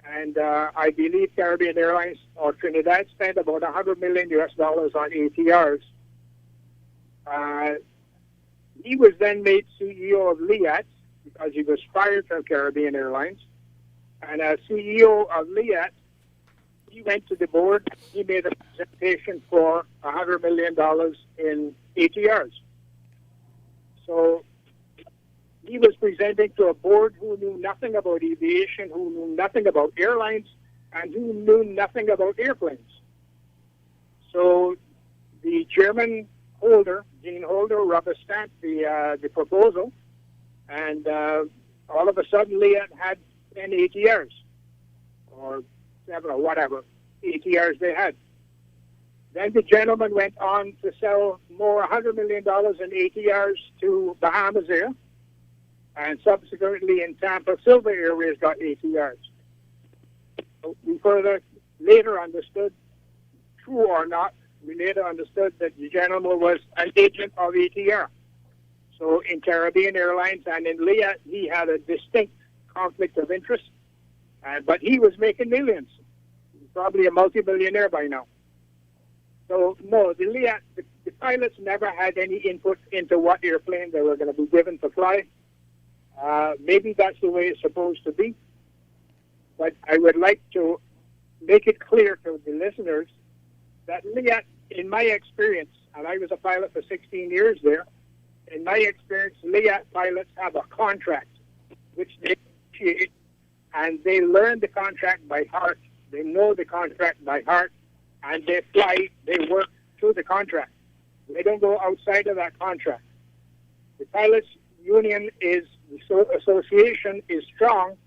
And I believe Caribbean Airlines or Trinidad spent about $100 million on ATRs. He was then made CEO of Liat. because he was fired from Caribbean Airlines. And as CEO of Liat, he went to the board. He made a presentation for $100 million in ATRs. So he was presenting to a board who knew nothing about aviation, who knew nothing about airlines, and who knew nothing about airplanes. So the chairman Holder, Gene Holder, rubber-stamped the proposal, and all of a sudden Liat had 10 ATRs, or 7 or whatever ATRs they had. Then the gentleman went on to sell more $100 million in ATRs to Bahamas Air, and subsequently in Tampa, Silver Airways got ATRs. So we later understood, true or not, we later understood that the gentleman was an agent of ATR. So in Caribbean Airlines and in Liat, he had a distinct conflict of interest, but he was making millions. Probably a multi-billionaire by now. So no, the Liat, the pilots never had any input into what airplane they were going to be given to fly. Maybe that's the way it's supposed to be. But I would like to make it clear to the listeners that Liat, in my experience, and I was a pilot for 16 years there, in my experience, Liat pilots have a contract which they appreciate, and they learn the contract by heart. They know the contract by heart, and they fly, they work through the contract. They don't go outside of that contract. The pilots union association is strong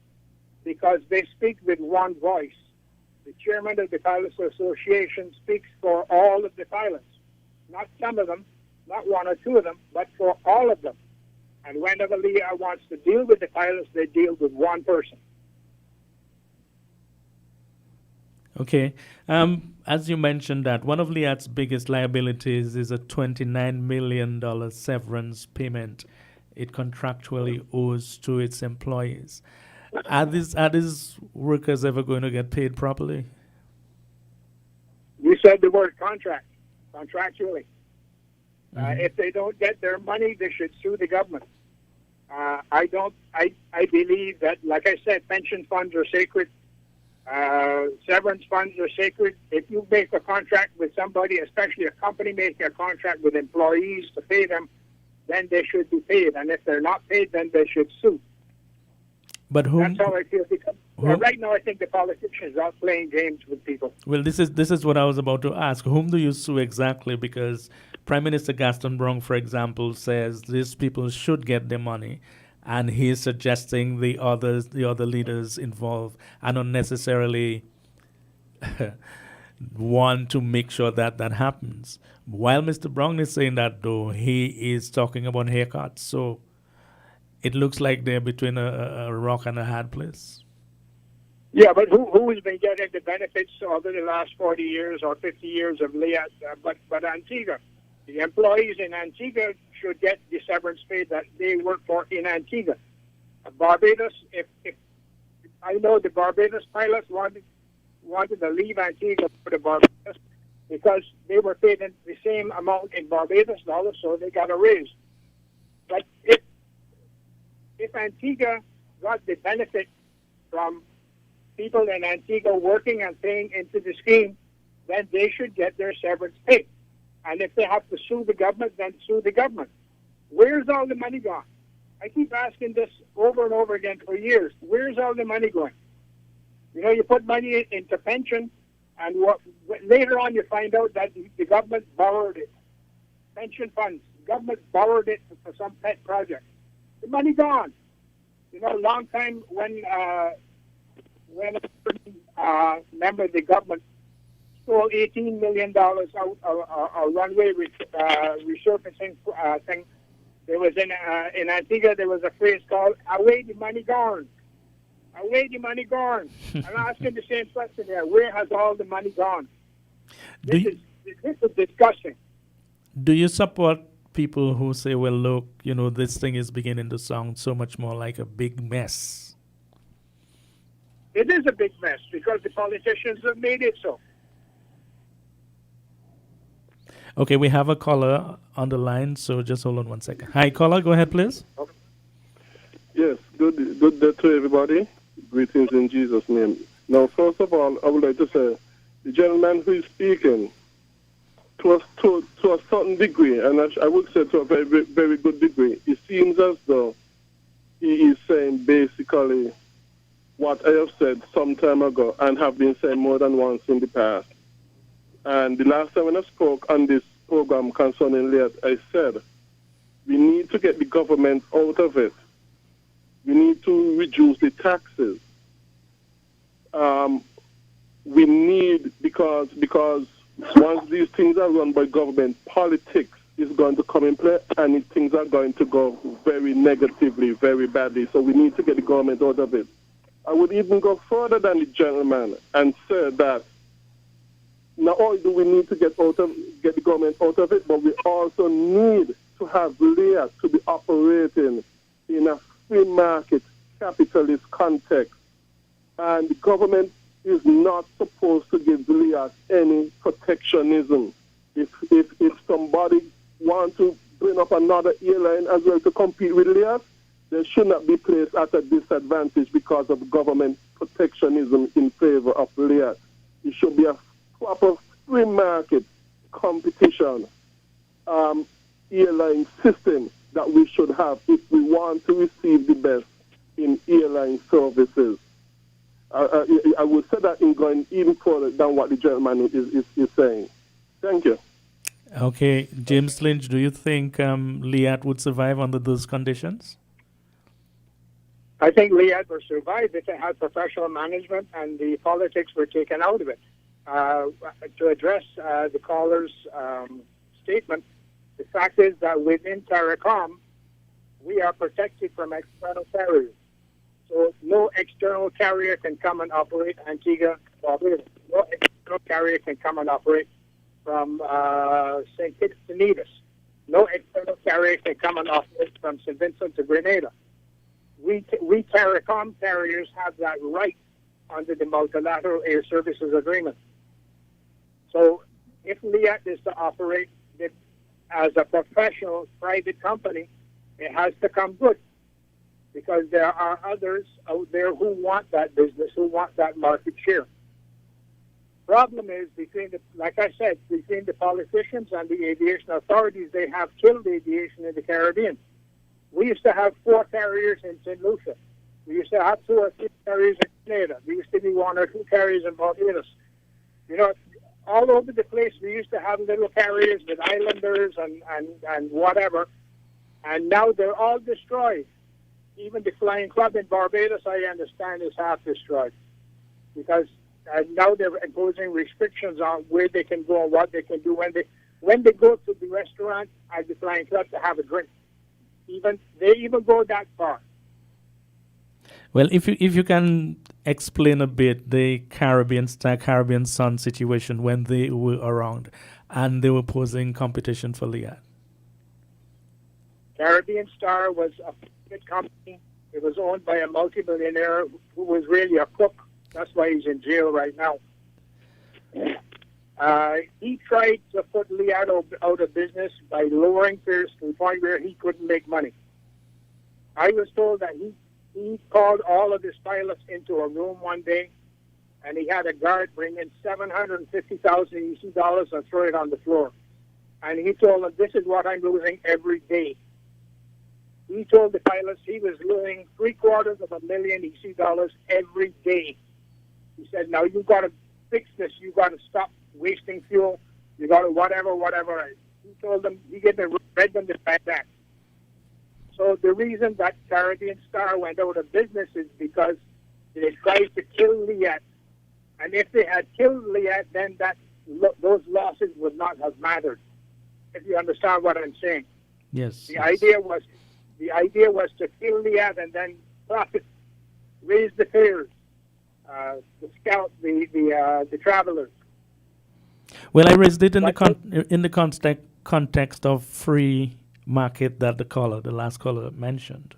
because they speak with one voice. The chairman of the Pilots Association speaks for all of the pilots, not some of them, not one or two of them, but for all of them. And whenever Liat wants to deal with the pilots, they deal with one person. Okay. As you mentioned that one of Liat's biggest liabilities is a $29 million severance payment it contractually owes to its employees. Are these workers ever going to get paid properly? You said the word contract, contractually. If they don't get their money, they should sue the government. I believe that, like I said, pension funds are sacred. Severance funds are sacred. If you make a contract with somebody, especially a company making a contract with employees to pay them, then they should be paid. And if they're not paid, then they should sue. But that's how I feel. Because right now, I think the politicians are playing games with people. Well, this is what I was about to ask. Whom do you sue exactly? Because Prime Minister Gaston Brong, for example, says these people should get their money, and he's suggesting the other leaders involved are not necessarily want to make sure that happens. While Mr. Brong is saying that, though, he is talking about haircuts. So it looks like they're between a rock and a hard place. Yeah, but who has been getting the benefits over the last 40 years or 50 years of Liat? But Antigua. The employees in Antigua should get the severance pay that they work for in Antigua. Barbados, if I know the Barbados pilots wanted to leave Antigua for the Barbados because they were paid the same amount in Barbados dollars, so they got a raise. But if Antigua got the benefit from people in Antigua working and paying into the scheme, then they should get their severance pay. And if they have to sue the government, then sue the government. Where's all the money gone? I keep asking this over and over again for years. Where's all the money going? You know, you put money into pension, and later on you find out that the government borrowed it. Pension funds, government borrowed it for some pet project. The money gone. You know, a long time when a member of the government stole $18 million out a runway resurfacing thing. There was in Antigua, there was a phrase called "away the money gone." Away the money gone. I'm asking the same question here. Where has all the money gone? This is disgusting. Do you support people who say, well, look, you know, this thing is beginning to sound so much more like a big mess? It is a big mess because the politicians have made it so. Okay, we have a caller on the line, so just hold on one second. Hi, caller, go ahead, please. Yes, good day to everybody. Greetings in Jesus' name. Now, first of all, I would like to say, the gentleman who is speaking, to a certain degree, and I would say to a very, very good degree, it seems as though he is saying basically what I have said some time ago and have been saying more than once in the past. And the last time when I spoke on this program concerning Liat, I said, we need to get the government out of it. We need to reduce the taxes. We need, because once these things are run by government, politics is going to come in play, and things are going to go very negatively, very badly. So we need to get the government out of it. I would even go further than the gentleman and say that not only do we need to get the government out of it, but we also need to have Liat to be operating in a free market capitalist context. And the government is not supposed to give Liat any protectionism. If somebody wants to bring up another airline as well to compete with Liat, they should not be placed at a disadvantage because of government protectionism in favor of Liat. It should be a proper free market competition airline system that we should have if we want to receive the best in airline services. I would say that in going even further than what the gentleman is saying. Thank you. Okay, James Lynch, do you think Liat would survive under those conditions? I think Liat will survive if it had professional management and the politics were taken out of it. To address the caller's statement, the fact is that within CARICOM, we are protected from external carriers. So no external carrier can come and operate Antigua Barbados. No external carrier can come and operate from St. Kitts to Nevis. No external carrier can come and operate from St. Vincent to Grenada. We CARICOM carriers have that right under the Multilateral Air Services Agreement. So if Liat is to operate it as a professional private company, it has to come good, because there are others out there who want that business, who want that market share. Problem is, like I said, between the politicians and the aviation authorities, they have killed aviation in the Caribbean. We used to have 4 carriers in St. Lucia. We used to have 2 or 3 carriers in Grenada. There used to be 1 or 2 carriers in Barbados. You know, all over the place, we used to have little carriers with islanders and whatever, and now they're all destroyed. Even the Flying Club in Barbados, I understand, is half destroyed, because now they're imposing restrictions on where they can go and what they can do when they go to the restaurant at the Flying Club to have a drink. They even go that far. Well, if you can explain a bit the Caribbean Sun situation when they were around and they were posing competition for Liat. Caribbean Star was a private company. It was owned by a multimillionaire who was really a cook. That's why he's in jail right now. He tried to put Liat out of business by lowering fares to the point where he couldn't make money. I was told that he called all of his pilots into a room one day, and he had a guard bring in 750,000 EC dollars and throw it on the floor. And he told them, "This is what I'm losing every day." He told the pilots he was losing $750,000 EC dollars every day. He said, "Now you've got to fix this. You've got to stop wasting fuel. You got to whatever. He told them, he read them the fact that. So the reason that Caribbean Star went out of business is because they tried to kill Liat. And if they had killed Liat, then those losses would not have mattered. If you understand what I'm saying. Yes. The idea was to kill Liat and then profit, raise the fares, the travelers. Well, I raised it in the context of free market that the last caller mentioned.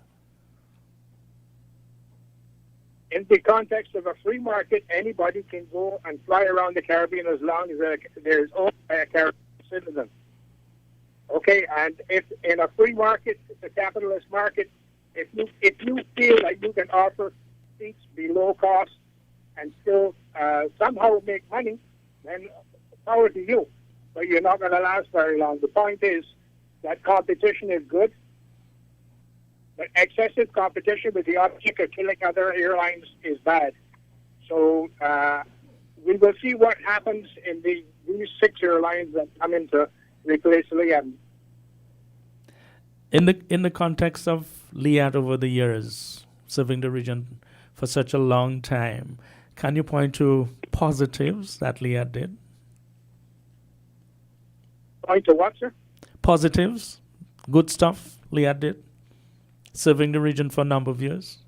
In the context of a free market, anybody can go and fly around the Caribbean as long as there's owned by a Caribbean citizen. Okay, and if in a free market, it's a capitalist market, If you feel like you can offer seats below cost and still somehow make money, then power to you. But you're not going to last very long. The point is that competition is good, but excessive competition with the object of killing other airlines is bad. So we will see what happens in these 6 airlines that come in to replace Liat. In the context of Liat over the years, serving the region for such a long time, can you point to positives that Liat did? Point to what, sir? Positives, good stuff Liat did, serving the region for a number of years.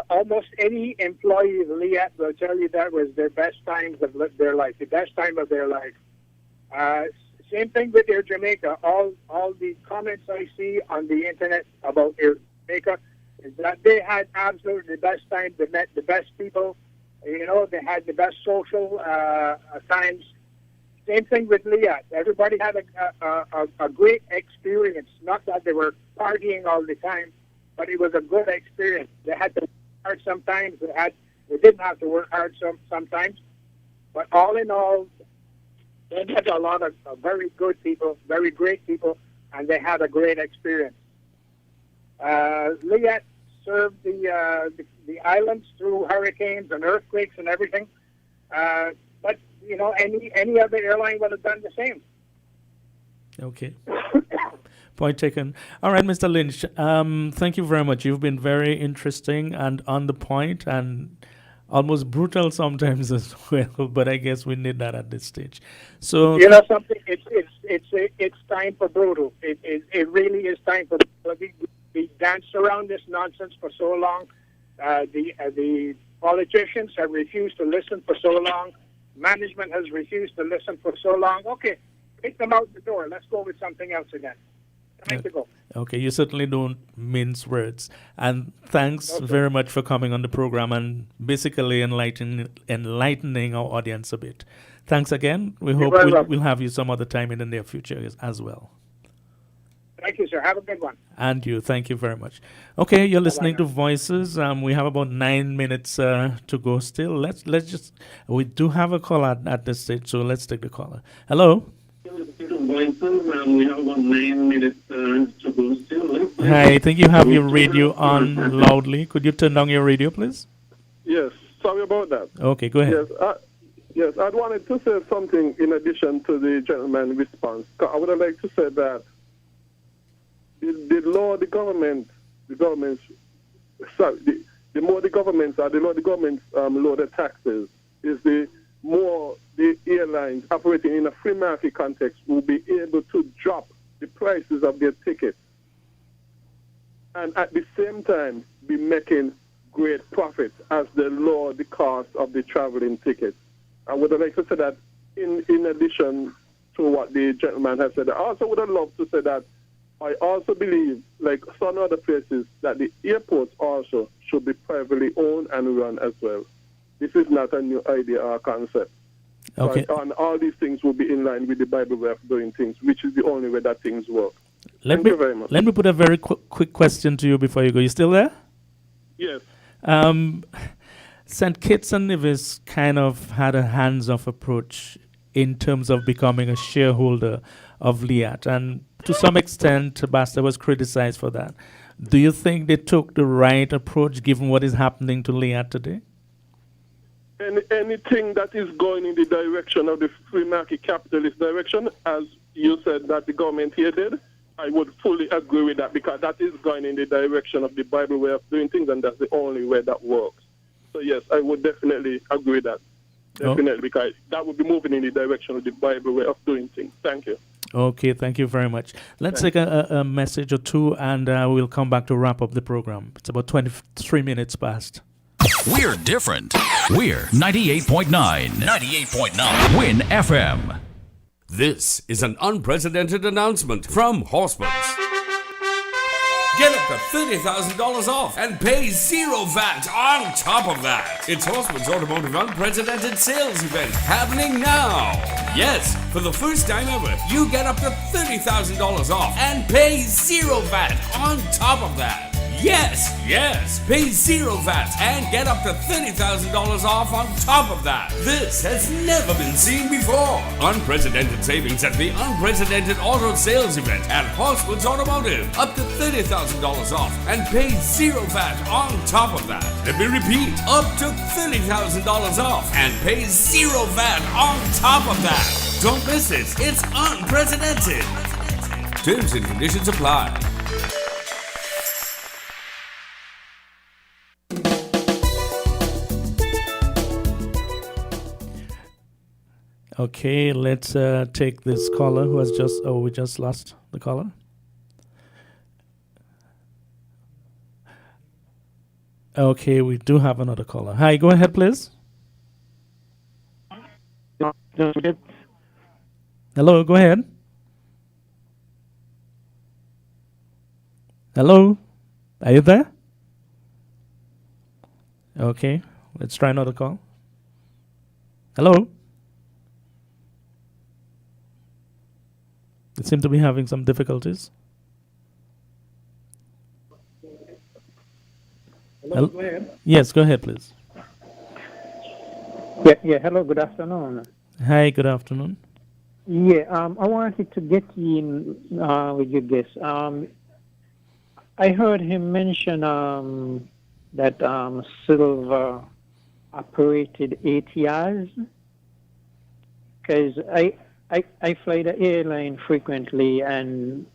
Almost any employee of Liat will tell you that was their best times of their life, the best time of their life. Same thing with Air Jamaica. All the comments I see on the internet about Air Jamaica is that they had absolutely the best time. They met the best people. You know, they had the best social times. Same thing with Liat. Everybody had a great experience. Not that they were partying all the time, but it was a good experience. They had to work hard sometimes. They didn't have to work hard sometimes. But all in all, they met a lot of very good people, very great people, and they had a great experience. Liat served the islands through hurricanes and earthquakes and everything. But you know, any other airline would have done the same. Okay. Point taken. All right, Mr. Lynch. Thank you very much. You've been very interesting and on the point and almost brutal sometimes as well. But I guess we need that at this stage. So you know something. It's time for brutal. It really is time for brutal. We danced around this nonsense for so long. The politicians have refused to listen for so long. Management has refused to listen for so long. Okay, take them out the door. Let's go with something else again. Time to go. Okay, you certainly don't mince words. And thanks very much for coming on the program and basically enlightening our audience a bit. Thanks again. We hope we'll have you some other time in the near future as well. Thank you, sir. Have a good one. And you. Thank you very much. Okay, you're listening to Voices. We have about 9 minutes to go still. Let's just... We do have a caller at this stage, so let's take the caller. Hello? Voices, we have about 9 minutes to go still. Hi, I think you have your radio on loudly. Could you turn down your radio, please? Yes, sorry about that. Okay, go ahead. Yes, I wanted to say something in addition to the gentleman's response. I would have liked to say that the more the governments lower the taxes, is the more the airlines operating in a free market context will be able to drop the prices of their tickets and at the same time be making great profits as they lower the cost of the traveling tickets. I would have liked to say that in addition to what the gentleman has said. I also would have loved to say that I also believe, like some other places, that the airports also should be privately owned and run as well. This is not a new idea or concept. Okay. Right? And all these things will be in line with the Bible way of doing things, which is the only way that things work. Thank you very much. Let me put a very quick question to you before you go. You still there? Yes. St. Kitts and Nevis kind of had a hands-off approach in terms of becoming a shareholder of Liat, and to some extent, Basta was criticized for that. Do you think they took the right approach given what is happening to Liat today? Anything that is going in the direction of the free market capitalist direction, as you said that the government here did, I would fully agree with that, because that is going in the direction of the Bible way of doing things, and that's the only way that works. So yes, I would definitely agree with that. Definitely, because that would be moving in the direction of the Bible way of doing things. Thank you. Okay, thank you very much. Let's take a message or two, and we'll come back to wrap up the program. It's about 23 minutes past. We're different. We're 98.9. 98.9. Win FM. This is an unprecedented announcement from Horseman's. Get up to $30,000 off and pay zero VAT on top of that. It's Horseman's Automotive Unprecedented Sales Event happening now. Yes, for the first time ever, you get up to $30,000 off and pay zero VAT on top of that. Yes, pay zero VAT and get up to $30,000 off on top of that. This has never been seen before. Unprecedented savings at the Unprecedented Auto Sales Event at Horsford's Automotive. Up to $30,000 off and pay zero VAT on top of that. Let me repeat, up to $30,000 off and pay zero VAT on top of that. Don't miss it. It's unprecedented. Terms and conditions apply. Okay, let's take this caller who has just... Oh, we just lost the caller. Okay, we do have another caller. Hi, go ahead, please. Hello, go ahead. Hello, are you there? Okay, let's try another call. Hello? They seem to be having some difficulties. Hello, go ahead. Yes, go ahead, please. Yeah, hello, good afternoon. Hi, good afternoon. Yeah, I wanted to get in with you guys. I heard him mention that Silver operated ATRs, because I fly the airline frequently, and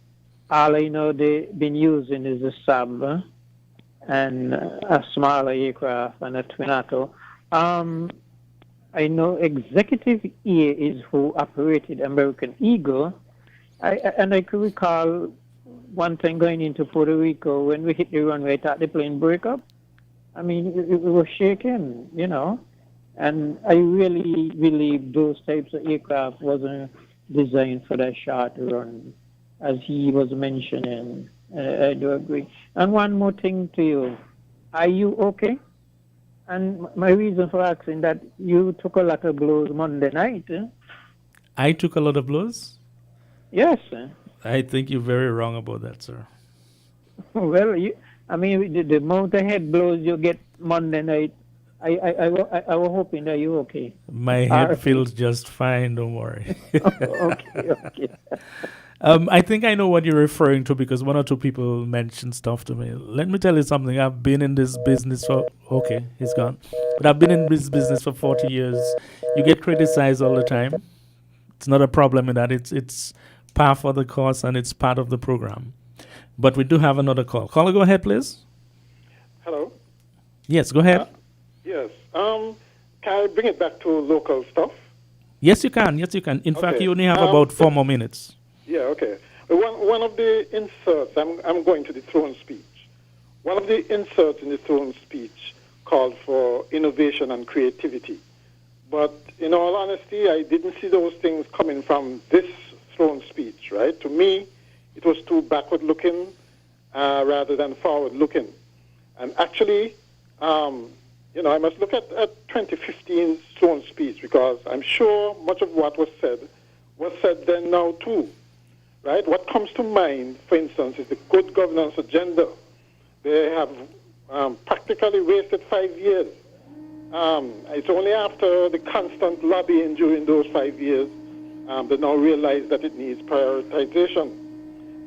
all I know they've been using is a sub and a smaller aircraft and a twin otter. I know Executive Air is who operated American Eagle, and I could recall one time going into Puerto Rico when we hit the runway, I thought the plane broke up. I mean, it was shaking, you know. And I really believe those types of aircraft wasn't designed for that short run, as he was mentioning. I do agree. And one more thing to you. Are you okay? And my reason for asking that, you took a lot of blows Monday night. I took a lot of blows? Yes, sir. I think you're very wrong about that, sir. Well, the amount of head blows you get Monday night, I was hoping that you're okay. My head feels just fine, don't worry. Okay. I think I know what you're referring to, because one or two people mentioned stuff to me. Let me tell you something. I've been in this business for... Okay, he's gone. But I've been in this business for 40 years. You get criticized all the time. It's not a problem in that. It's par for the course, and it's part of the program. But we do have another call. Caller, go ahead, please. Hello? Yes, go ahead. Yes. Can I bring it back to local stuff? Yes, you can. In fact, you only have about 4 more minutes. Yeah, okay. One of the inserts, I'm going to the throne speech. One of the inserts in the throne speech called for innovation and creativity. But in all honesty, I didn't see those things coming from this throne speech, right? To me, it was too backward-looking rather than forward-looking. And actually, I must look at 2015's throne speech, because I'm sure much of what was said then now too, right? What comes to mind, for instance, is the good governance agenda. They have practically wasted 5 years. It's only after the constant lobbying during those 5 years they now realize that it needs prioritization.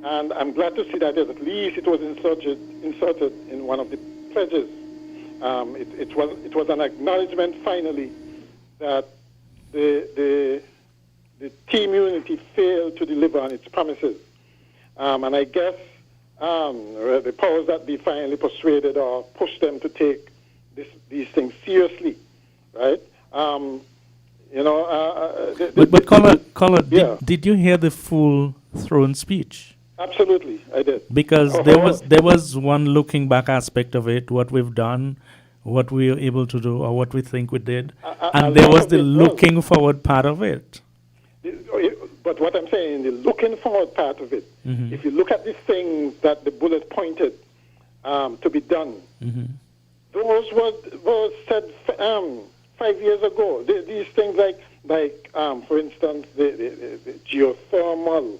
And I'm glad to see that at least it was inserted in one of the pledges. It was an acknowledgement finally that the team unity failed to deliver on its promises. And I guess the powers that be finally persuaded or pushed them to take these things seriously, right? But caller, did you hear the full throne speech? Absolutely, I did. Because there was one looking back aspect of it, what we've done, what we were able to do, or what we think we did, and there was the looking forward part of it. But what I'm saying, the looking forward part of it, if you look at the things that the bullet pointed to be done, those were said 5 years ago. These things like like, for instance, the geothermal,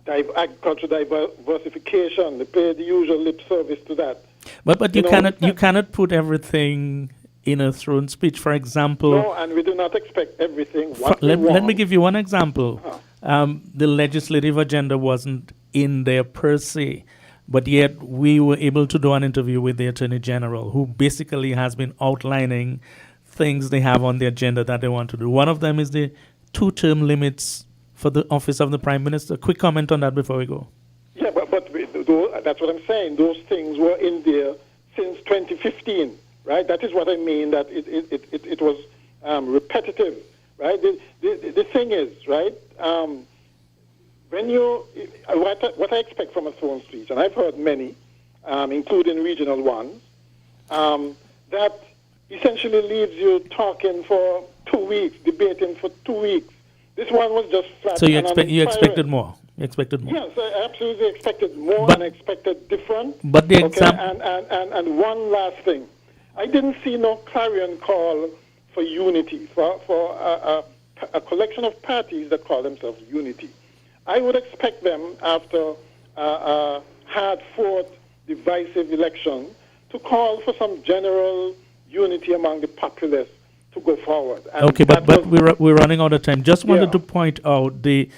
agricultural diversification. They pay the usual lip service to that. But you cannot put everything in a thrown speech. For example, no, and we do not expect everything. Let me give you one example. The legislative agenda wasn't in there per se, but yet we were able to do an interview with the Attorney General, who basically has been outlining things they have on the agenda that they want to do. One of them is the 2-term limits for the office of the Prime Minister. Quick comment on that before we go. Yeah, but that's what I'm saying. Those things were in there since 2015, right? That is what I mean, that it was repetitive, right? The thing is, right, when what I expect from a throne speech, and I've heard many, including regional ones, that essentially leaves you talking for 2 weeks, debating for 2 weeks. This one was just flat. So you expected more. You expected more. Yes, I absolutely expected more and expected different. But the and one last thing, I didn't see no clarion call for unity for a collection of parties that call themselves unity. I would expect them after a hard-fought, divisive election to call for some general unity among the populace to go forward. And okay, but we're running out of time. Just wanted to point out the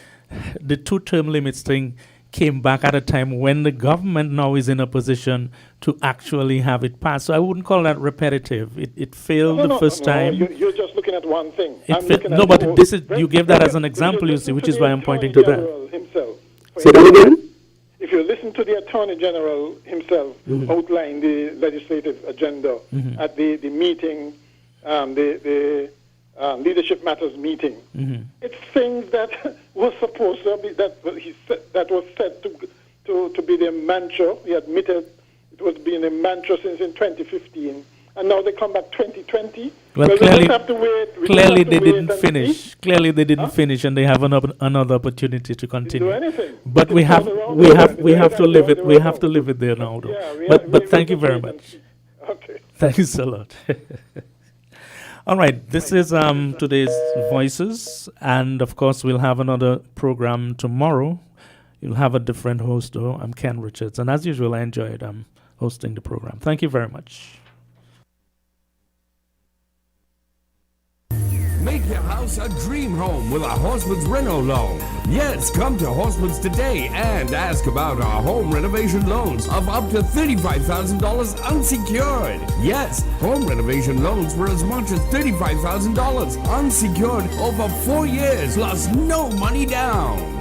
2-term limits thing came back at a time when the government now is in a position to actually have it passed. So I wouldn't call that repetitive. It failed the first time. You're just looking at one thing. But this is you gave that as an example, you see, which is why I'm pointing to that. Himself, Say that again? If you listen to the Attorney General himself outline the legislative agenda at the meeting, the Leadership Matters meeting, it's things that was supposed to be that was said to be the mantra. He admitted it was being a mantra since in 2015, and now they come back 2020. Well, we just have to wait. Clearly they didn't finish. Clearly they didn't finish, and they have another opportunity to continue. Do anything. But we have to live it. We have to live it there now, though. Yeah, but thank you very much. Okay. Thanks a lot. All right, this is today's Voices, and of course we'll have another program tomorrow. You'll have a different host, though. I'm Ken Richards, and as usual, I enjoyed hosting the program. Thank you very much. Make your house a dream home with a Horseman's Reno loan. Yes, come to Horseman's today and ask about our home renovation loans of up to $35,000 unsecured. Yes, home renovation loans for as much as $35,000 unsecured over 4 years plus no money down.